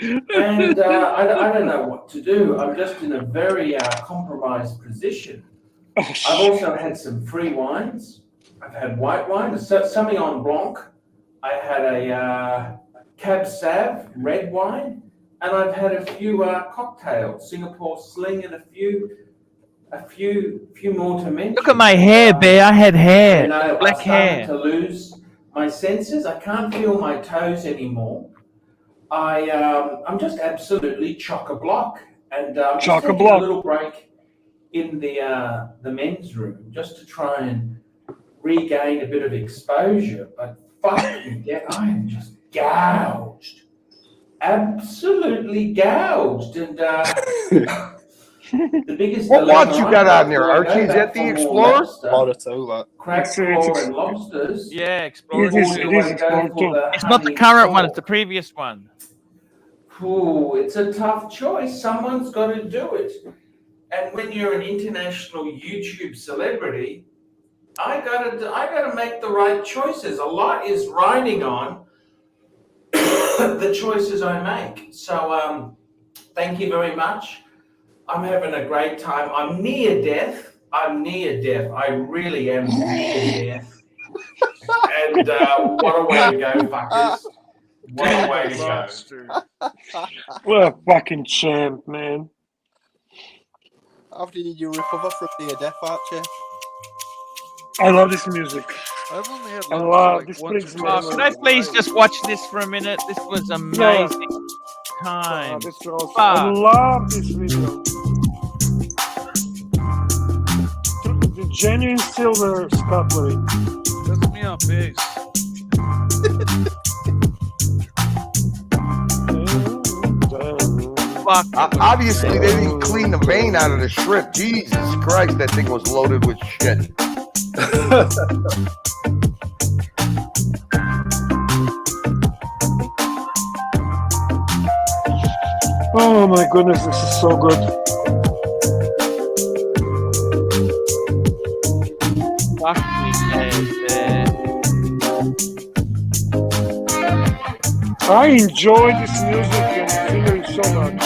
And I don't know what to do. I'm just in a very compromised position. I've also had some free wines. I've had white wine, a Sauvignon Blanc. I had a Cab Sav red wine, and I've had a few cocktails, Singapore Sling, and a few more to mention. Look at my hair, Bear. I had hair, You know, black I started hair. to lose my senses. I can't feel my toes anymore. I'm just absolutely chock-a-block, and I'm just taking a little break in the men's room just to try and regain a bit of exposure. But fucking I am just gouged, absolutely gouged, and the biggest What dilemma watch you I've got got, on there, do I go Archie? Is back that the for more Explorer? lobster, crab claw and lobsters? Yeah, Explorer. Or do I go for the It's not the honey current one, it's pork? the previous one. Ooh, it's a tough choice. Someone's got to do it. And when you're an international YouTube celebrity, I gotta make the right choices. A lot is riding on the choices I make. So thank you very much. I'm having a great time. I'm near death. I really am near death. And what a way to go, fuckers. What a way to go. What a fucking champ, man. How did you recover from near death, Archie? I love this music. I've only had I lunch love like this. once Brings or me. twice. Can I please just watch this for a minute? This was amazing time. This is awesome. I love this video. The genuine silver cutlery. That's me on bass. Obviously, they didn't clean the vein out of the shrimp. Jesus Christ, that thing was loaded with shit. Oh my goodness, this is so good. Fuck me, I enjoy this music and scenery so much.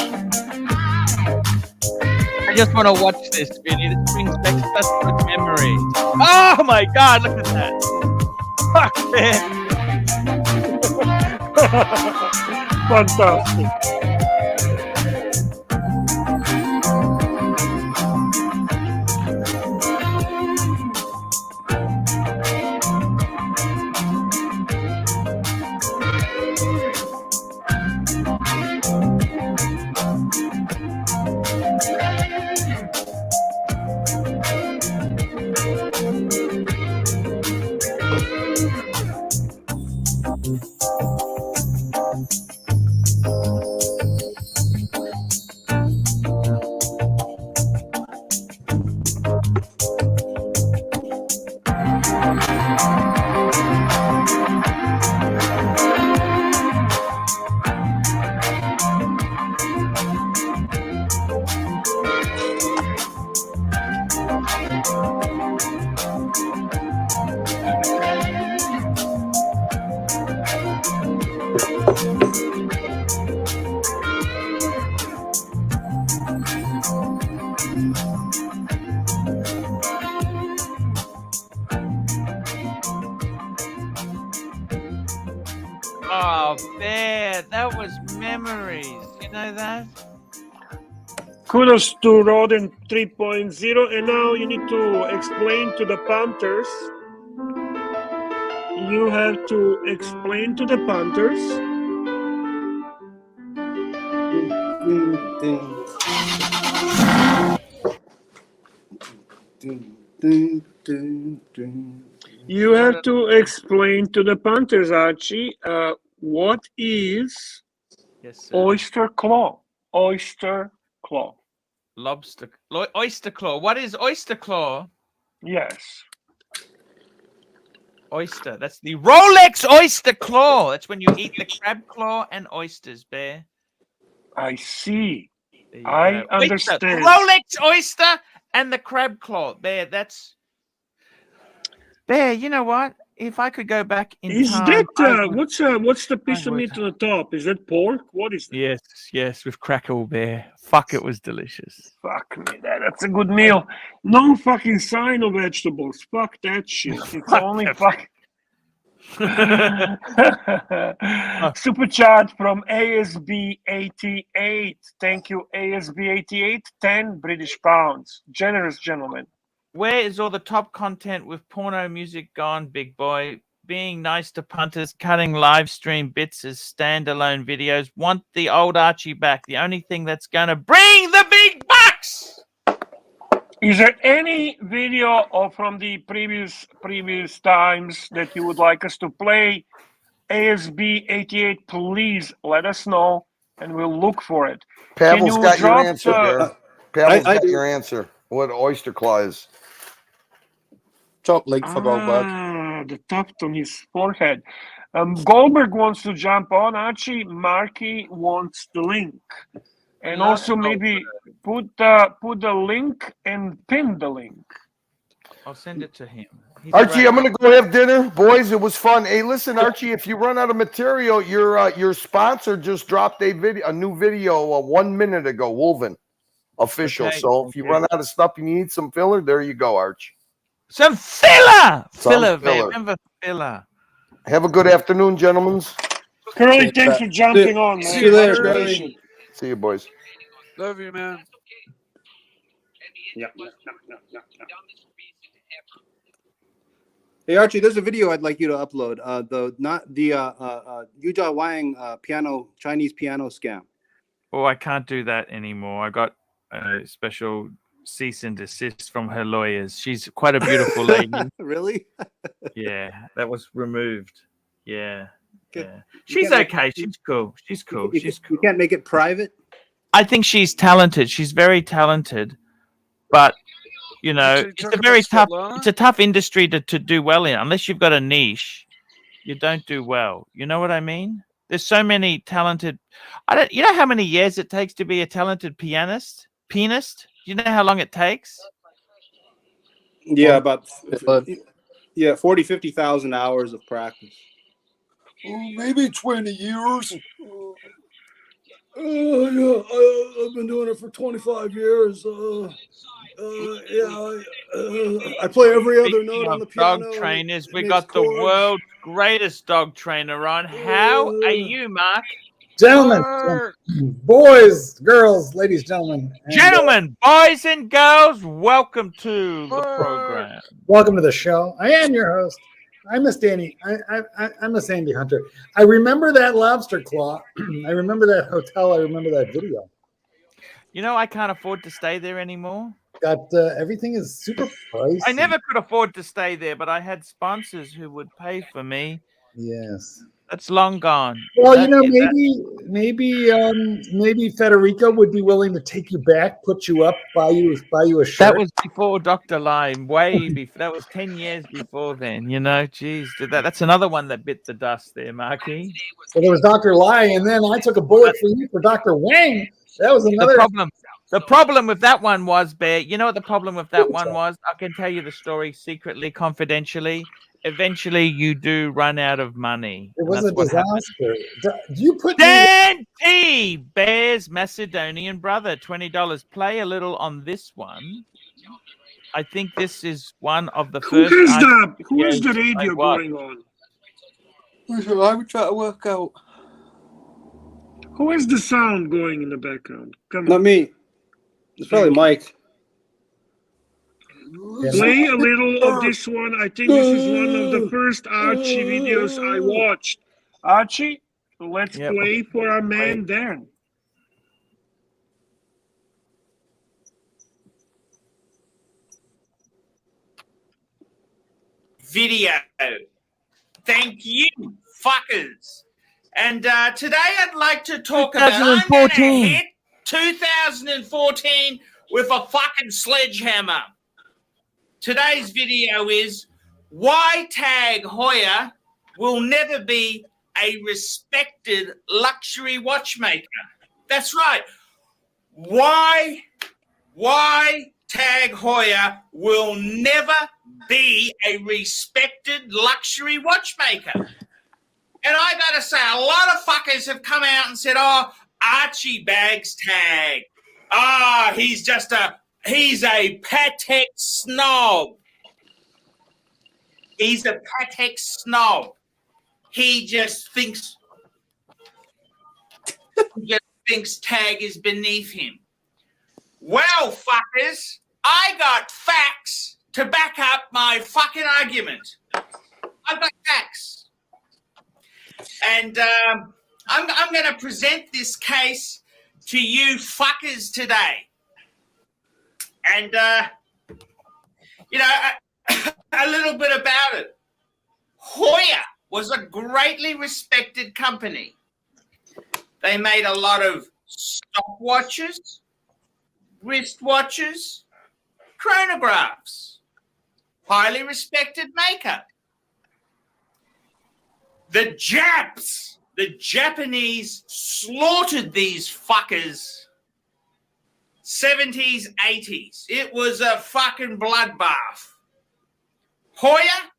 I just want to watch this video. This brings back such good memories. Oh my god, look at that. Fuck, man. Fantastic. Oh, man, that was memories. You know that? Kudos to Rodent 3.0, and now you need to explain to the Panthers. You have to explain to the Panthers. You have to explain to the Panthers, Archie, what is oyster claw? Oyster claw. Oyster claw. What is oyster claw? Yes. Oyster. That's the Rolex oyster claw. That's when you eat the crab claw and oysters, Bear. I see. I understand. The Rolex oyster and the crab claw. Bear, you know what? if I could go back in Is time, that what's the piece of would. meat on the top? Is that pork? What is that? Yes, yes, with crackle bear. Fuck, it was delicious. Fuck me, that's a good meal. No fucking sign of vegetables. Fuck that shit. It's Fuck only that. fuck. Super chat from ASB88. Thank you, ASB88. 10 British pounds. Generous gentleman. Where is all the top content with porno music gone, big boy? Being nice to punters, cutting live stream bits as standalone videos. Want the old Archie back. The only thing that's going to bring the big bucks. Is there any video from the previous times that you would like us to play? ASB88, please let us know, and we'll look for it. Pavel's got your answer there. Pavel's I got do. your answer. What oyster claw is? Top leg for Goldberg. The tuft on his forehead. Goldberg wants to jump on. Archie, Marky wants the link. And Love also maybe put the link and pin the link. I'll send it to him. He's Archie, great. I'm gonna go have dinner, boys. It was fun. Hey, listen, Archie, if you run out of material, your sponsor just dropped a new video 1 minute ago, Wolven official. Okay, So if you run out of stuff, you need some filler. There you go, Arch. Some filler. Some Filler, man. filler. Remember filler. Have a good afternoon, gentlemen. Curly, thanks for jumping on, man. See you later, Much Curly. appreciated. See you, boys. Love you, man. Yeah. Hey Archie, there's a video I'd like you to upload. Yuja Wang Chinese piano scam. Oh, I can't do that anymore. I got a special cease and desist from her lawyers. She's quite a beautiful lady. Really? Yeah, that was removed. Yeah. Good. Yeah. You She's can't okay. She's cool. She's cool. She's cool. You can't make it private? I think she's talented. She's very talented, but you know, So you it's talk a about very tough. Svetlana? It's a tough industry to do well in. Unless you've got a niche, you don't do well. You know what I mean? There's so many talented. You know how many years it takes to be a talented pianist? Pianist? Do you know how long it takes? Yeah, about 50,000 hours of practice. Maybe 20 years. I've been doing it for 25 years. I play every other Speaking note on the of piano. dog trainers, we makes got the chords. world's greatest dog trainer on. How are you, Mark? Gentlemen, boys, girls, ladies, gentlemen. and, Gentlemen, boys and girls, welcome to the program. welcome to the show. I am your host. I miss Danny. I miss Andy Hunter. I remember that lobster claw. I remember that hotel. I remember that video. You know, I can't afford to stay there anymore. Got everything is super pricey. I never could afford to stay there, but I had sponsors who would pay for me. Yes. That's long gone. Well, That- you know, that- maybe Federico would be willing to take you back, put you up, buy you a shirt. That was before Dr. Lime, way before. That was 10 years before then, you know. Jeez, that's another one that bit the dust there, Marky. Well, there was Dr. Lai, and then I took a bullet for you for Dr. Wang. That was another The problem with that one was, Bear, you know what the problem with that one was? I can tell you the story secretly, confidentially. Eventually, you do run out of money. It and was a that's what happened. disaster. Do you put me? Dan T, Bear's Macedonian brother, $20. Play a little on this one. I think this is one of the Who first. is the radio going on? I would try to work out. Who is the sound going in the background? Come Not on. me. It's probably Mike. Play a little of this one. I think this is one of the first Archie videos I watched. Archie, let's play for our man Dan. Video. Thank you, fuckers. And today I'd like to talk about I'm gonna 2014. hit 2014 with a fucking sledgehammer. Today's video is why Tag Heuer will never be a respected luxury watchmaker. That's right. Why Tag Heuer will never be a respected luxury watchmaker. And I gotta say, a lot of fuckers have come out and said, oh, Archie bags Tag. Ah, he's a Patek snob. He's a Patek snob. He just thinks Tag is beneath him. Well, fuckers, I got facts to back up my fucking argument. I've got facts. And I'm going to present this case to you fuckers today. And, you know, a little bit about it. Heuer was a greatly respected company. They made a lot of stopwatches, wristwatches, chronographs. Highly respected maker. The Japanese slaughtered these fuckers 70s, 80s. It was a fucking bloodbath. Heuer,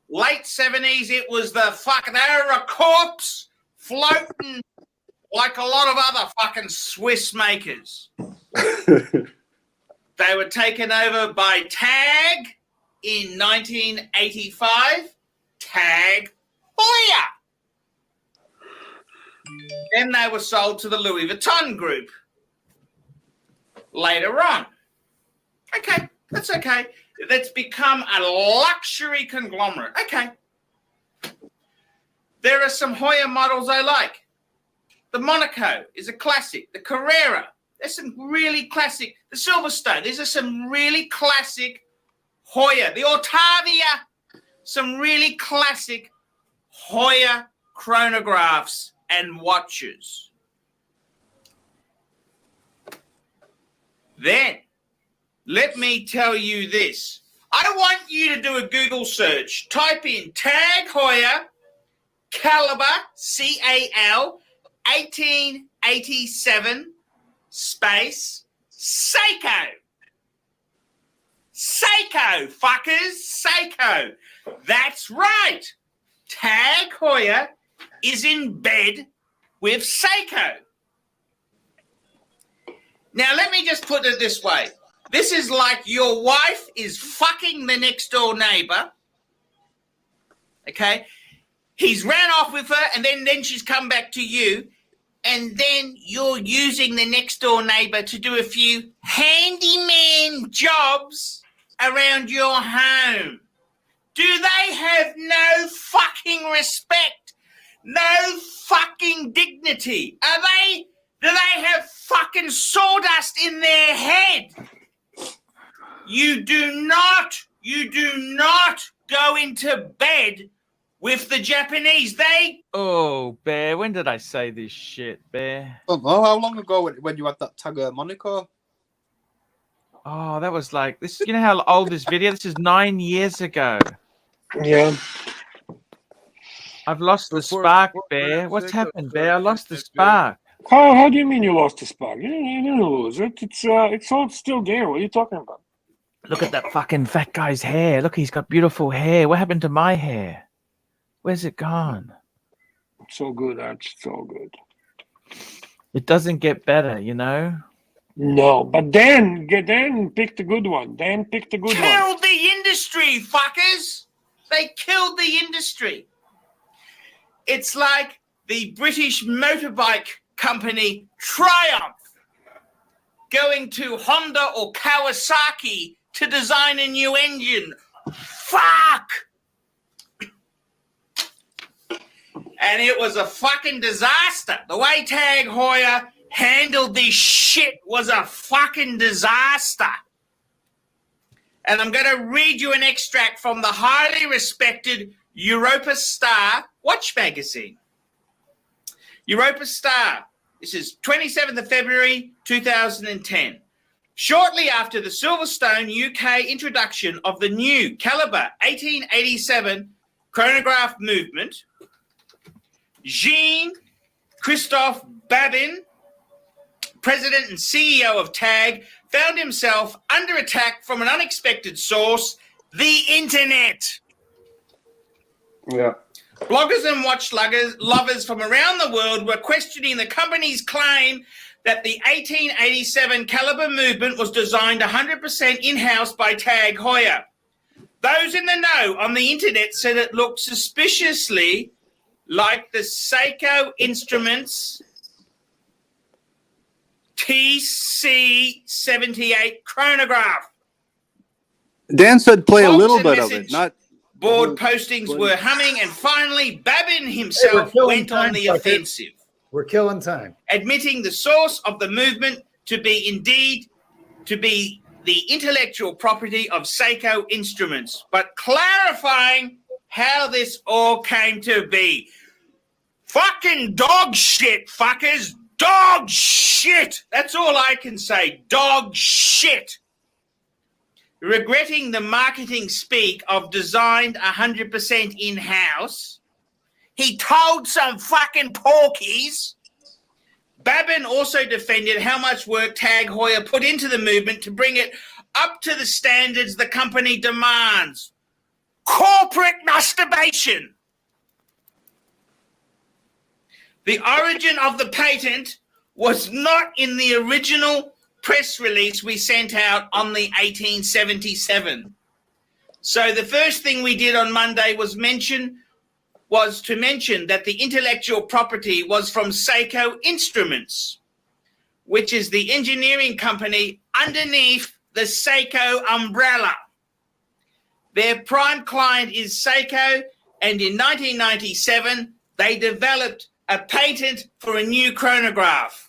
late 70s, it was they were a corpse floating like a lot of other fucking Swiss makers. They were taken over by Tag in 1985. Tag Heuer. Then they were sold to the Louis Vuitton group later on. Okay, that's okay. That's become a luxury conglomerate. Okay. There are some Heuer models I like. The Monaco is a classic. The Carrera, there's some really classic. The Silverstone, these are some really classic Heuer. The Ortavia, some really classic Heuer chronographs and watches. Then, let me tell you this. I want you to do a Google search. Type in Tag Heuer Caliber, C-A-L, 1887 space Seiko. Seiko, fuckers, Seiko. That's right. Tag Heuer is in bed with Seiko. Now, let me just put it this way. This is like your wife is fucking the next door neighbor. Okay? He's ran off with her and then she's come back to you. And then you're using the next door neighbor to do a few handyman jobs around your home. Do they have no fucking respect? No fucking dignity? Do they have fucking sawdust in their head? You do not go into bed with the Japanese. Oh, Bear, when did I say this shit, Bear? I don't know, how long ago when you had that Tag Monaco? Oh, that was like this. You know how old this video? This is 9 years ago. Yeah. I've lost the spark, Bear. What's happened, Bear? I lost the spark. How do you mean you lost the spark? You didn't lose it. It's all still there. What are you talking about? Look at that fucking fat guy's hair. Look, he's got beautiful hair. What happened to my hair? Where's it gone? It's all good, Arch. It's all good. It doesn't get better, you know? No, but Dan picked a good one. Dan picked a good one. Killed the industry, fuckers. They killed the industry. It's like the British motorbike company Triumph going to Honda or Kawasaki to design a new engine. Fuck! And it was a fucking disaster. The way Tag Heuer handled this shit was a fucking disaster. And I'm going to read you an extract from the highly respected Europa Star watch magazine. Europa Star. This is 27th of February, 2010. Shortly after the Silverstone UK introduction of the new Caliber 1887 chronograph movement, Jean-Christophe Babin, president and CEO of TAG, found himself under attack from an unexpected source the internet. Yeah. Bloggers and watch lovers from around the world were questioning the company's claim that the 1887 caliber movement was designed 100% in-house by Tag Heuer. Those in the know on the internet said it looked suspiciously like the Seiko Instruments TC78 chronograph. Dan said play a little bit of it, not board postings were humming, and finally Babin himself went on the offensive. We're killing time. Admitting the source of the movement to be the intellectual property of Seiko Instruments, but clarifying how this all came to be. Fucking dog shit, fuckers. Dog shit. That's all I can say. Dog shit. Regretting the marketing speak of designed 100% in-house, he told some fucking porkies. Babin also defended how much work Tag Heuer put into the movement to bring it up to the standards the company demands. Corporate masturbation. The origin of the patent was not in the original press release we sent out on the 1877. So the first thing we did on Monday was to mention that the intellectual property was from Seiko Instruments, which is the engineering company underneath the Seiko umbrella. Their prime client is Seiko, and in 1997, they developed a patent for a new chronograph.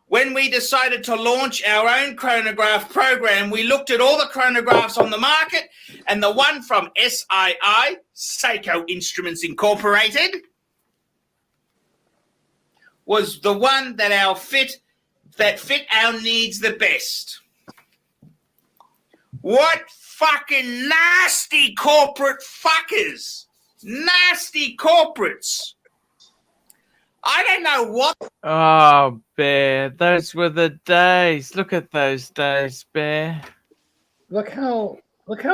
When we decided to launch our own chronograph program, we looked at all the chronographs on the market, and the one from SII, Seiko Instruments Incorporated, was the one that fit our needs the best. What fucking nasty corporate fuckers. Nasty corporates. I don't know what. Oh, Bear, those were the days. Look at those days, Bear. Look how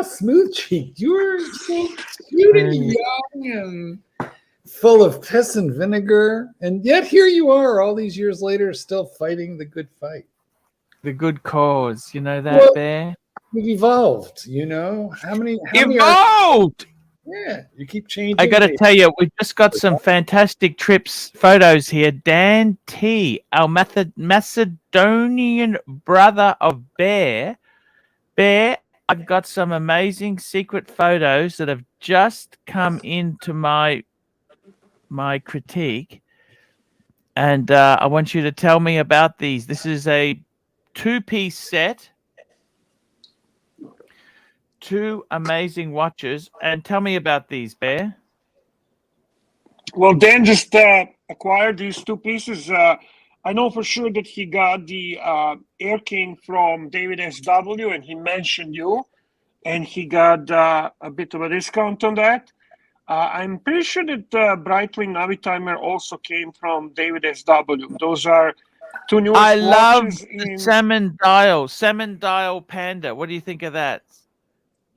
smooth cheeked you were. So cute and young and full of piss and vinegar, and yet here you are, all these years later, still fighting the good fight, the good cause. You know that, Bear. You've evolved. You know how many evolved. Yeah, you keep changing. I got to tell you, we've just got some fantastic photos here. Dan T, our Macedonian brother of Bear. Bear, I've got some amazing secret photos that have just come into my critique. And I want you to tell me about these. This is a 2-piece set. 2 amazing watches, and tell me about these, Bear. Well, Dan just acquired these 2 pieces. I know for sure that he got the Air King from David SW, and he mentioned you, and he got a bit of a discount on that. I'm pretty sure that Breitling Navitimer also came from David SW. Those are 2 newest I love watches the salmon dial Panda. What do you think of that?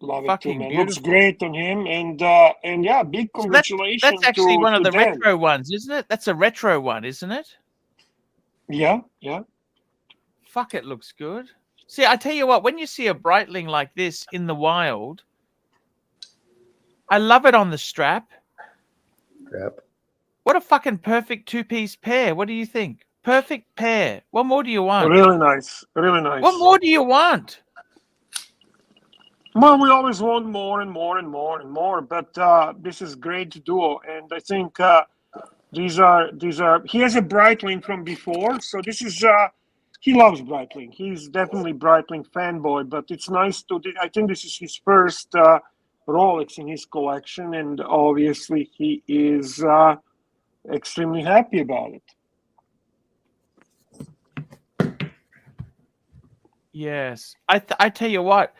Love Fucking it too, man. beautiful. Looks great on him, and yeah, big So congratulations. that's actually one of the Dan. retro ones, isn't it? That's a retro one, isn't it? Yeah. Fuck, it looks good. See, I tell you what, when you see a Breitling like this in the wild, I love it on the strap. What a fucking perfect 2-piece pair. What do you think? Perfect pair. What more do you want? Really nice. Really nice. What more do you want? Well, we always want more and more and more and more, but this is great to do, and I think these are. He has a Breitling from before, so this is. He loves Breitling. He's definitely Breitling fanboy, but it's nice to. I think this is his first Rolex in his collection, and obviously he is extremely happy about it. Yes, I tell you what.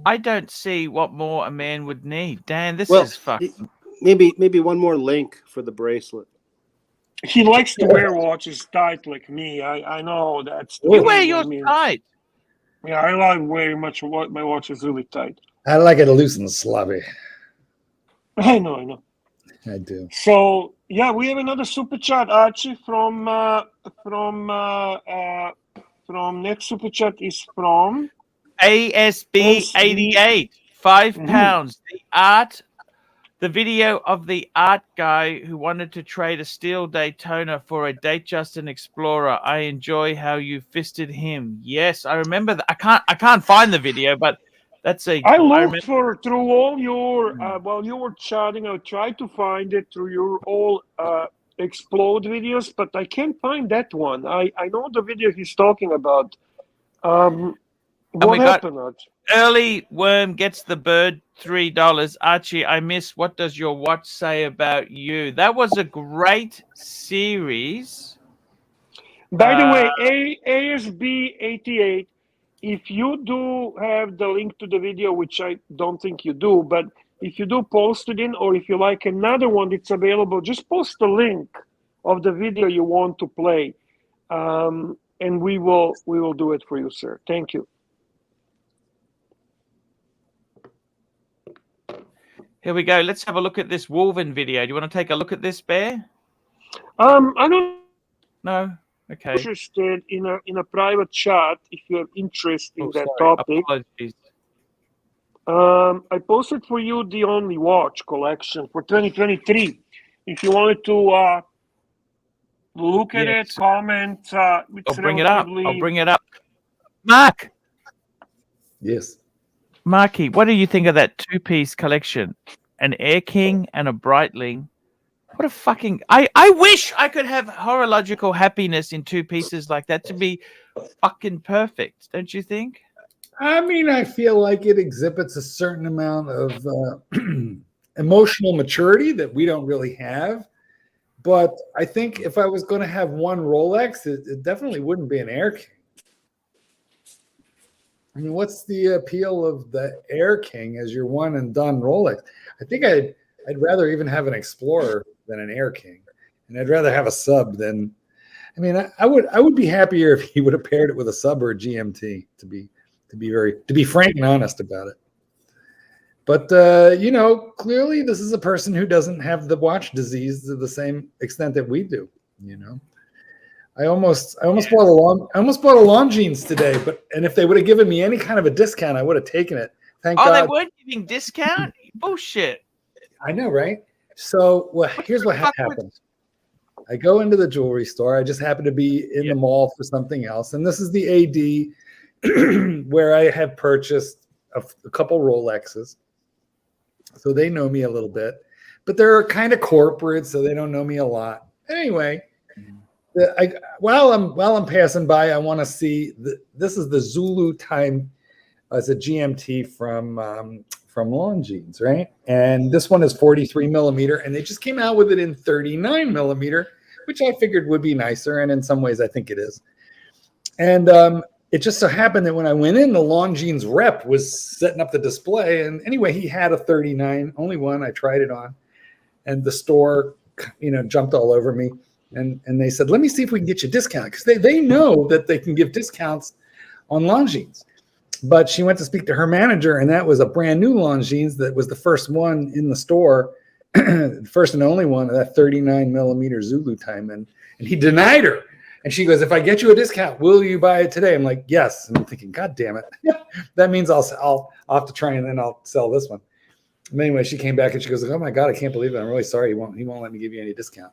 I don't see what more a man would need. Dan, this is fucking... Maybe one more link for the bracelet. He likes to wear watches tight like me. I know that's... You wear yours tight. Yeah, I like wearing my watch is really tight. I like it loose and sloppy. I know. I do. So yeah, we have another super chat, Archie, from next super chat is from ASB 88, £5. The video of the art guy who wanted to trade a steel Daytona for a Datejust Explorer. I enjoy how you fisted him. Yes, I remember that. I can't find the video, but that's a. I looked remember- for through all your while you were chatting. I tried to find it through your all explode videos, but I can't find that one. I know the video he's talking about. What happened, Archie? Early Worm gets the bird $3. Archie, I miss. What does your watch say about you? That was a great series. By the way, ASB 88. If you do have the link to the video, which I don't think you do, but if you do post it in, or if you like another one that's available, just post the link of the video you want to play, and we will do it for you, sir. Thank you. Here we go. Let's have a look at this Wolven video. Do you want to take a look at this, Bear? I don't. No. Okay. Interested in a private chat if you're interested in that sorry. topic. Apologies. I posted for you the Only Watch collection for 2023. If you wanted to look at it, comment. I'll bring it up. I'll bring it up. Mark. Yes. Marky, what do you think of that two-piece collection? An Air King and a Breitling. What a fucking... I wish I could have horological happiness in two pieces like that to be fucking perfect, don't you think? I mean, I feel like it exhibits a certain amount of emotional maturity that we don't really have. But I think if I was going to have one Rolex, it definitely wouldn't be an Air King. I mean, what's the appeal of the Air King as your one and done Rolex? I think I'd rather even have an Explorer than an Air King, and I'd rather have a sub than. I mean, I would be happier if he would have paired it with a sub or a GMT. To be frank and honest about it. But you know, clearly this is a person who doesn't have the watch disease to the same extent that we do. You know. I almost bought a Longines today, and if they would have given me any kind of a discount, I would have taken it. Thank God. They weren't giving discount? Bullshit. I know, right? So, well, here's what happened. I go into the jewelry store. I just happen to be in the mall for something else, and this is the AD where I have purchased a couple Rolexes, so they know me a little bit, but they're kind of corporate, so they don't know me a lot. Anyway. While I'm passing by, I want to see this is the Zulu time. It's a GMT from Longines, right? And this one is 43 millimeter, and they just came out with it in 39 millimeter, which I figured would be nicer, and in some ways I think it is. And it just so happened that when I went in, the Longines rep was setting up the display, and anyway, he had a 39, only one. I tried it on, and the store, you know, jumped all over me. And they said, let me see if we can get you a discount, because they know that they can give discounts on Longines. But she went to speak to her manager, and that was a brand new Longines that was the first one in the store, first and only one, that 39 millimeter Zulu time. And he denied her. And she goes, if I get you a discount, will you buy it today? I'm like, yes. And I'm thinking, God damn it. That means I'll have to try, and then I'll sell this one. And anyway, she came back and she goes, oh my God, I can't believe it. I'm really sorry. He won't let me give you any discount.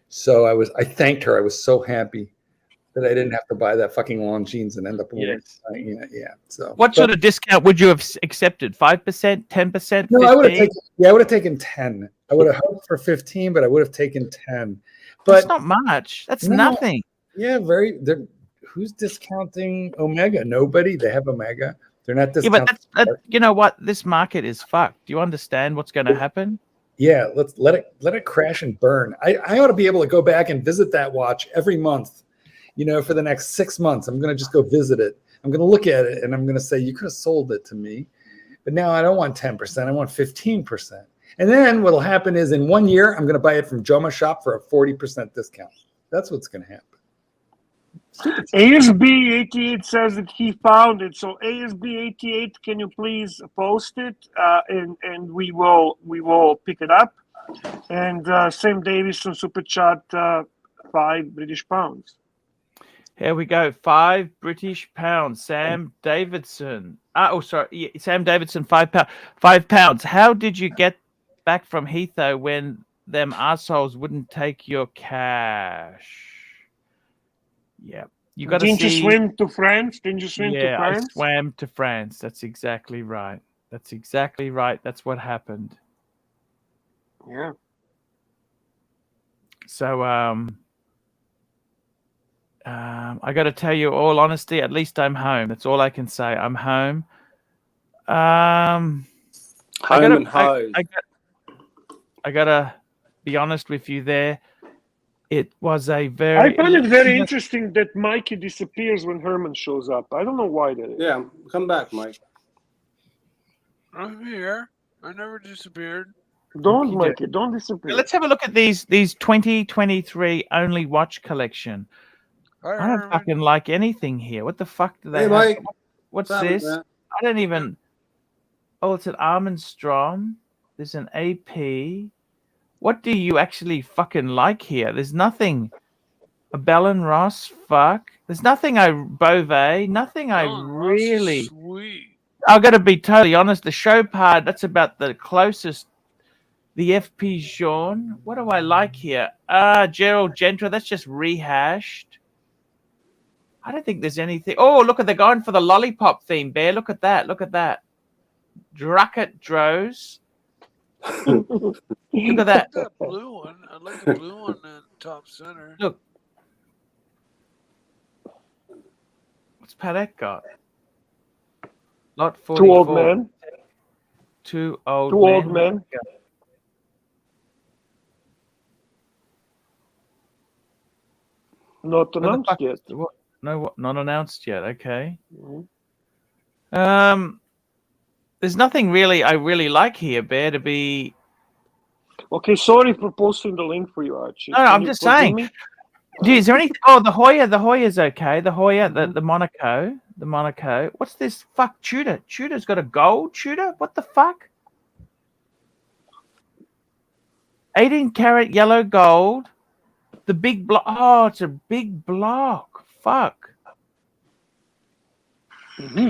So I thanked her. I was so happy that I didn't have to buy that fucking Longines and end up with yeah. So what sort of discount would you have accepted? 5%, 10%? No, I would have taken 10. I would have hoped for 15, but I would have taken 10. But that's not much. That's nothing. Yeah, who's discounting Omega? Nobody. They have Omega. They're not discounting. Yeah, but you know what? This market is fucked. Do you understand what's going to happen? Yeah, let's let it crash and burn. I ought to be able to go back and visit that watch every month, you know, for the next 6 months. I'm going to just go visit it. I'm going to look at it and I'm going to say, you could have sold it to me, but now I don't want 10%. I want 15%. And then what'll happen is in 1 year, I'm going to buy it from Joma Shop for a 40% discount. That's what's going to happen. ASB88 says that he found it. So ASB88, can you please post it, and we will pick it up. And Sam Davis on Super Chat, £5 British pounds. Here we go. £5 British pounds. Sam Davidson. Sorry. Sam Davidson, £5. £5. How did you get back from Heathrow when them assholes wouldn't take your cash? Yeah. You got to see. Didn't you swim to France? Didn't you swim to France? I swam to France. That's exactly right. That's exactly right. That's what happened. Yeah. So, I got to tell you, all honesty, at least I'm home. That's all I can say. I'm home. I gotta be honest with you there. It was a very. I find it very interesting that Mikey disappears when Herman shows up. I don't know why that is. Yeah, come back, Mike. I'm here. I never disappeared. Don't, Mikey. Don't disappear. Let's have a look at these 2023 only watch collection. I don't fucking like anything here. What the fuck do they have? Mike. What's this? I don't even. Oh, it's an Armstrong. There's an AP. What do you actually fucking like here? There's nothing. A Bell and Ross, fuck. There's nothing Beauvais, nothing I really. Sweet. I've got to be totally honest. The show part, that's about the closest. The FP Jean. What do I like here? Gerald Gentra. That's just rehashed. I don't think there's anything. Oh, look at they're going for the lollipop theme, Bear. Look at that. Look at that. Drucket Droz. Look at that. That blue one. I like the blue one in top center. Look. What's Patek got? Lot 44. Two old men. Two old men. Not announced yet. What? No, what? Not announced yet. Okay. Mm-hmm. There's nothing really I really like here, Bear, to be. Okay, sorry for posting the link for you, Archie. No, I'm just saying. Is there any? Oh, the Heuer. The Heuer's okay. The Heuer, the Monaco. The Monaco. What's this? Fuck, Tudor. Tudor's got a gold. Tudor. What the fuck? 18-karat yellow gold. The big block. Oh, it's a big block. Fuck. Mm-hmm.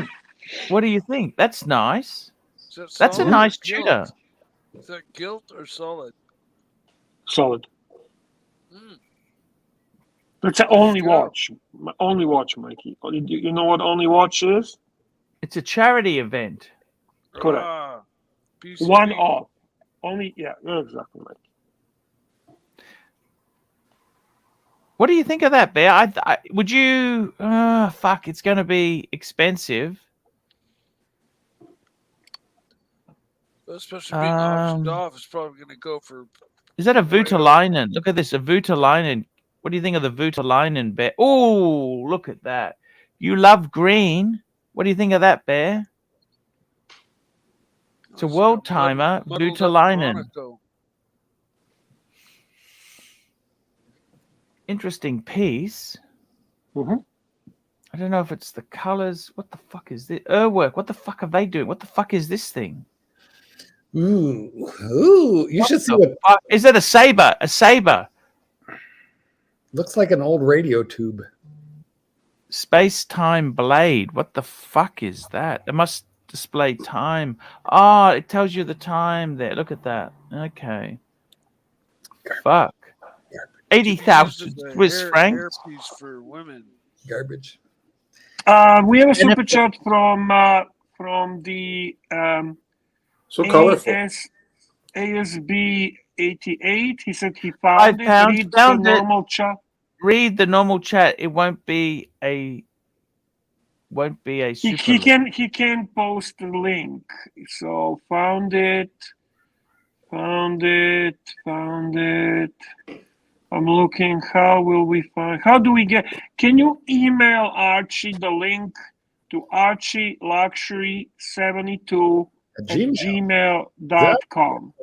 What do you think? That's nice. That That's a solid nice or gilt? Tudor. Is that gilt or solid? Solid. It's an only watch. Only watch, Mikey. You know what only watch is? It's a charity event. Correct. PCB. One off. Only, yeah, exactly, Mikey. What do you think of that, Bear? Would you? Fuck, it's going to be expensive. Especially being optioned off, it's probably going to go for. Is that a Voutilainen? Look at this, a Voutilainen. What do you think of the Voutilainen, Bear? Oh, look at that. You love green. What do you think of that, Bear? It's a world timer, Voutilainen. Interesting piece. Mm-hmm. I don't know if it's the colors. What the fuck is this? Work. What the fuck are they doing? What the fuck is this thing? Ooh, you should see what. Is that a saber? A saber. Looks like an old radio tube. Space-time blade. What the fuck is that? It must display time. Oh, it tells you the time there. Look at that. Okay. Fuck. 80,000 Swiss francs. Hairpiece for women. Garbage. We have a super chat from the so colorful. ASB 88. He said he found it. Read the normal chat. Read the normal chat. It won't be a. Super He can post the link. So found it. I'm looking. How will we find? How do we get? Can you email Archie the link to archieluxury72@gmail.com?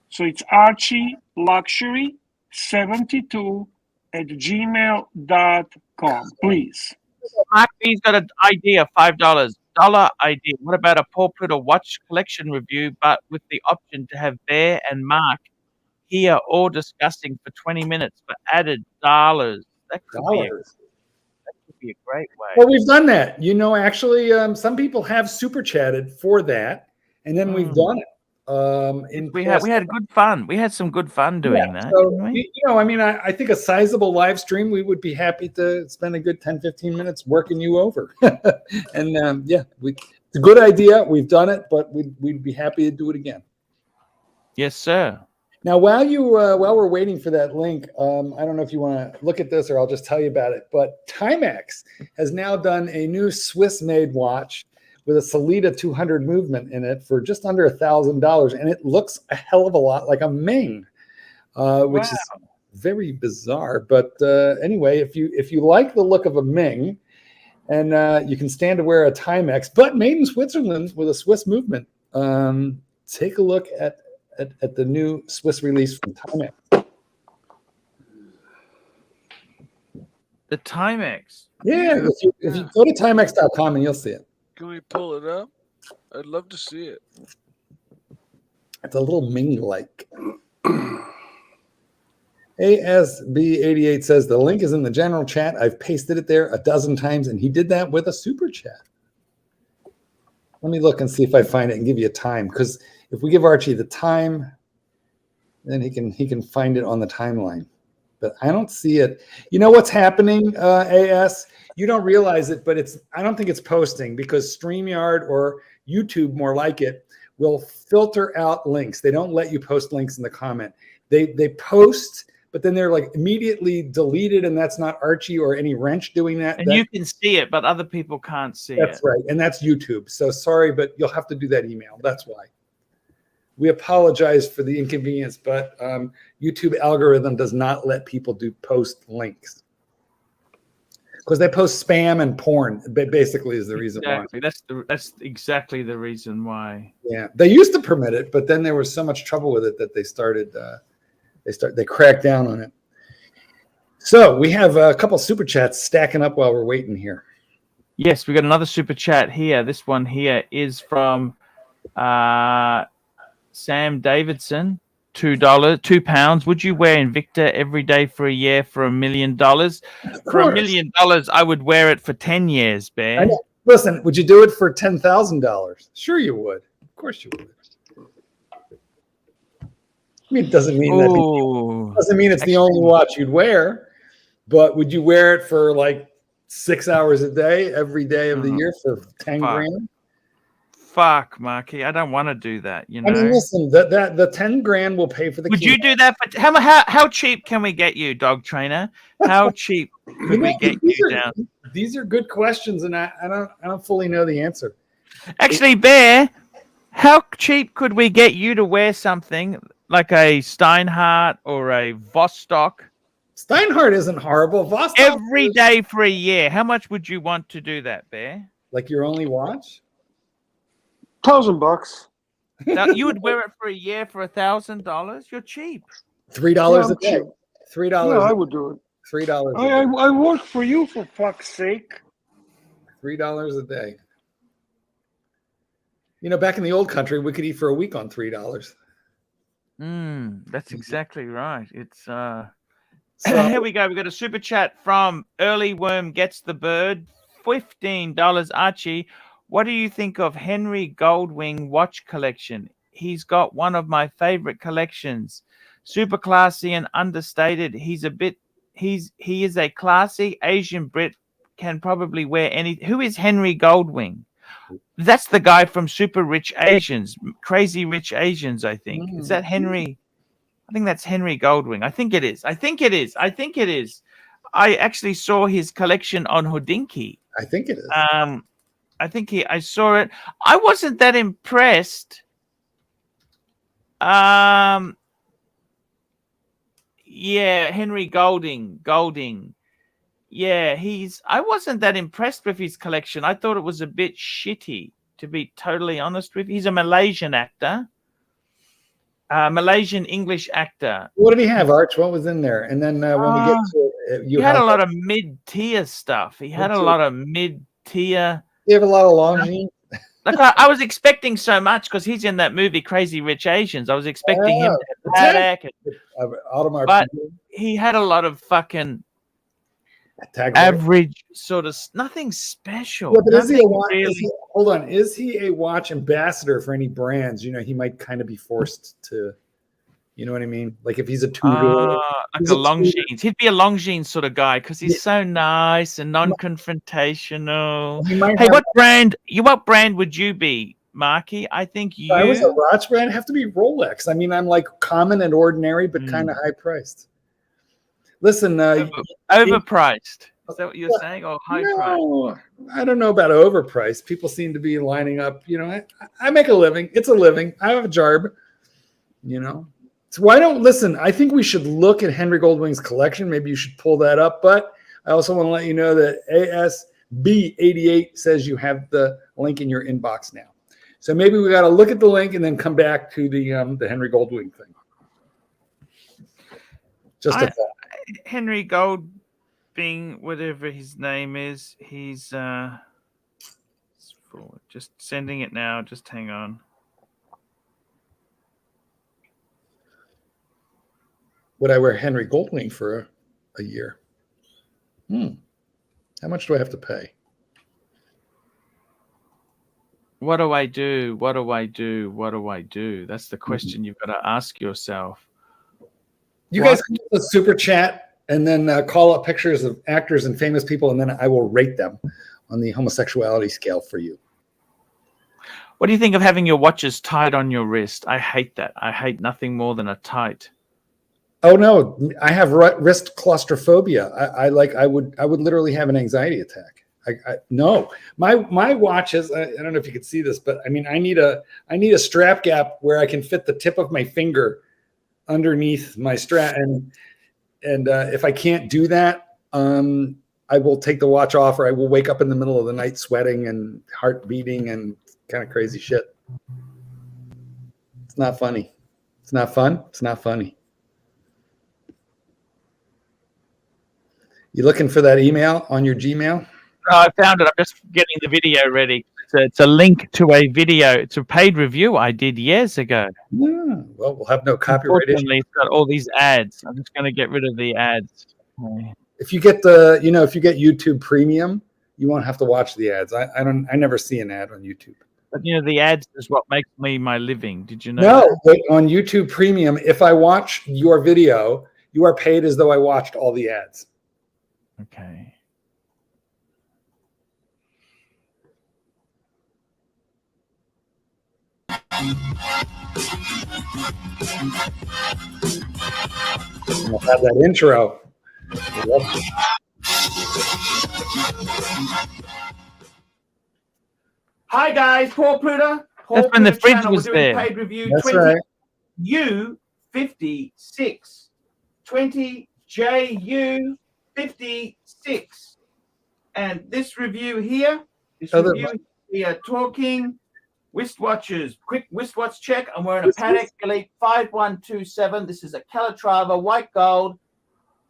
So it's archieluxury72 gmail.com, please. Mark B's got an idea, $5. Dollar idea. What about a Paul Pritter watch collection review, but with the option to have Bear and Mark here all discussing for 20 minutes for added dollars? That could be a great way. Well, we've done that. You know, actually, some people have super chatted for that, and then we've done it. We had good fun. We had some good fun doing that. So, didn't we? you know, I mean, I think a sizable live stream, we would be happy to spend a good 10, 15 minutes working you over. And yeah, it's a good idea. We've done it, but we'd be happy to do it again. Yes, sir. Now, while we're waiting for that link, I don't know if you want to look at this or I'll just tell you about it. But Timex has now done a new Swiss-made watch with a Solita 200 movement in it for just under $1,000, and it looks a hell of a lot like a Ming, which is very bizarre. But anyway, if you like the look of a Ming, and you can stand to wear a Timex, but made in Switzerland with a Swiss movement, take a look at the new Swiss release from Timex. The Timex. Yeah, if you go to Timex.com and you'll see it. Can we pull it up? I'd love to see it. It's a little Ming-like. ASB88 says the link is in the general chat. I've pasted it there a dozen times, and he did that with a super chat. Let me look and see if I find it and give you a time, because if we give Archie the time, then he can find it on the timeline. But I don't see it. You know what's happening, AS? You don't realize it, but I don't think it's posting, because StreamYard or YouTube, more like it, will filter out links. They don't let you post links in the comment. They post, but then they're like immediately deleted, and that's not Archie or any wrench doing that. And you can see it, but other people can't see it. That's right, and that's YouTube. So sorry, but you'll have to do that email. That's why. We apologize for the inconvenience, but YouTube algorithm does not let people post links, because they post spam and porn. Basically, is the reason why. That's exactly the reason why. Yeah, they used to permit it, but then there was so much trouble with it that they cracked down on it. So we have a couple super chats stacking up while we're waiting here. Yes, we got another super chat here. This one here is from Sam Davidson. £2. Would you wear Invicta every day for a year for $1 million? For $1 million, I would wear it for 10 years, Bear. Listen, would you do it for $10,000? Sure, you would. Of course, you would. I mean, it doesn't mean it's the only watch you'd wear, but would you wear it for like 6 hours a day, every day of the year for 10 grand? Fuck, Marky, I don't want to do that. You know. I mean, listen, the 10 grand will pay for the. Would you do that for how cheap can we get you, dog trainer? How cheap could we get you down? These are good questions, and I don't fully know the answer. Actually, Bear, how cheap could we get you to wear something like a Steinhardt or a Vostok? Steinhardt isn't horrible. Vostok every day for a year. How much would you want to do that, Bear? Like your only watch? $1,000. Now, you would wear it for a year for $1,000? You're cheap. $3 a day. $3. Yeah, I would do it. $3. I work for you, for fuck's sake. $3 a day. You know, back in the old country, we could eat for a week on $3. That's exactly right. It's here we go. We got a super chat from Early Worm Gets the Bird. $15. Archie, what do you think of Henry Goldwing watch collection? He's got one of my favorite collections. Super classy and understated. He is a classy Asian Brit, can probably wear any. Who is Henry Goldwing? That's the guy from Super Rich Asians, Crazy Rich Asians, I think. Is that Henry? I think that's Henry Goldwing. I think it is. I think it is. I actually saw his collection on Hodinkee. I think it is. I saw it. I wasn't that impressed. Yeah, Henry Golding. Yeah, I wasn't that impressed with his collection. I thought it was a bit shitty, to be totally honest with you. He's a Malaysian actor. Malaysian English actor. What did he have, Arch? What was in there? And then when we get to he had a lot of mid-tier stuff. He had a lot of mid-tier. You have a lot of Longines. Like I was expecting so much because he's in that movie Crazy Rich Asians. I was expecting him to have paddock, but he had a lot of fucking average sort of nothing special. Yeah, but is he a Nothing watch? really- Hold on, is he a watch ambassador for any brands? You know, he might kind of be forced to. You know what I mean? Like if he's a Tudor, like he's a a Tudor. Longines. He'd be a Longines sort of guy because he's so nice and non-confrontational. He might Hey, have- what brand would you be, Marky? I think you. If I was a watch brand, it'd have to be Rolex. I mean, I'm like common and ordinary, but kind of high priced. Listen, overpriced. Is that what you're saying? Or high priced? No, I don't know about overpriced. People seem to be lining up. You know, I make a living. It's a living. I have a job. You know, so why don't listen? I think we should look at Henry Goldwing's collection. Maybe you should pull that up. But I also want to let you know that ASB88 says you have the link in your inbox now. So maybe we got to look at the link and then come back to the Henry Goldwing thing. Just a thought. Henry Goldwing, whatever his name is, he's just sending it now. Just hang on. Would I wear Henry Goldwing for a year? How much do I have to pay? What do I do? What do I do? What do I do? That's the question you've got to ask yourself. You guys can do a super chat and then call up pictures of actors and famous people, and then I will rate them on the homosexuality scale for you. What do you think of having your watches tied on your wrist? I hate that. I hate nothing more than a tight. Oh no, I have wrist claustrophobia. I would literally have an anxiety attack. No, my watches. I don't know if you could see this, but I mean, I need a strap gap where I can fit the tip of my finger underneath my strap, and if I can't do that, I will take the watch off, or I will wake up in the middle of the night sweating and heart beating and kind of crazy shit. It's not funny. It's not fun. It's not funny. You looking for that email on your Gmail? Oh, I found it. I'm just getting the video ready. It's a link to a video. It's a paid review I did years ago. Yeah, well, we'll have no copyright issue. Unfortunately, it's got all these ads. I'm just going to get rid of the ads. If you get if you get YouTube Premium, you won't have to watch the ads. I never see an ad on YouTube. But the ads is what makes me my living. Did you know? No, but on YouTube Premium, if I watch your video, you are paid as though I watched all the ads. Okay. We'll have that intro. Hi guys, Paul Pluter. That's when the Pluter fridge channel. was We're doing there. Paid review That's 20 right. U56 20 JU56, and this review here. We are talking wristwatches. Quick wristwatch check. I'm wearing a Patek Elite 5127. This is a Calatrava white gold.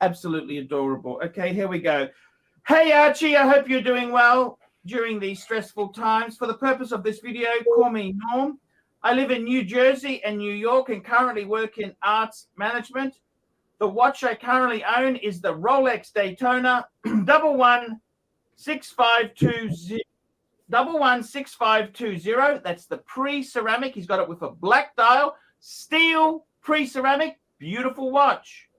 Absolutely adorable. Okay, here we go. Hey Archie, I hope you're doing well during these stressful times. For the purpose of this video, call me Norm. I live in New Jersey and New York and currently work in arts management. The watch I currently own is the Rolex Daytona 1165220. That's the pre-ceramic. He's got it with a black dial, steel pre-ceramic, beautiful watch.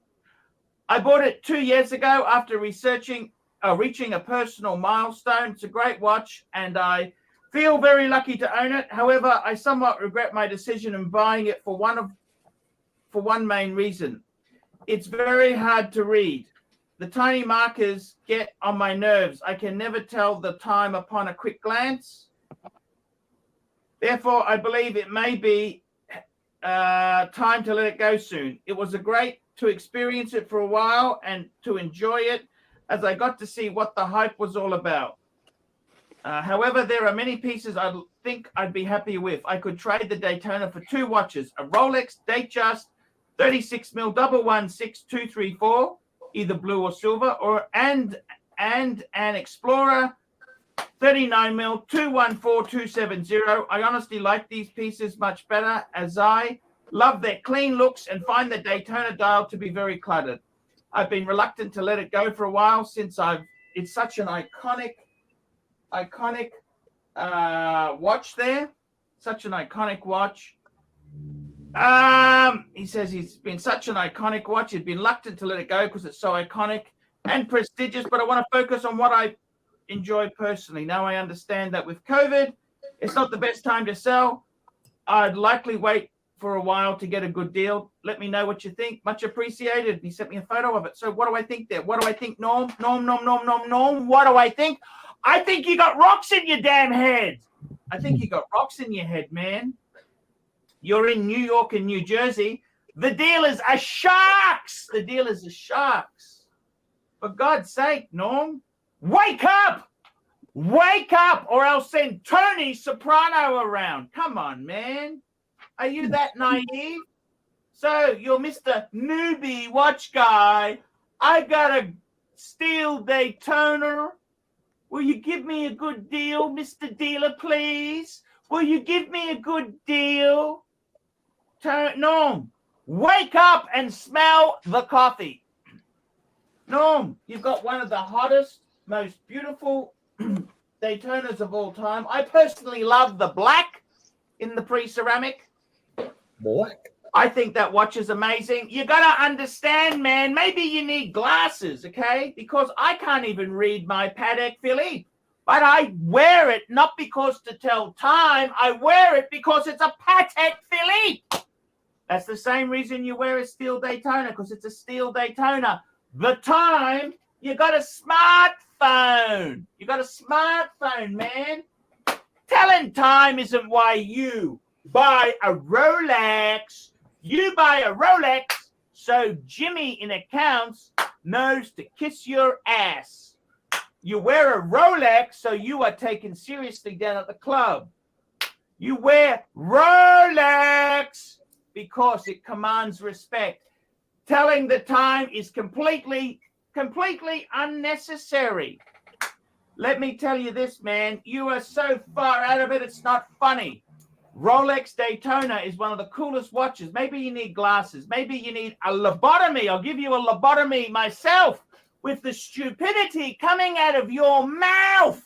I bought it 2 years ago after reaching a personal milestone. It's a great watch, and I feel very lucky to own it. However, I somewhat regret my decision in buying it for one main reason. It's very hard to read. The tiny markers get on my nerves. I can never tell the time upon a quick glance. Therefore, I believe it may be time to let it go soon. It was great to experience it for a while and to enjoy it as I got to see what the hype was all about. However, there are many pieces I think I'd be happy with. I could trade the Daytona for 2 watches, a Rolex Datejust 36mm 116234, either blue or silver, or and an Explorer 39mm 214270. I honestly like these pieces much better, as I love their clean looks and find the Daytona dial to be very cluttered. I've been reluctant to let it go for a while since it's such an iconic watch there. Such an iconic watch. He says he's been such an iconic watch. He's been reluctant to let it go because it's so iconic and prestigious, but I want to focus on what I enjoy personally. Now I understand that with COVID, it's not the best time to sell. I'd likely wait for a while to get a good deal. Let me know what you think. Much appreciated. He sent me a photo of it. So what do I think there? What do I think, Norm? Norm. What do I think? I think you got rocks in your damn head. I think you got rocks in your head, man. You're in New York and New Jersey. The dealers are sharks. The dealers are sharks. For God's sake, Norm, wake up. Wake up, or I'll send Tony Soprano around. Come on, man. Are you that naive? So you're Mr. Newbie Watch Guy. I got a steel Daytona. Will you give me a good deal, Mr. Dealer, please? Will you give me a good deal? Norm, wake up and smell the coffee. Norm, you've got one of the hottest, most beautiful Daytonas of all time. I personally love the black in the pre-ceramic. Black. I think that watch is amazing. You got to understand, man, maybe you need glasses, okay? Because I can't even read my Patek Philippe. But I wear it not because to tell time. I wear it because it's a Patek Philippe. That's the same reason you wear a steel Daytona, because it's a steel Daytona. The time, you got a smartphone. You got a smartphone, man. Telling time isn't why you buy a Rolex. You buy a Rolex so Jimmy in accounts knows to kiss your ass. You wear a Rolex so you are taken seriously down at the club. You wear Rolex because it commands respect. Telling the time is completely unnecessary. Let me tell you this, man. You are so far out of it, it's not funny. Rolex Daytona is one of the coolest watches. Maybe you need glasses. Maybe you need a lobotomy. I'll give you a lobotomy myself with the stupidity coming out of your mouth.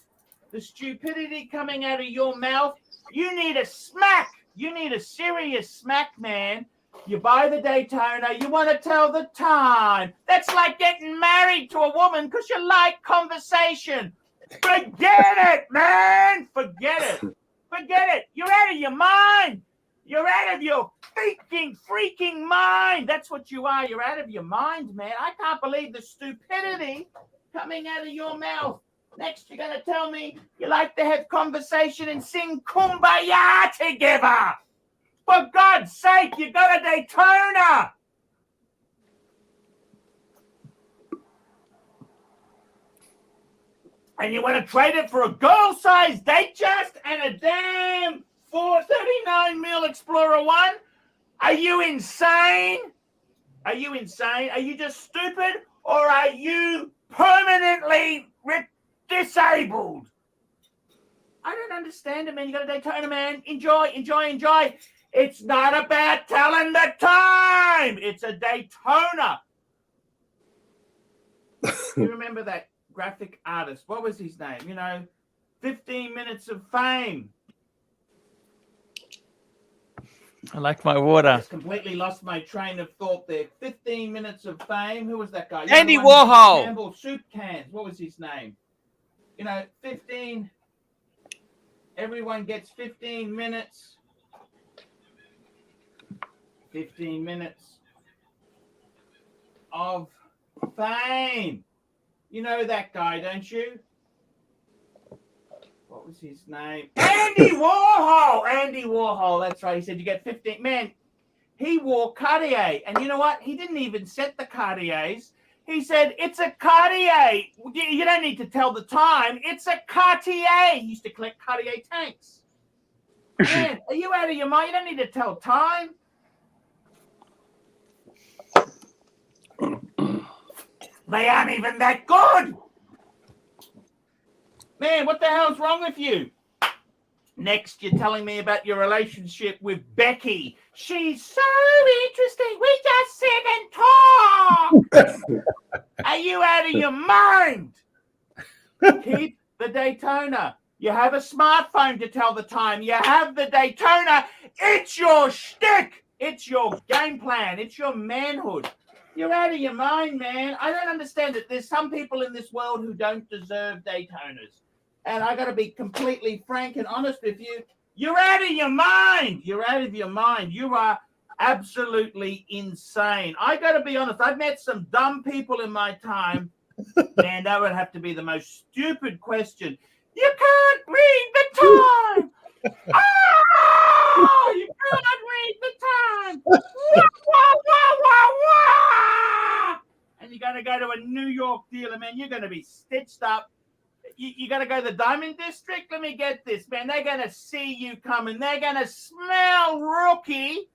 The stupidity coming out of your mouth. You need a smack. You need a serious smack, man. You buy the Daytona. You want to tell the time. That's like getting married to a woman because you like conversation. Forget it, man. Forget it. Forget it. You're out of your mind. You're out of your freaking mind. That's what you are. You're out of your mind, man. I can't believe the stupidity coming out of your mouth. Next, you're going to tell me you like to have conversation and sing Kumbaya together. For God's sake, you got a Daytona. And you want to trade it for a girl-sized Datejust and a damn 439mm Explorer 1? Are you insane? Are you insane? Are you just stupid? Or are you permanently disabled? I don't understand it, man. You got a Daytona, man. Enjoy. It's not about telling the time. It's a Daytona. You remember that graphic artist? What was his name? 15 Minutes of Fame. I like my water. I just completely lost my train of thought there. 15 Minutes of Fame. Who was that guy? Andy Warhol. Campbell soup cans. What was his name? 15. Everyone gets 15 minutes. 15 minutes of fame. You know that guy, don't you? What was his name? Andy Warhol! Andy Warhol, that's right. He said you get 15. Man, he wore Cartier. And you know what? He didn't even set the Cartiers. He said, it's a Cartier. You don't need to tell the time. It's a Cartier. He used to collect Cartier tanks. Man, are you out of your mind? You don't need to tell time. They aren't even that good. Man, what the hell's wrong with you? Next, you're telling me about your relationship with Becky. She's so interesting. We just sit and talk. Are you out of your mind? Keep the Daytona. You have a smartphone to tell the time. You have the Daytona. It's your shtick. It's your game plan. It's your manhood. You're out of your mind, man. I don't understand it. There's some people in this world who don't deserve Daytonas. And I got to be completely frank and honest with you. You're out of your mind. You're out of your mind. You are absolutely insane. I got to be honest. I've met some dumb people in my time. Man, that would have to be the most stupid question. You can't read the time. Oh, you cannot read the time. Wah, wah, wah, wah, wah. And you're going to go to a New York dealer, man. You're going to be stitched up. You got to go to the Diamond District? Let me get this, man. They're going to see you coming. They're going to smell rookie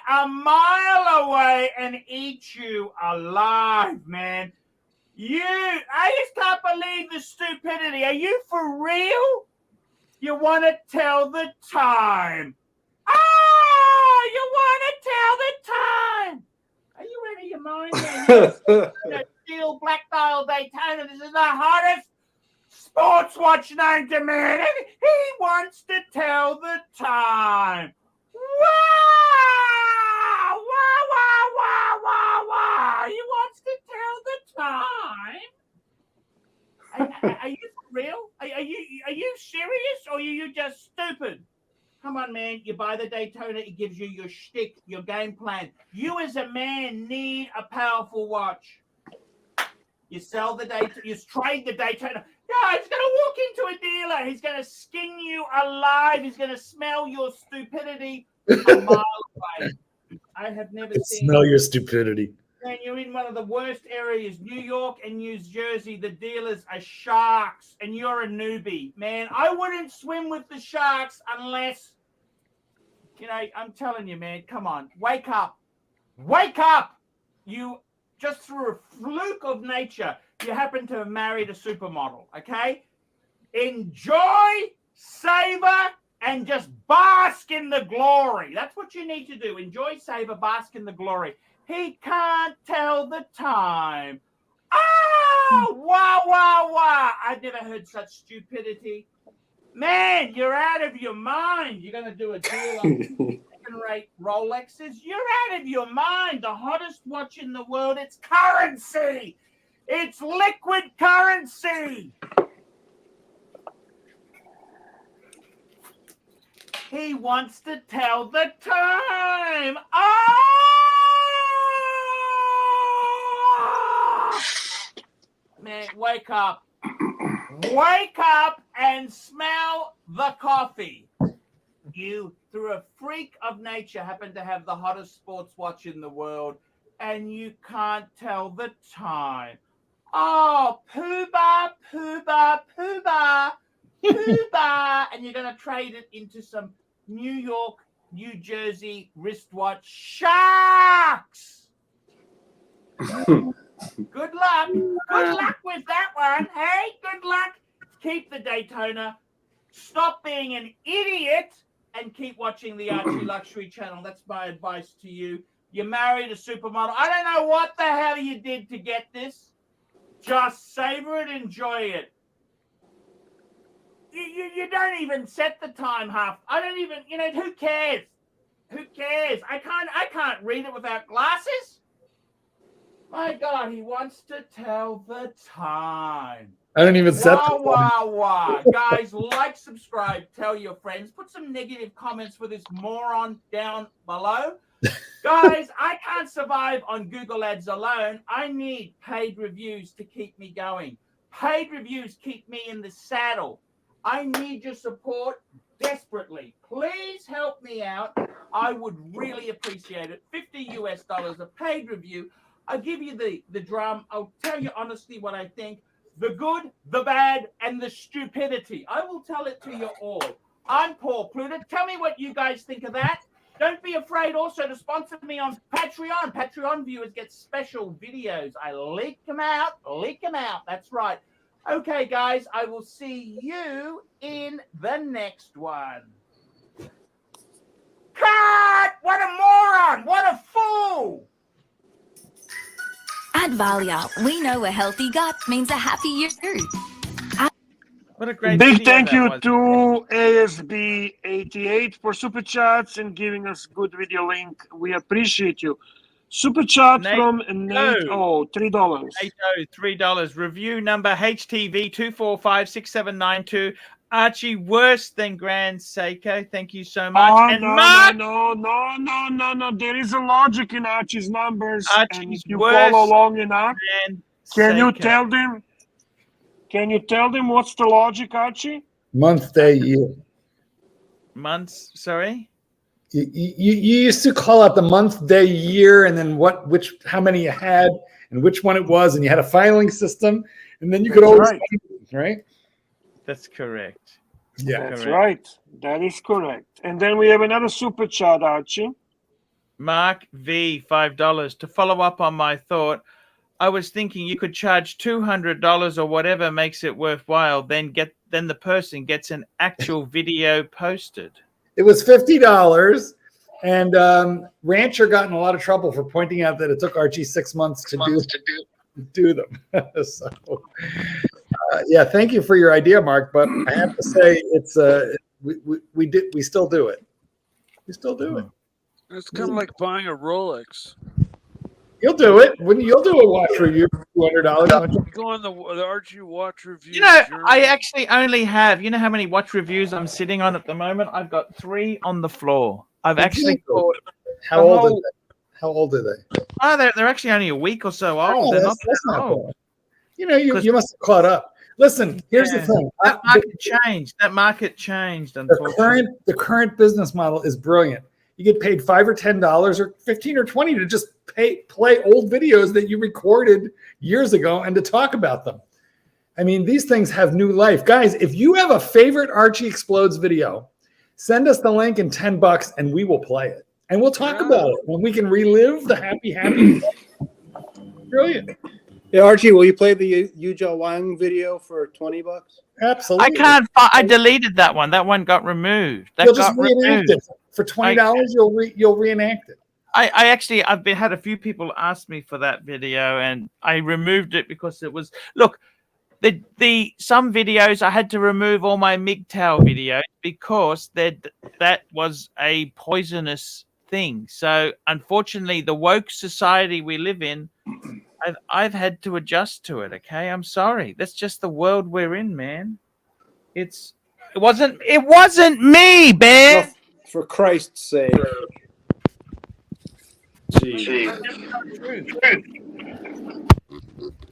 a mile away and eat you alive, man. I just can't believe the stupidity. Are you for real? You want to tell the time. Oh, you want to tell the time. Are you out of your mind, man? Steel black dial Daytona. This is the hottest sports watch known to man. And he wants to tell the time. Wow! Wow, wow, wow, wow, wow. He wants to tell the time. Are you for real? Are you serious, or are you just stupid? Come on, man. You buy the Daytona, it gives you your shtick, your game plan. You as a man need a powerful watch. You sell the Daytona, you trade the Daytona. Yeah, he's going to walk into a dealer. He's going to skin you alive. He's going to smell your stupidity a mile away. I have never seen. Smell your stupidity. Man, you're in one of the worst areas, New York and New Jersey. The dealers are sharks, and you're a newbie. Man, I wouldn't swim with the sharks unless, I'm telling you, man, come on. Wake up. Wake up. You, just through a fluke of nature, you happen to have married a supermodel, okay? Enjoy, savor, and just bask in the glory. That's what you need to do. Enjoy, savor, bask in the glory. He can't tell the time. Oh, wow, wow, wow. I've never heard such stupidity. Man, you're out of your mind. You're going to do a deal on second-rate Rolexes. You're out of your mind. The hottest watch in the world, it's currency. It's liquid currency. He wants to tell the time. Oh! Man, wake up. Wake up and smell the coffee. You, through a freak of nature, happen to have the hottest sports watch in the world, and you can't tell the time. Oh, poobah, poobah, poobah, poobah. And you're going to trade it into some New York, New Jersey wristwatch sharks. Good luck. Good luck with that one. Hey, good luck. Keep the Daytona. Stop being an idiot and keep watching the Archie Luxury channel. That's my advice to you. You married a supermodel. I don't know what the hell you did to get this. Just savor it, enjoy it. You don't even set the time half. I don't even, who cares? Who cares? I can't read it without glasses. My God, he wants to tell the time. I don't even set Wah, wah, wah. Guys, like, subscribe, tell your friends. Put some negative comments for this moron down below. Guys, I can't survive on Google Ads alone. I need paid reviews to keep me going. Paid reviews keep me in the saddle. I need your support desperately. Please help me out. I would really appreciate it. $50 US a paid review. I give you the drum. I'll tell you honestly what I think. The good, the bad, and the stupidity. I will tell it to you all. I'm Paul Pluta. Tell me what you guys think of that. Don't be afraid also to sponsor me on Patreon. Patreon viewers get special videos. I leak them out. That's right. Okay, guys, I will see you in the next one. Cut! What a moron! What a fool! At Valia, we know a healthy gut means a happy you. What a great Big video thank that you was. to ASB88 for super chats and giving us good video link. We appreciate you. Super chat Nate from Nate O, $3. $3. Review number HTV 2456792. Archie, worse than Grand Seiko. Thank you so much. Oh, And no, Mark, no. There is a logic in Archie's numbers. And Archie's if you worse follow along enough, than can you Seiko. tell them? Can you tell them what's the logic, Archie? Month, day, year. Months, sorry? You used to call out the month, day, year, and then how many you had, and which one it was, and you had a filing system, and then you could always right. That's correct. Yeah, That's right. That is correct. And then we have another super chat, Archie. Mark V, $5. To follow up on my thought, I was thinking you could charge $200 or whatever makes it worthwhile. Then the person gets an actual video posted. It was $50, and Rancher got in a lot of trouble for pointing out that it took Archie 6 months to do them. So, yeah, thank you for your idea, Mark. But I have to say, it's we still do it. We still do it. It's kind of like buying a Rolex. You'll do it. You'll do a watch review for $200. Go on the Archie watch review. You know, I actually only have, you know how many watch reviews I'm sitting on at the moment? I've got 3 on the floor. I've actually caught. How old are they? Oh, they're actually only a week or so old. They're not that old. You know, you must have caught up. Listen, here's the thing. That market changed. Unfortunately, The current business model is brilliant. You get paid $5 or $10 or $15 or $20 to just play old videos that you recorded years ago and to talk about them. I mean, these things have new life. Guys, if you have a favorite Archie Explodes video, send us the link and $10 and we will play it. And we'll talk about it when we can relive the happy. Brilliant. Yeah, Archie, will you play the Yuzhou Wang video for $20? Absolutely. I can't. I deleted that one. That one got removed. That You'll just got reenact removed. it. For $20, you'll reenact it. I've had a few people ask me for that video, and I removed it because it was some videos I had to remove all my MGTOW videos because that was a poisonous thing. So unfortunately, the woke society we live in, I've had to adjust to it. Okay, I'm sorry. That's just the world we're in, man. It wasn't me, Bear. No, for Christ's sake.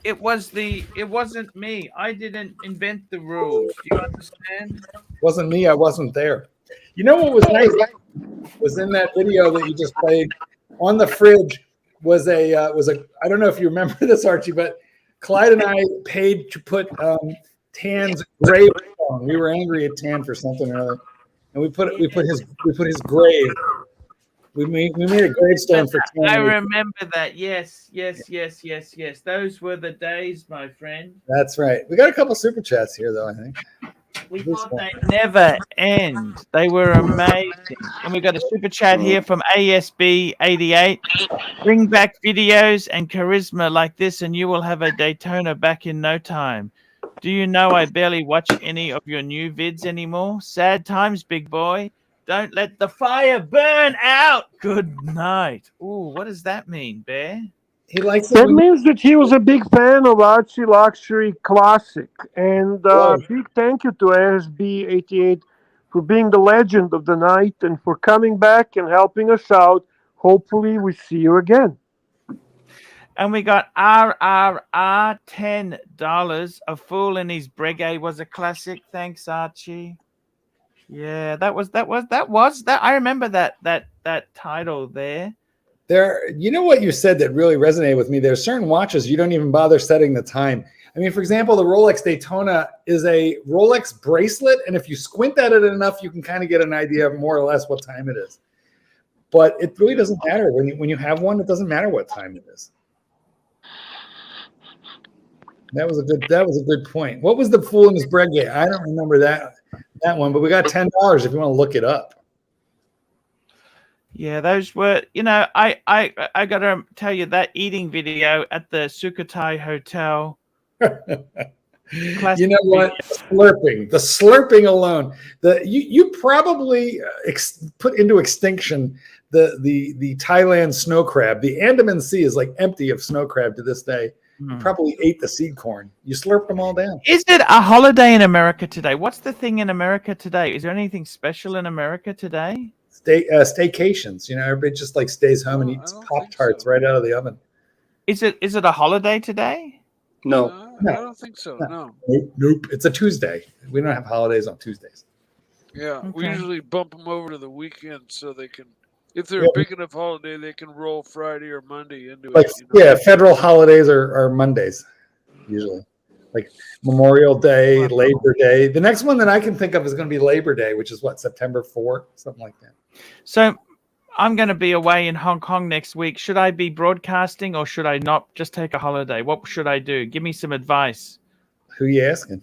It wasn't me. I didn't invent the rules. Do you understand? Wasn't me. I wasn't there. You know what was nice was in that video that you just played. On the fridge was a I don't know if you remember this, Archie, but Clyde and I paid to put Tan's grave on. We were angry at Tan for something or other, and we put his grave. We made a gravestone for Tan. I remember that. Yes. Those were the days, my friend. That's right. We got a couple super chats here, though. I think we thought they'd never end. They were amazing. And we got a super chat here from ASB88. Bring back videos and charisma like this, and you will have a Daytona back in no time. Do you know I barely watch any of your new vids anymore? Sad times, big boy. Don't let the fire burn out. Good night. Ooh, what does that mean, Bear? He likes That means that he was a big fan of Archie Luxury Classic. And big thank you to ASB88 for being the legend of the night and for coming back and helping us out. Hopefully we see you again. And we got RRR $10. A Fool in His Breguet was a classic. Thanks, Archie. Yeah, that was. I remember that title there. You know what you said that really resonated with me? There are certain watches you don't even bother setting the time. I mean, for example, the Rolex Daytona is a Rolex bracelet, and if you squint at it enough, you can kind of get an idea of more or less what time it is. But it really doesn't matter when you have one. It doesn't matter what time it is. That was a good point. What was the Fool in His Bread game? I don't remember that one, but we got $10 if you want to look it up. Yeah, those were, I got to tell you, that eating video at the Sukhothai Hotel. You know what? The slurping alone. You probably put into extinction the Thailand snow crab. The Andaman Sea is like empty of snow crab to this day. You probably ate the seed corn. You slurped them all down. Is it a holiday in America today? What's the thing in America today? Is there anything special in America today? Staycations. Everybody just like stays home and eats Pop-Tarts right out of the oven. Is it a holiday today? No. I don't think so. No. Nope. It's a Tuesday. We don't have holidays on Tuesdays. Yeah, we Okay. usually bump them over to the weekend so they can, if they're a big enough holiday, they can roll Friday or Monday into Like, it. yeah, federal holidays are Mondays, usually. Like Memorial Day, Labor Day. The next one that I can think of is going to be Labor Day, which is what, September 4th, something like that. So I'm going to be away in Hong Kong next week. Should I be broadcasting or should I not just take a holiday? What should I do? Give me some advice. Who are you asking?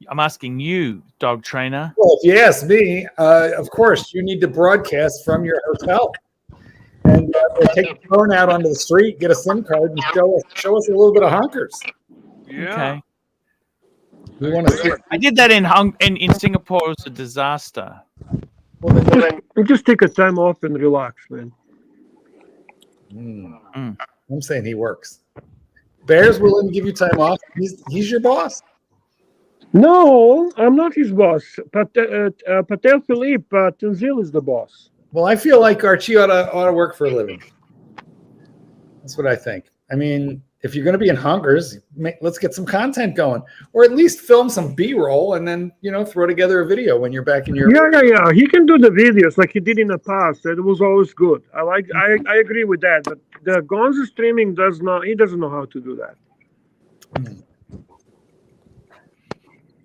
I'm asking you, dog trainer. Well, if you ask me, of course, you need to broadcast from your hotel. And take your phone out onto the street, get a SIM card, and show us a little bit of honkers. Yeah. Okay. We want to see it. I did that in Singapore. It was a disaster. Just take a time off and relax, man. I'm saying he works. Bear's willing to give you time off. He's your boss. No, I'm not his boss. Patel Philippe Tenzil is the boss. Well, I feel like Archie ought to work for a living. That's what I think. I mean, if you're going to be in Hungers, let's get some content going, or at least film some B-roll and then throw together a video when you're back in your. Yeah. He can do the videos like he did in the past. It was always good. I agree with that. But the Gonzo streaming he doesn't know how to do that.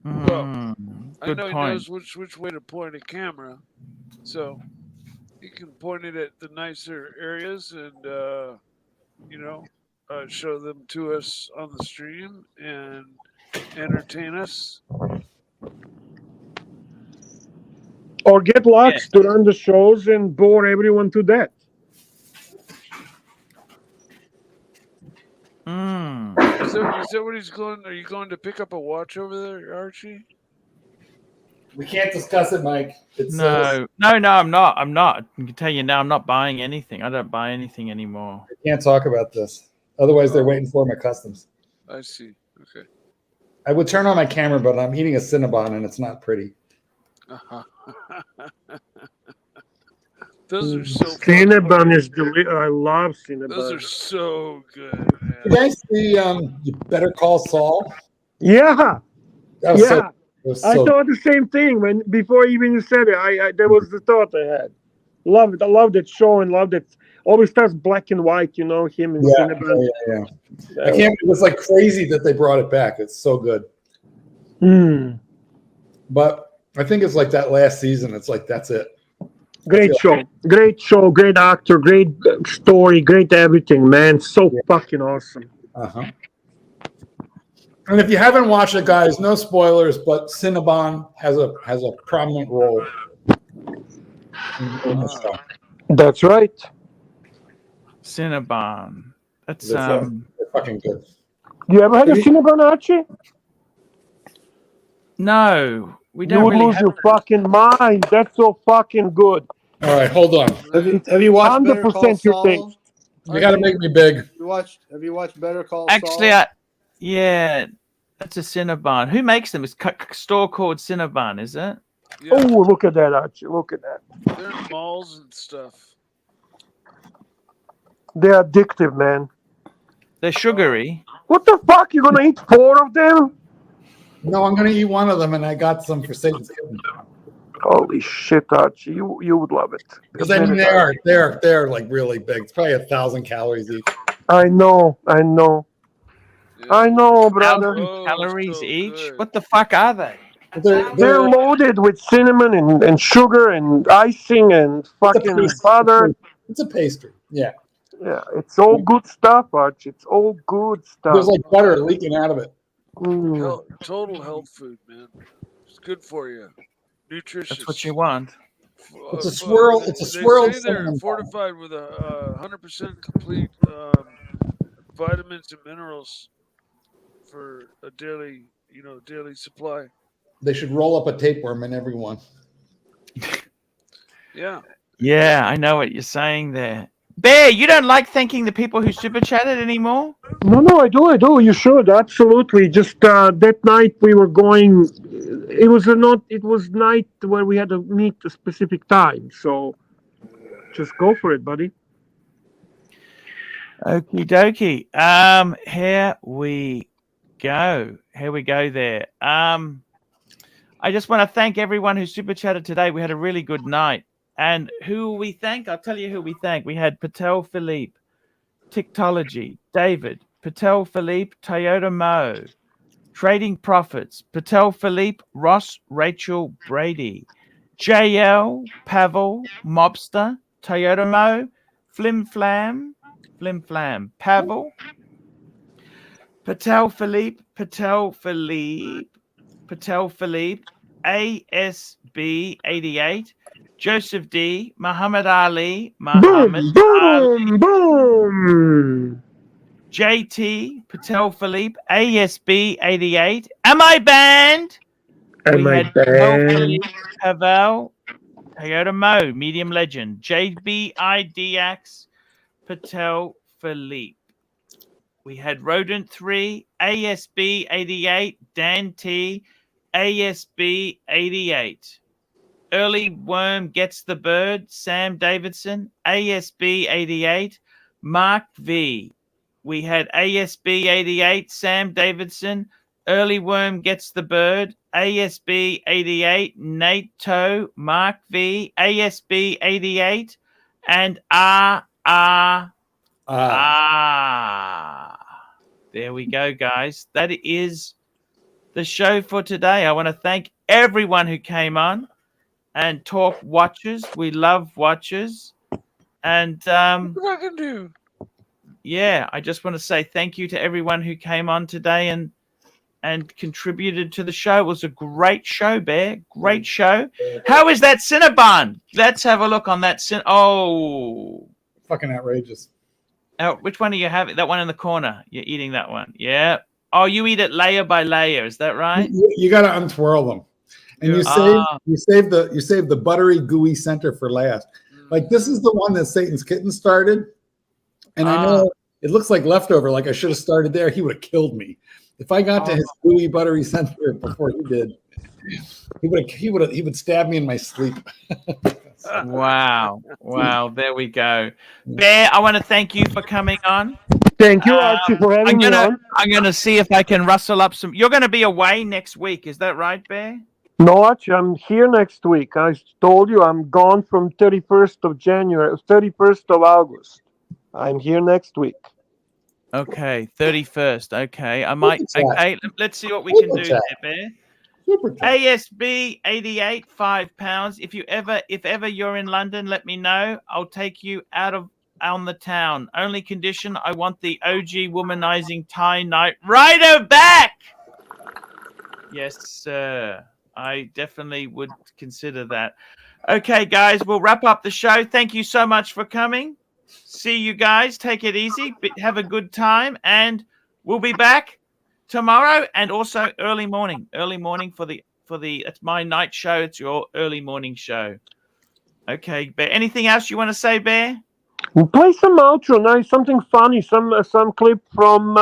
Well, I Good know he point. knows which way to point a camera, so he can point it at the nicer areas and show them to us on the stream and entertain us. Or get Lux to run the shows and bore everyone to death. Is that what he's going? Are you going to pick up a watch over there, Archie? We can't discuss it, Mike. No, I'm not. I can tell you now, I'm not buying anything. I don't buy anything anymore. I can't talk about this. Otherwise, they're waiting for my customs. I see. Okay. I would turn on my camera, but I'm eating a Cinnabon and it's not pretty. Those are so. Cinnabon is I love Cinnabon. Those are so good, man. You guys see Better Call Saul? Yeah. That was I thought the same thing before even you said it. That was the thought I had. Love it. I love that show and love that. Always starts black and white, him and Cinnabon. Yeah. I can't. It was like crazy that they brought it back. It's so good. But I think it's like that last season. It's like that's it. Great show, great actor, great story, great everything, man. So fucking awesome. And if you haven't watched it, guys, no spoilers, but Cinnabon has a prominent role in the show. That's right. Cinnabon. That's They're fucking good. You ever had a Cinnabon, Archie? No, we You don't would really lose have. your fucking mind. That's so fucking good. All right, hold on. Have you watched Better Call 100% your Saul? thing. You got to make me big. Have you watched Better Call Actually, Saul? yeah, that's a Cinnabon. Who makes them? It's a store called Cinnabon, is it? Yeah, Oh, look at that, Archie. Look at that. they're in malls and stuff. They're addictive, man. They're sugary. What the fuck? You're gonna eat 4 of them? No, I'm going to eat one of them, and I got some for Satan's kitten. Holy shit, Archie, you would love it. Because I mean, they're like really big. It's probably 1,000 calories each. I know, brother. 1,000 calories each. What the fuck are they? They're loaded with cinnamon and sugar and icing and fucking butter. It's a pastry. Yeah. Yeah, it's all good stuff, Arch. It's all good stuff. There's like butter leaking out of it. Total health food, man. It's good for you. Nutritious. That's what you want. It's a swirl. It's a swirled They say they're cinnamon fortified with a 100% complete vitamins and minerals for a daily supply. They should roll up a tapeworm in every one. Yeah. Yeah, I know what you're saying there. Bear, you don't like thanking the people who super chatted anymore? No, I do. You should, absolutely. Just that night we were going, it was night where we had to meet a specific time. So just go for it, buddy. Okie dokie. Here we go there. I just want to thank everyone who super chatted today. We had a really good night. And who will we thank? I'll tell you who we thank. We had Patel Philippe, Tiktology, David, Patel Philippe, Toyota Mo, Trading Profits, Patel Philippe, Ross, Rachel, Brady, JL, Pavel, Mobster, Toyota Mo, Flim Flam, Pavel, Patel Philippe, ASB 88, Joseph D, Muhammad Ali, Boom. JT, Patel Philippe, ASB 88. Am I banned? Am I banned? Pavel, Toyota Mo, Medium Legend, JBIDX, Patel Philippe. We had Rodent 3, ASB 88, Dan T, ASB 88. Early Worm Gets the Bird, Sam Davidson, ASB 88, Mark V. We had ASB 88, Sam Davidson, Early Worm Gets the Bird, ASB 88, Nate Toe, Mark V, ASB 88, and There we go, guys. That is the show for today. I want to thank everyone who came on and talk watches. We love watches. And yeah, I just want to say thank you to everyone who came on today and contributed to the show. It was a great show, Bear. Great show. How is that Cinnabon? Let's have a look on that. Fucking outrageous. Which one do you have? That one in the corner. You're eating that one. Yeah. Oh, you eat it layer by layer. Is that right? You got to untwirl them. And you save the buttery, gooey center for last. Like this is the one that Satan's Kitten started. And I know it looks like leftover, like I should have started there. He would have killed me. If I got to his gooey, buttery center before he did, he would stab me in my sleep. Wow. There we go. Bear, I want to thank you for coming on. Thank you, Archie, for having me on. I'm going to see if I can rustle up some. You're going to be away next week. Is that right, Bear? No, Archie, I'm here next week. I told you I'm gone from 31st of August. I'm here next week. Okay, 31st. Okay, I might. Okay, let's see what we can do there, Bear. ASB 88, £5. If ever you're in London, let me know. I'll take you on the town. Only condition: I want the OG womanizing Thai Night Rider back. Yes, sir. I definitely would consider that. Okay, guys, we'll wrap up the show. Thank you so much for coming. See you guys. Take it easy. Have a good time, and we'll be back tomorrow and also early morning for the it's my night show. It's your early morning show. Okay, Bear. Anything else you want to say, Bear? We'll play some outro now. Something funny. Some clip from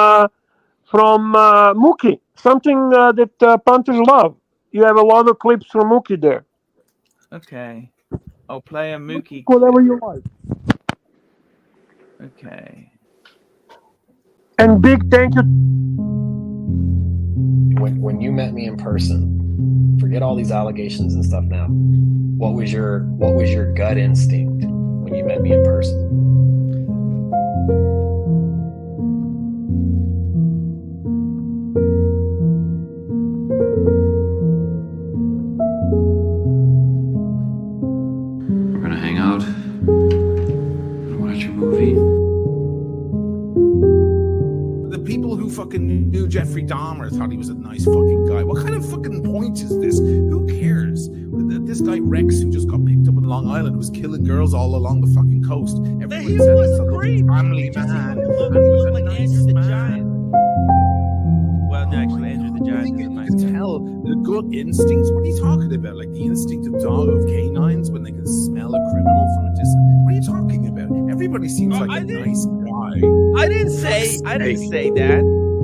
Mookie. Something that punters love. You have a lot of clips from Mookie there. Okay, I'll play a Mookie. Whatever you like. Okay. And big thank you. When you met me in person, Forget all these allegations and stuff now. What was your gut instinct when you met me in person? We're gonna hang out and watch a movie. The people who fucking knew Jeffrey Dahmer thought he was a nice fucking guy. What kind of fucking point is this? Who cares? This guy Rex, who just got picked up in Long Island, was killing girls all along the fucking coast. Everybody said he's a lovely family man. And he was a nice man. Well, no, actually, Andrew the Giant is a nice guy. Tell the good instincts. What are you talking about? Like the instinct of canines when they can smell a criminal from a distance? What are you talking about? Everybody seems like a nice guy. I didn't say that.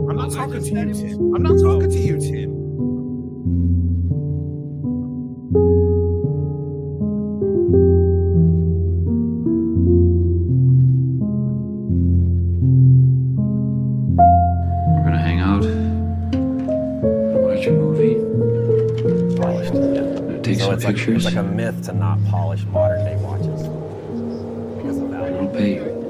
I'm not talking to you, Tim. I'm not talking to you, Tim. We're gonna hang out and watch a movie. Polished. Take So some it's pictures. like a myth to not polish modern day watches because of that. I'll pay you.